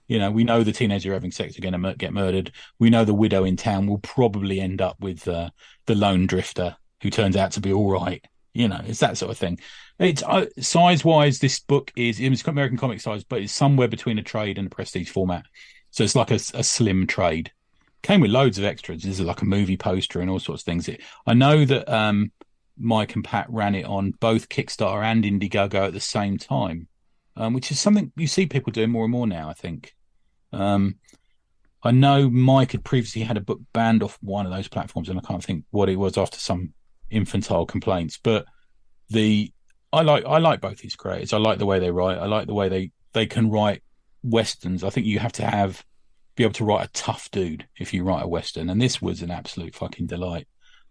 You know, we know the teenager having sex are going to get murdered. We know the widow in town will probably end up with the lone drifter who turns out to be all right. You know, it's that sort of thing. It's size-wise, this book it's American comic size, but it's somewhere between a trade and a prestige format. So it's like a slim trade. Came with loads of extras. This is like a movie poster and all sorts of things. I know that Mike and Pat ran it on both Kickstarter and Indiegogo at the same time, which is something you see people doing more and more now, I think. I know Mike had previously had a book banned off one of those platforms, and I can't think what it was after some infantile complaints. But I like both these creators. I like the way they write. I like the way they can write Westerns. I think you have to be able to write a tough dude if you write a Western, and this was an absolute fucking delight.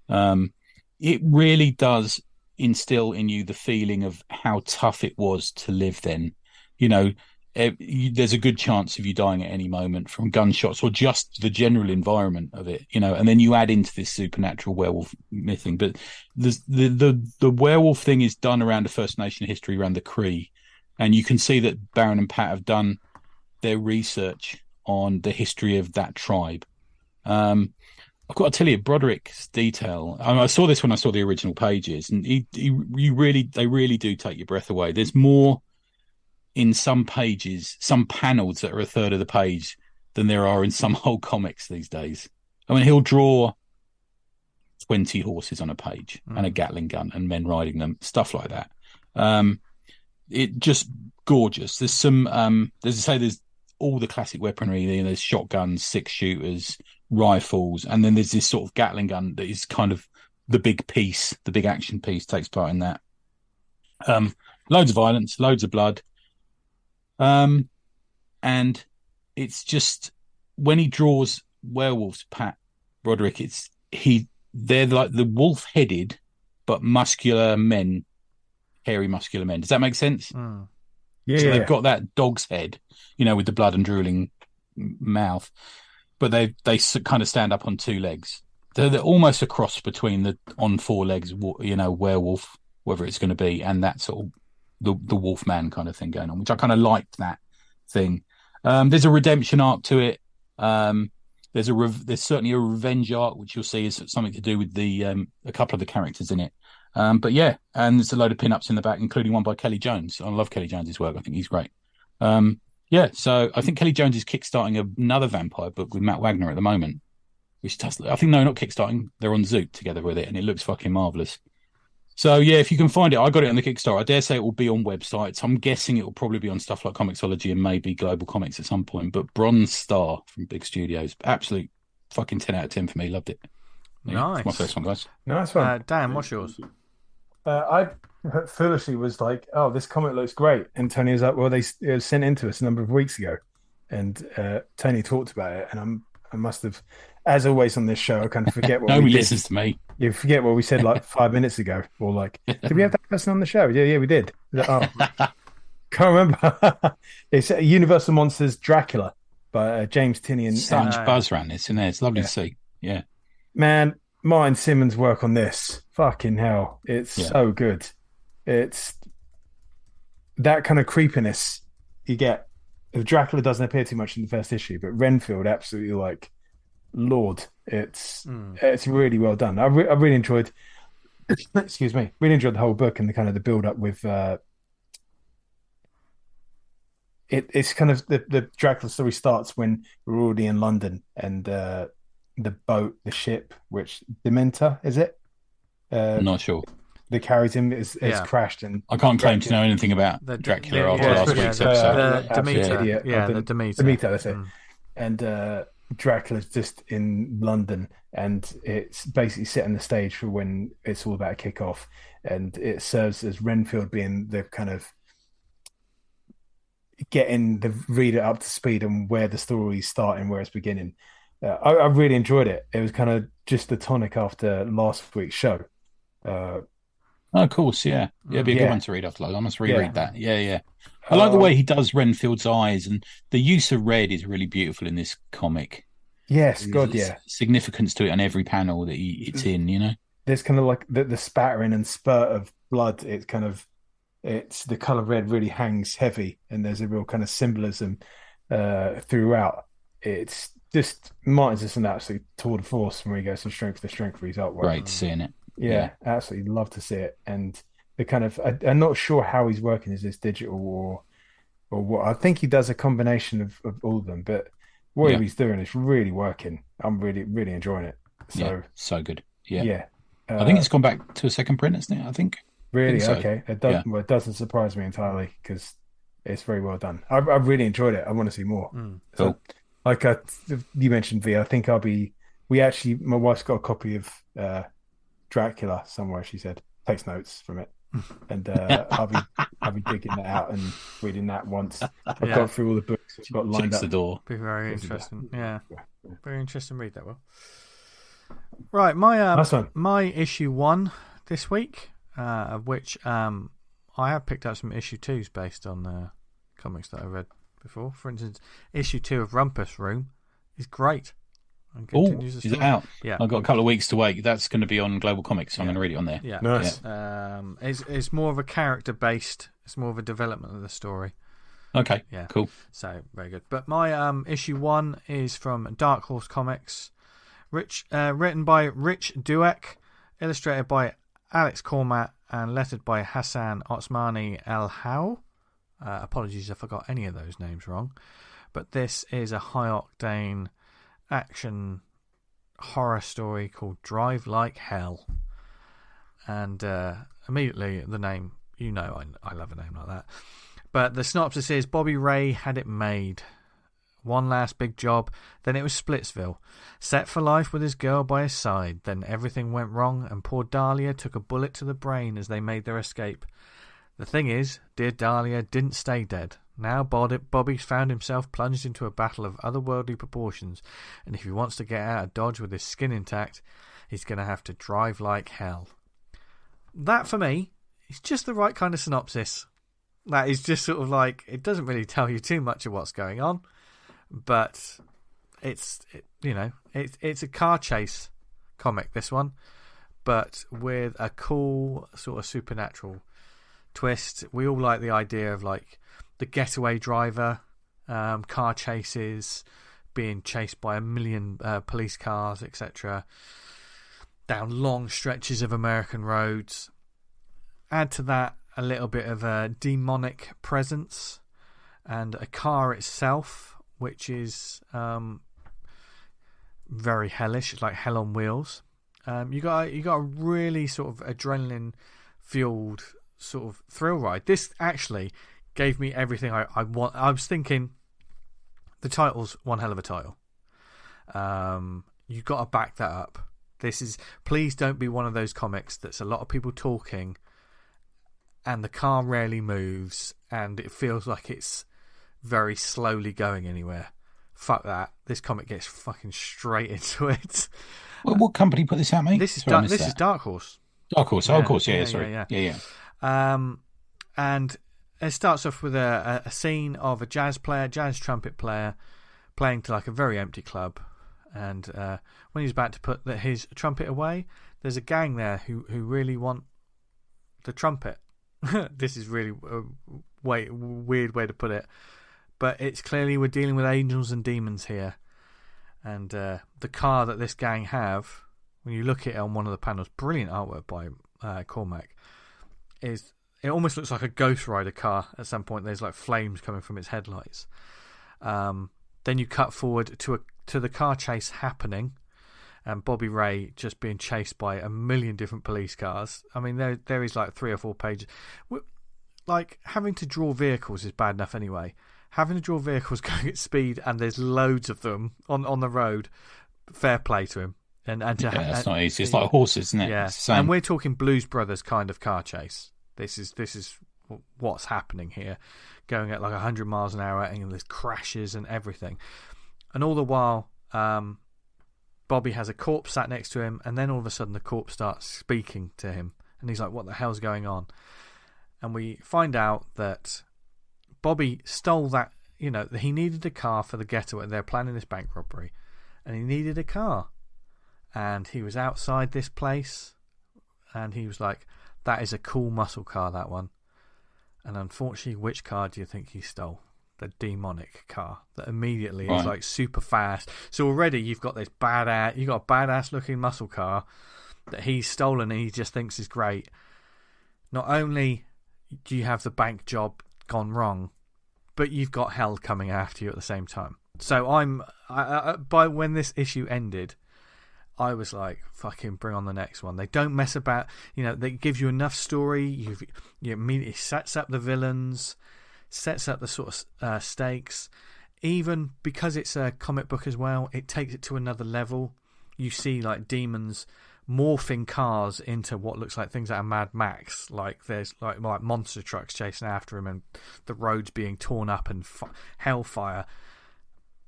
It really does instill in you the feeling of how tough it was to live then. You know, there's a good chance of you dying at any moment from gunshots or just the general environment of it, you know, and then you add into this supernatural werewolf mything. But the werewolf thing is done around a First Nation history, around the Cree, and you can see that Baron and Pat have done their research on the history of that tribe. I've got to tell you, Broderick's detail. I saw this when I saw the original pages, and they really do take your breath away. There's more in some pages, some panels that are a third of the page than there are in some whole comics these days. I mean, he'll draw 20 horses on a page and a Gatling gun and men riding them, stuff like that. It just gorgeous. There's some, there's all the classic weaponry. You know, there's shotguns, 6-shooters, rifles, and then there's this sort of Gatling gun that is kind of the big piece, the big action piece takes part in that. Loads of violence, loads of blood. And it's just when he draws werewolves, Pat Broderick, they're like the wolf-headed but muscular men, hairy muscular men. Does that make sense? So they've got that dog's head, with the blood and drooling mouth, but they kind of stand up on two legs. They're almost a cross between the on four legs, werewolf, whether it's going to be, and that sort of the Wolfman kind of thing going on, which I kind of liked that thing. There's a redemption arc to it. There's certainly a revenge arc, which you'll see is something to do with the a couple of the characters in it. But yeah, and there's a load of pin-ups in the back, including one by Kelly Jones. I love Kelly Jones's work. I think he's great. Yeah, so I think Kelly Jones is kickstarting another vampire book with Matt Wagner at the moment, which does, I think, no, not kickstarting. They're on Zoot together with it, and it looks fucking marvellous. So yeah, if you can find it, I got it on the Kickstarter. I dare say it will be on websites. I'm guessing it will probably be on stuff like Comixology and maybe Global Comics at some point. But Bronze Star from Big Studios, absolute fucking 10 out of 10 for me. Loved it. Nice. My first one, guys. Nice one. Dan, what's yours? I foolishly was like, "Oh, this comic looks great," and Tony was like, "Well, it was sent in to us a number of weeks ago," and Tony talked about it, and I must have, as always on this show, I kind of forget what Nobody listens to me. You forget what we said like 5 minutes ago, or like, did we have that person on the show? Yeah, we did. Like, oh, can't remember. It's Universal Monsters Dracula by James Tinney and such buzz around this, isn't there? It's lovely to see. Yeah, man, Martin Simmons' work on this, fucking hell, it's so good. It's that kind of creepiness you get. Dracula doesn't appear too much in the first issue, but Renfield absolutely like Lord. It's really well done. I really enjoyed. Excuse me, really enjoyed the whole book and the kind of the build up with. It's kind of the Dracula story starts when we're already in London and the ship, which Dementor is it? I'm not sure. That carries him is crashed, and I can't claim to know anything about Dracula after last week's episode. The Demeter. That's it. And Dracula's just in London, and it's basically setting the stage for when it's all about to kick off, and it serves as Renfield being the kind of getting the reader up to speed on where the story's starting, where it's beginning. I really enjoyed it. It was kind of just the tonic after last week's show. Oh, of course, yeah. It'd be a good one to read after. I must reread that. Yeah. I like the way he does Renfield's eyes, and the use of red is really beautiful in this comic. Yes, There's significance to it on every panel that it's in, There's kind of like the spattering and spurt of blood. It's the colour red really hangs heavy, and there's a real kind of symbolism throughout. It's just Martin's just an absolute tour de force when he goes from strength to strength for his artwork. Great seeing it. Yeah, absolutely love to see it. And the kind of I'm not sure how he's working. Is this digital or what? I think he does a combination of all of them, but whatever he's doing is really working. I'm really, really enjoying it. So good. Yeah. I think it's gone back to a second print, isn't it? I think. Really? Okay. It does. Well, it doesn't surprise me entirely because it's very well done. I really enjoyed it. I want to see more. Cool. Like you mentioned, V. I think my wife's got a copy of Dracula somewhere. She said takes notes from it, and I'll be digging that out and reading that once I've got through all the books I've got lined up. The door. Be very interesting. Yeah, very interesting. Read that well. Right, my issue 1 this week, of which I have picked up some issue 2s based on comics that I read before. For instance, issue 2 of Rumpus Room is great. Oh, is it out? Yeah, I've got a couple of weeks to wait. That's going to be on Global Comics, so I'm going to read it on there. Yeah, nice. Yeah. It's more of a character based. It's more of a development of the story. Okay. Yeah. Cool. So very good. But my issue 1 is from Dark Horse Comics, written by Rich Dueck, illustrated by Alex Cormatt, and lettered by Hassan Otsmani El How. Apologies if I got any of those names wrong. But this is a high octane action horror story called Drive Like Hell, and immediately the name, I love a name like that. But the synopsis is Bobby Ray had it made. One last big job, then it was Splitsville. Set for life with his girl by his side, then everything went wrong and poor Dahlia took a bullet to the brain as they made their escape. The thing is, dear Dahlia didn't stay dead. Now Bobby's found himself plunged into a battle of otherworldly proportions, and if he wants to get out of Dodge with his skin intact, he's going to have to drive like hell. That, for me, is just the right kind of synopsis that is just sort of like, it doesn't really tell you too much of what's going on, but it's a car chase comic, this one, but with a cool sort of supernatural twist. We all like the idea of like the getaway driver, car chases, being chased by a million police cars, etc., down long stretches of American roads. Add to that a little bit of a demonic presence and a car itself, which is very hellish. It's like hell on wheels. You got a really sort of adrenaline fueled sort of thrill ride. This actually gave me everything I want. I was thinking the title's one hell of a title. You've got to back that up. Please don't be one of those comics that's a lot of people talking and the car rarely moves and it feels like it's very slowly going anywhere. Fuck that. This comic gets fucking straight into it. Well, what company put this out, mate? This is Dark Horse. Dark Horse. Oh, of course. Yeah, sorry. Yeah. And it starts off with a scene of a jazz trumpet player playing to like a very empty club. And when he's about to put his trumpet away, there's a gang there who really want the trumpet. This is really a weird way to put it. But it's clearly we're dealing with angels and demons here. And the car that this gang have, when you look at it on one of the panels, brilliant artwork by Cormac, it almost looks like a Ghost Rider car at some point. There's like flames coming from its headlights. Then you cut forward to the car chase happening, and Bobby Ray just being chased by a million different police cars. I mean, there is like 3 or 4 pages. Like, having to draw vehicles is bad enough anyway. Having to draw vehicles going at speed and there's loads of them on the road, fair play to him. That's not easy. It's like horses, isn't it? Yeah, and we're talking Blues Brothers kind of car chase. This is what's happening here, going at like 100 miles an hour, and there's crashes and everything. And all the while, Bobby has a corpse sat next to him, and then all of a sudden the corpse starts speaking to him, and he's like, "What the hell's going on?" And we find out that Bobby stole that. You know, he needed a car for the getaway. They're planning this bank robbery, and he needed a car, and he was outside this place, and he was like, "That is a cool muscle car, that one." And unfortunately, which car do you think he stole? The demonic car that immediately is like super fast. So already you've got a badass looking muscle car that he's stolen and he just thinks is great. Not only do you have the bank job gone wrong, but you've got hell coming after you at the same time. So by when this issue ended, I was like, fucking bring on the next one. They don't mess about. You know, they give you enough story. You immediately sets up the villains, sets up the sort of stakes. Even because it's a comic book as well, it takes it to another level. You see like demons morphing cars into what looks like things out of Mad Max. Like there's like monster trucks chasing after him and the roads being torn up and hellfire.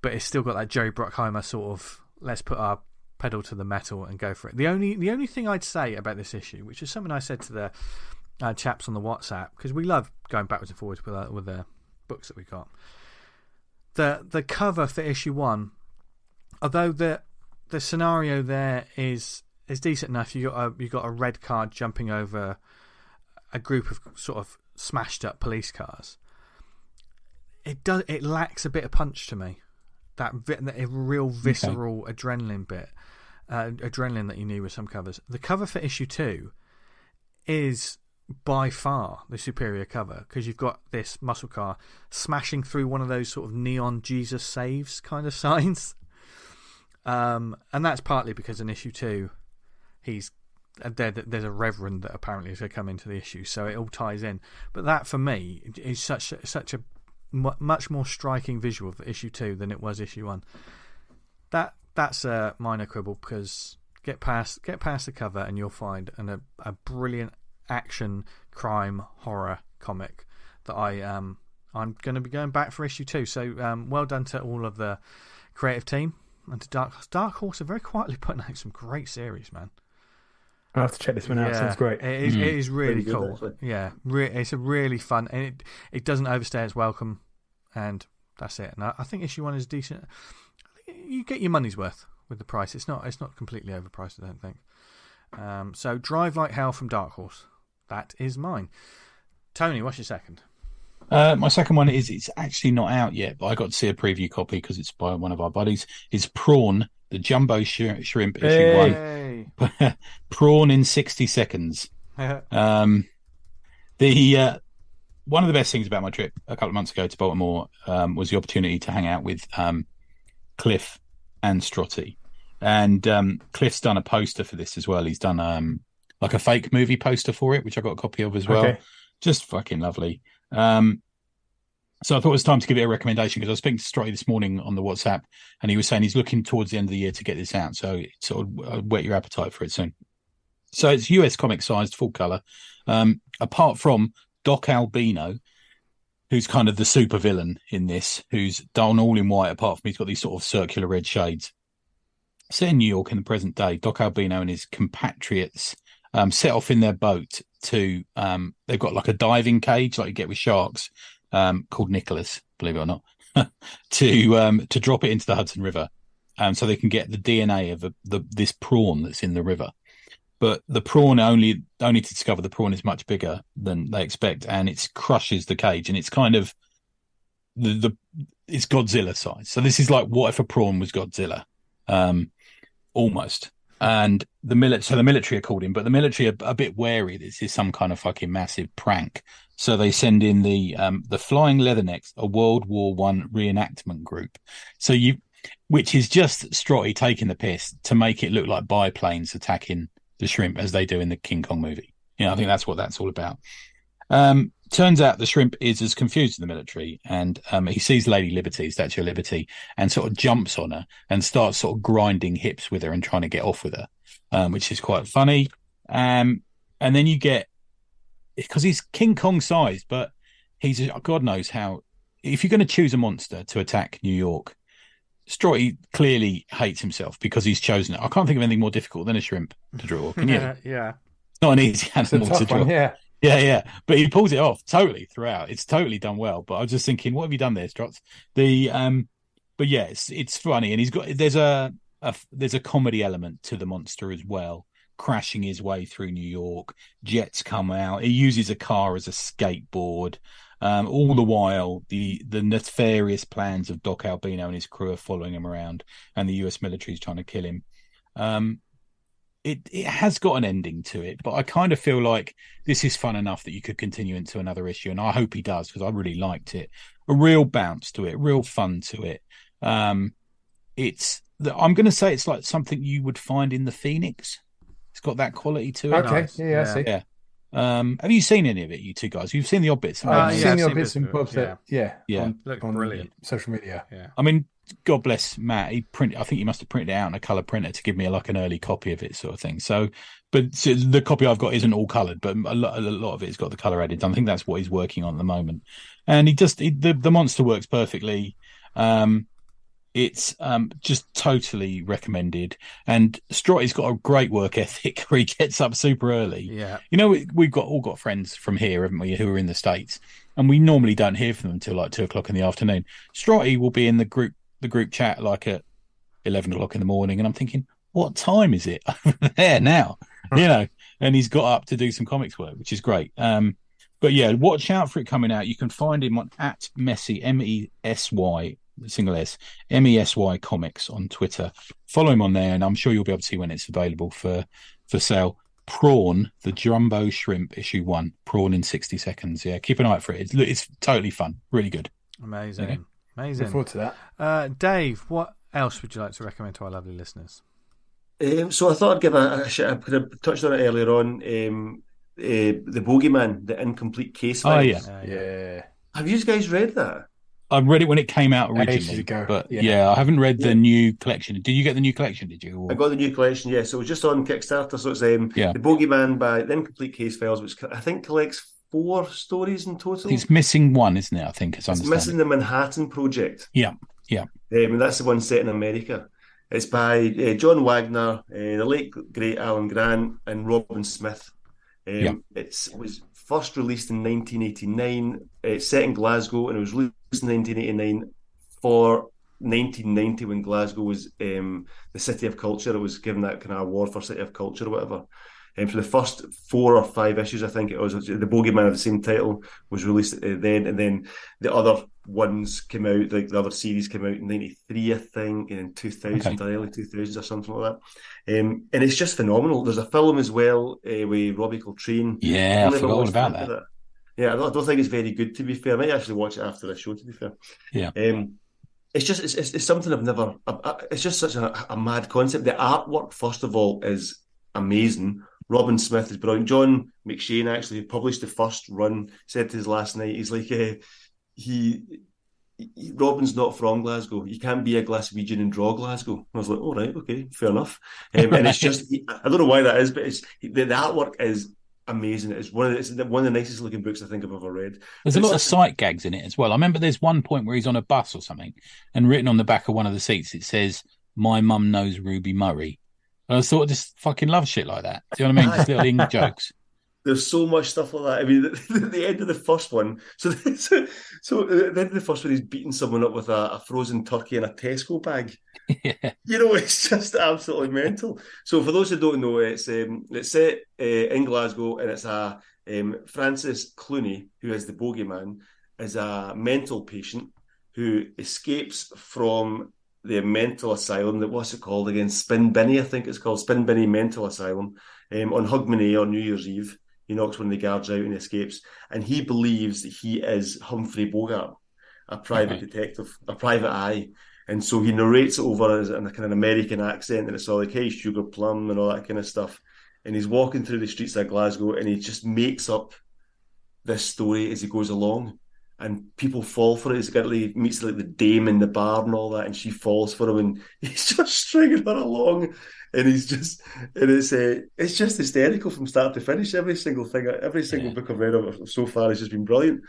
But it's still got that Jerry Bruckheimer sort of, let's put our pedal to the metal and go for it. The only thing I'd say about this issue, which is something I said to the chaps on the WhatsApp, because we love going backwards and forwards with the books that we got. The cover for issue 1, although the scenario there is decent enough. You got a red car jumping over a group of sort of smashed up police cars. It lacks a bit of punch to me. That real visceral adrenaline bit, adrenaline that you need with some covers. The cover for issue 2 is by far the superior cover, because you've got this muscle car smashing through one of those sort of neon Jesus saves kind of signs, and that's partly because in issue 2 there's a reverend that apparently is going to come into the issue, so it all ties in. But that for me is such a much more striking visual for issue 2 than it was issue 1. That's a minor quibble, because get past the cover and you'll find a brilliant action crime horror comic that I'm going to be going back for issue 2. So well done to all of the creative team and to Dark Horse are very quietly putting out some great series, man. I'll have to check this one out. Sounds great. It is really Pretty good, cool. actually. Yeah, it's a really fun, and it doesn't overstay its welcome, and that's it. And I think issue 1 is decent. You get your money's worth with the price. It's not completely overpriced, I don't think. So Drive Like Hell from Dark Horse. That is mine. Tony, what's your second? My second one it's actually not out yet, but I got to see a preview copy because it's by one of our buddies. It's Prawn, the Jumbo Shrimp issue 1. Prawn in 60 seconds. The one of the best things about my trip a couple of months ago to Baltimore was the opportunity to hang out with Cliff and Strotty. And Cliff's done a poster for this as well. He's done like a fake movie poster for it, which I got a copy of as well. Okay. Just fucking lovely. So I thought it was time to give it a recommendation because I was speaking to Strotty this morning on the WhatsApp, and he was saying he's looking towards the end of the year to get this out. So it sort of whet your appetite for it soon. So it's US comic sized, full color. Apart from Doc Albino, who's kind of the super villain in this, who's done all in white, apart from he's got these sort of circular red shades. Set in New York in the present day, Doc Albino and his compatriots set off in their boat to they've got like a diving cage like you get with sharks, called Nicholas, believe it or not, to drop it into the Hudson River, so they can get the DNA of this prawn that's in the river. But the prawn only to discover the prawn is much bigger than they expect, and it crushes the cage, and it's kind of it's Godzilla size. So this is like, what if a prawn was Godzilla, almost. And the military are called in, but the military are a bit wary. This is some kind of fucking massive prank. So they send in the Flying Leathernecks, a World War I reenactment group. So which is just Strotty taking the piss to make it look like biplanes attacking the shrimp as they do in the King Kong movie. I think that's what that's all about. Turns out the shrimp is as confused as the military, and he sees Lady Liberty, Statue of Liberty, and sort of jumps on her and starts sort of grinding hips with her and trying to get off with her, which is quite funny. And then you get, because he's King Kong sized, but he's God knows how. If you're going to choose a monster to attack New York, Strotty clearly hates himself because he's chosen it. I can't think of anything more difficult than a shrimp to draw. Can you? Yeah. It's not an easy animal to draw. One, yeah. Yeah. But he pulls it off totally throughout. It's totally done well. But I was just thinking, what have you done there, Strott? But yeah, it's funny, and there's a comedy element to the monster as well. Crashing his way through New York, jets come out. He uses a car as a skateboard. All the while, the nefarious plans of Doc Albino and his crew are following him around, and the US military is trying to kill him. It has got an ending to it, but I kind of feel like this is fun enough that you could continue into another issue, and I hope he does, because I really liked it. A real bounce to it, real fun to it. I'm going to say it's like something you would find in the Phoenix. It's got that quality to it. Okay, Nice. yeah, I see. Yeah. Have you seen any of it, you two guys? You've seen the odd bits. I've yeah, seen I've the seen odd bits and bobs. Yeah. Looks on brilliant. social media. Yeah. I mean, God bless Matt. I think he must have printed it out in a color printer to give me like an early copy of it, sort of thing. So the copy I've got isn't all colored, but a lot of it's got the color added. I think that's what he's working on at the moment. And the monster works perfectly. It's just totally recommended. And Strotty's got a great work ethic where he gets up super early. Yeah. We've all got friends from here, haven't we, who are in the States, and we normally don't hear from them until like 2:00 in the afternoon. Strotty will be in the group chat like at 11 o'clock in the morning, and I'm thinking, what time is it over there now? And he's got up to do some comics work, which is great. But yeah, watch out for it coming out. You can find him on @Messy MESY single S MESY Comics on Twitter. Follow him on there, and I'm sure you'll be able to see when it's available for sale. Prawn, the Jumbo Shrimp, issue 1. Prawn in 60 seconds. Yeah, keep an eye out for it. It's totally fun, really good. Amazing. Okay. Amazing. Look forward to that. Dave, what else would you like to recommend to our lovely listeners? So I thought I'd give a shout. I could have touched on it earlier on. The Bogeyman, the incomplete case Oh, files. yeah. Yeah. Have you guys read that? I read it when it came out Ages originally, ago, but yeah. I haven't read the new collection. Did you get the new collection? Did you? Or... I got the new collection, yeah. So it was just on Kickstarter. So it's the Bogeyman by the Incomplete Case Files, which I think collects 4 stories in total. It's missing one, isn't it? I think it's missing the Manhattan Project. Yeah. And that's the one set in America. It's by John Wagner, the late great Alan Grant, and Robin Smith. It was first released in 1989. It's set in Glasgow, and it was released in 1989 for 1990 when Glasgow was the City of Culture. It was given that kind of award for City of Culture or whatever. For the first 4 or 5 issues, I think it was, the Bogeyman of the same title was released then, and then the other ones came out, like the other series came out in 93, I think, and in 2000, early 2000s or something like that. And it's just phenomenal. There's a film as well with Robbie Coltrane. Yeah, I forgot all about that. Yeah, I don't think it's very good, to be fair. I might actually watch it after the show, to be fair. Yeah. It's just, it's something I've never, it's just such a mad concept. The artwork, first of all, is amazing. Robin Smith is brilliant. John McShane actually published the first run, said to us last night, he's like, Robin's not from Glasgow. You can't be a Glaswegian and draw Glasgow. I was like, all right, okay, fair enough. And it's just, I don't know why that is, but the artwork is amazing. It's one of the nicest looking books I think I've ever read. There's a lot of sight gags in it as well. I remember there's one point where he's on a bus or something, and written on the back of one of the seats it says, "My mum knows Ruby Murray." And I sort of just fucking love shit like that. Do you know what I mean? Just little in jokes. There's so much stuff like that. I mean, the end of the first one. So at the end of the first one, he's beating someone up with a frozen turkey in a Tesco bag. Yeah. You know, it's just absolutely mental. So for those who don't know, it's set in Glasgow, and it's Francis Clooney, who is the Bogeyman, is a mental patient who escapes from the mental asylum. What's it called again? Spinbinny, I think it's called. Spinbinny Mental Asylum. On Hogmanay on New Year's Eve. He knocks one of the guards out and escapes. And he believes that he is Humphrey Bogart, a private detective, a private eye. And so he narrates it over in a kind of American accent, and it's all like, "Hey, sugar plum," and all that kind of stuff. And he's walking through the streets of Glasgow, and he just makes up this story as he goes along. And people fall for it. He meets like the dame in the bar and all that, and she falls for him, and he's just stringing her along. And it's just hysterical from start to finish. Every single book I've read of it so far has just been brilliant.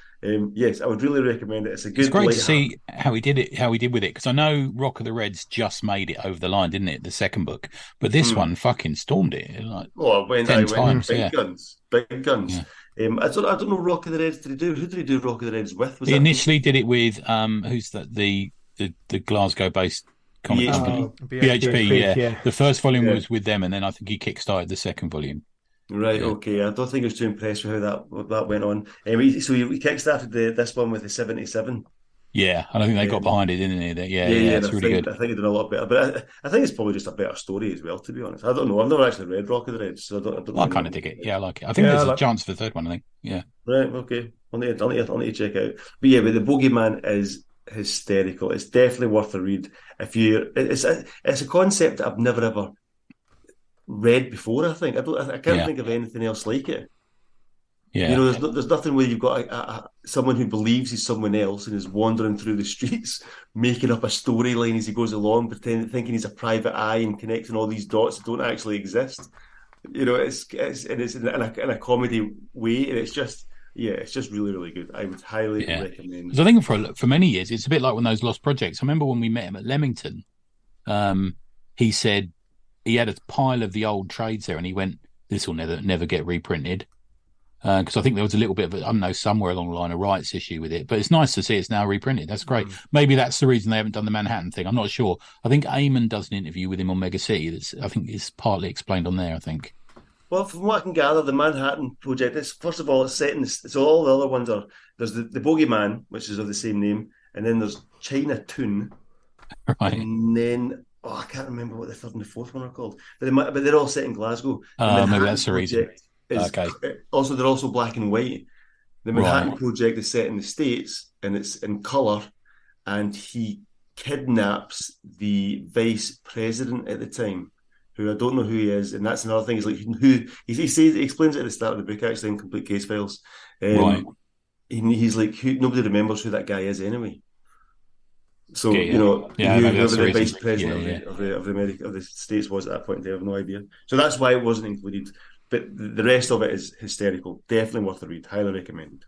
Yes, I would really recommend it. It's great to see how he did with it, because I know Rock of the Reds just made it over the line, didn't it? The second book, but this one fucking stormed it. Like, it went big guns. Yeah. I don't know. Rock of the Reds, who did he do Rock of the Reds with? He initially did it with who's that? The Glasgow-based comic company, BHP. Yeah, the first volume was with them, and then I think he kickstarted the second volume. Right. Okay. I don't think I was too impressed with how that went on. So he kickstarted this one with the 77. Yeah, and I think they got behind it, didn't they? Yeah, it's really good. I think it did a lot better, but I think it's probably just a better story as well, to be honest. I don't know. I've never actually read Rock of the Reds, so I don't I kind of dig it. Yeah, I like it. I think there's a chance for the third one, I think. Yeah. Right, okay. I'll need to check out. But yeah, the Bogeyman is hysterical. It's definitely worth a read. It's a concept that I've never ever read before, I think. I can't think of anything else like it. Yeah. You know, there's nothing where you've got someone who believes he's someone else and is wandering through the streets, making up a storyline as he goes along, thinking he's a private eye and connecting all these dots that don't actually exist. You know, it's in a comedy way, and it's just really, really good. I would highly recommend. Because I think for many years, it's a bit like one of those lost projects. I remember when we met him at Leamington, he said he had a pile of the old trades there, and he went, "This will never get reprinted." Because I think there was a little bit of somewhere along the line, a rights issue with it. But it's nice to see it's now reprinted. That's great. Maybe that's the reason they haven't done the Manhattan thing. I'm not sure. I think Eamon does an interview with him on Mega City. I think it's partly explained on there, I think. Well, from what I can gather, the Manhattan project is, first of all, it's set in so all the other ones there's the Bogeyman, which is of the same name, and then there's China Toon. Right. And then, I can't remember what the third and the fourth one are called. But they're all set in Glasgow. Maybe that's the reason. They're also black and white. The Manhattan Project is set in the States, and it's in colour, and he kidnaps the vice president at the time, who I don't know who he is, and that's another thing. He's like, he explains it at the start of the book, actually, in Complete Case Files. He's like, nobody remembers who that guy is anyway. So whoever the vice president of the States was at that point, they have no idea. So that's why it wasn't included. But the rest of it is hysterical. Definitely worth a read. Highly recommended.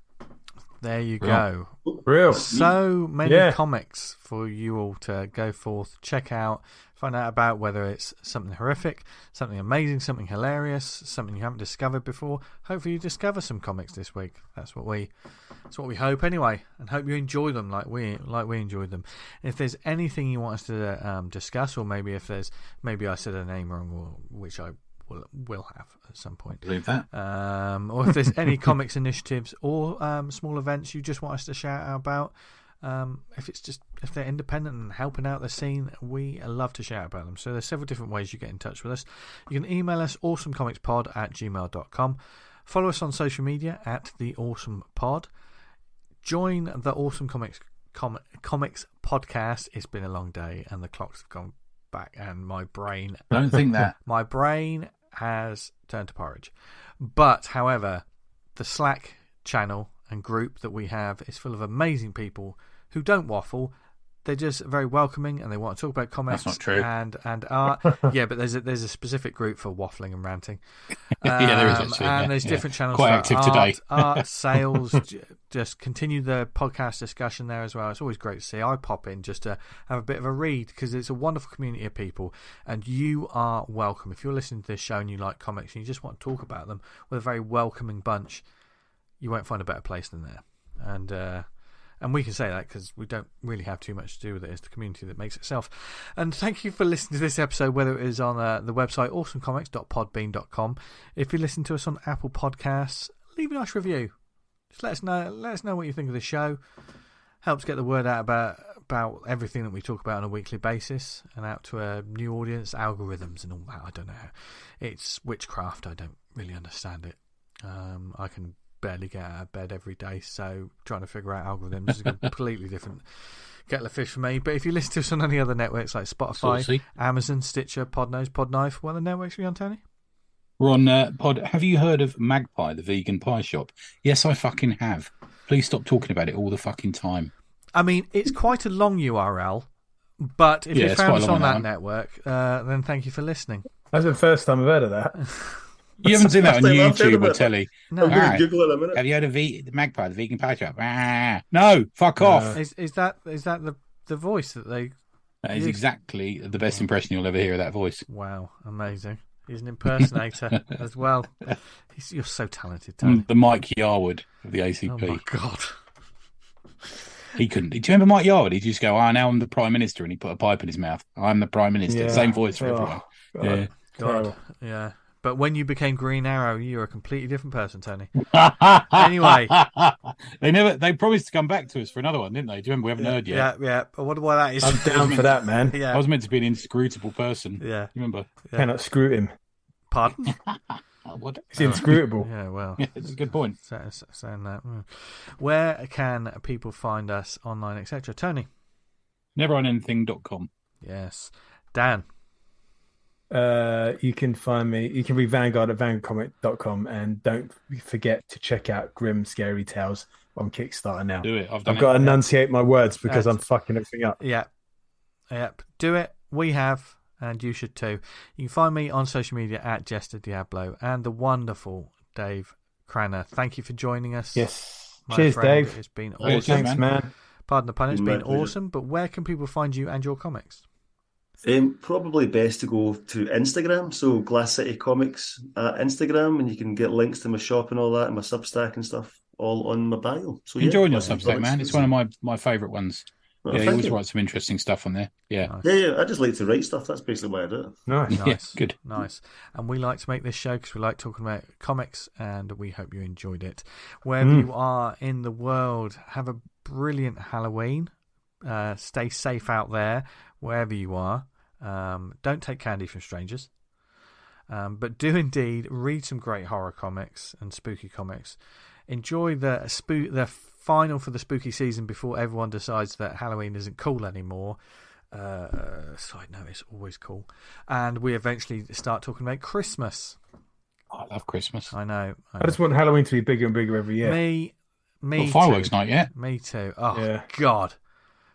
There you go. Real. So many comics for you all to go forth, check out, find out about, whether it's something horrific, something amazing, something hilarious, something you haven't discovered before. Hopefully you discover some comics this week. That's what we hope anyway, and hope you enjoy them like we enjoyed them. And if there's anything you want us to discuss, or maybe I said a name wrong, or which I will have at some point. I believe that. Or if there's any comics initiatives or small events you just want us to shout out about, if they're independent and helping out the scene, we love to shout about them. So there's several different ways you get in touch with us. You can email us awesomecomicspod@gmail.com. Follow us on social media @theawesomepod. Join the Awesome Comics podcast. It's been a long day and the clocks have gone back, and my brain don't think that my brain has turned to porridge. But however, the Slack channel and group that we have is full of amazing people who don't waffle. They're just very welcoming, and they want to talk about comics. That's not true. And art. Yeah, but there's a specific group for waffling and ranting. Yeah, there is actually. And there's different channels quite for active art, today. Art, sales. Just continue the podcast discussion there as well. It's always great to see. I pop in just to have a bit of a read, because it's a wonderful community of people, and you are welcome. If you're listening to this show and you like comics and you just want to talk about them, with a very welcoming bunch, you won't find a better place than there. And we can say that because we don't really have too much to do with it. It's the community that makes itself. And thank you for listening to this episode, whether it is on the website awesomecomics.podbean.com. If you listen to us on Apple Podcasts, leave a nice review. Just let us know what you think of the show. Helps get the word out about everything that we talk about on a weekly basis, and out to a new audience, algorithms and all that. I don't know. It's witchcraft. I don't really understand it. I can barely get out of bed every day, so trying to figure out algorithms is a completely different kettle of fish for me. But if you listen to us on any other networks like Spotify, Amazon, Stitcher, Podnose, Podknife, what other networks are we on, Tony? We're on Pod. Have you heard of Magpie, the vegan pie shop? Yes, I fucking have. Please stop talking about it all the fucking time. I mean, it's quite a long URL, but if you found us on that network, then thank you for listening. That's the first time I've heard of that. You haven't seen that on YouTube or telly? No. I'm going to Google it in a minute. Have you heard of the Magpie, the vegan pie shop? No, fuck off. Is that the voice that they... That is exactly the best impression you'll ever hear of that voice. Wow, amazing. He's an impersonator as well. You're so talented, Tony. The Mike Yarwood of the ACP. Oh, my God. He couldn't. Do you remember Mike Yarwood? He'd just go, now I'm the Prime Minister, and he put a pipe in his mouth. I'm the Prime Minister. Yeah. Same voice for everyone. God. Yeah. God. Yeah. But when you became Green Arrow, you were a completely different person, Tony. Anyway. They promised to come back to us for another one, didn't they? Do you remember? We haven't heard yet. Yeah. I wonder why that is. I'm down for that, man. Yeah. I was meant to be an inscrutable person. Yeah. You remember? Yeah. Cannot screw him. Pardon? What? It's inscrutable. Yeah, well. Yeah, it's a good point. Saying that. Where can people find us online, etc.? Tony? Neveronanything.com. Yes. Dan? You can find me. You can read Vanguard at vanguardcomic.com, and don't forget to check out Grim Scary Tales on Kickstarter now. Do it. I've got to enunciate my words because I'm fucking everything up. Yeah. Do it. We have, and you should too. You can find me on social media at Jester Diablo, and the wonderful Dave Cranna. Thank you for joining us. Yes. My Cheers, friend. Dave. It's been Hey, awesome. Thanks, man. Pardon the pun. It's been pleasure. awesome. But where can people find you and your comics? Probably best to go to Instagram. So Glass City Comics at Instagram, and you can get links to my shop and all that, and my Substack and stuff, all on my bio. So enjoying your Substack, man. It's one of my favourite ones. Oh, you always you. write some interesting stuff on there. Yeah. Nice. Yeah. I just like to write stuff. That's basically why I do it. Nice. Nice. Yeah, good. Nice. And we like to make this show because we like talking about comics, and we hope you enjoyed it. Wherever you are in the world, have a brilliant Halloween. Stay safe out there, wherever you are. Don't take candy from strangers. But do indeed read some great horror comics and spooky comics. Enjoy the final for the spooky season before everyone decides that Halloween isn't cool anymore. Side note, it's always cool. And we eventually start talking about Christmas. I love Christmas. I know. I just want Halloween to be bigger and bigger every year. Me fireworks too. night yet? Me too. Oh Yeah. God,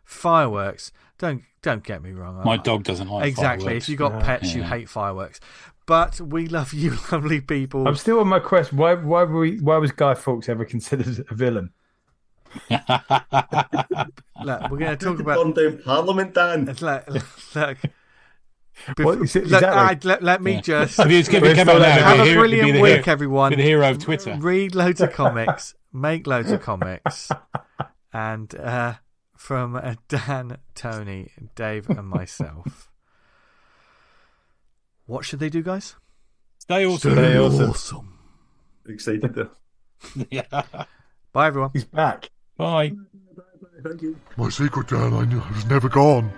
fireworks! Don't get me wrong. My dog doesn't like exactly. fireworks. If you got pets, you hate fireworks. But we love you, lovely people. I'm still on my quest. Why was Guy Fawkes ever considered a villain? Look, we're going to talk about. Burn down Parliament, Dan. It's like, look. What, exactly. Let me just If it came out now, have it'd a brilliant week, everyone. Be the hero of Twitter. Read loads of comics, make loads of comics, and from Dan, Tony, Dave, and myself, what should they do, guys? Stay awesome. Stay awesome. Excited there. Yeah. Bye, everyone. He's back. Bye. Thank you. My secret, Dan, I was never gone.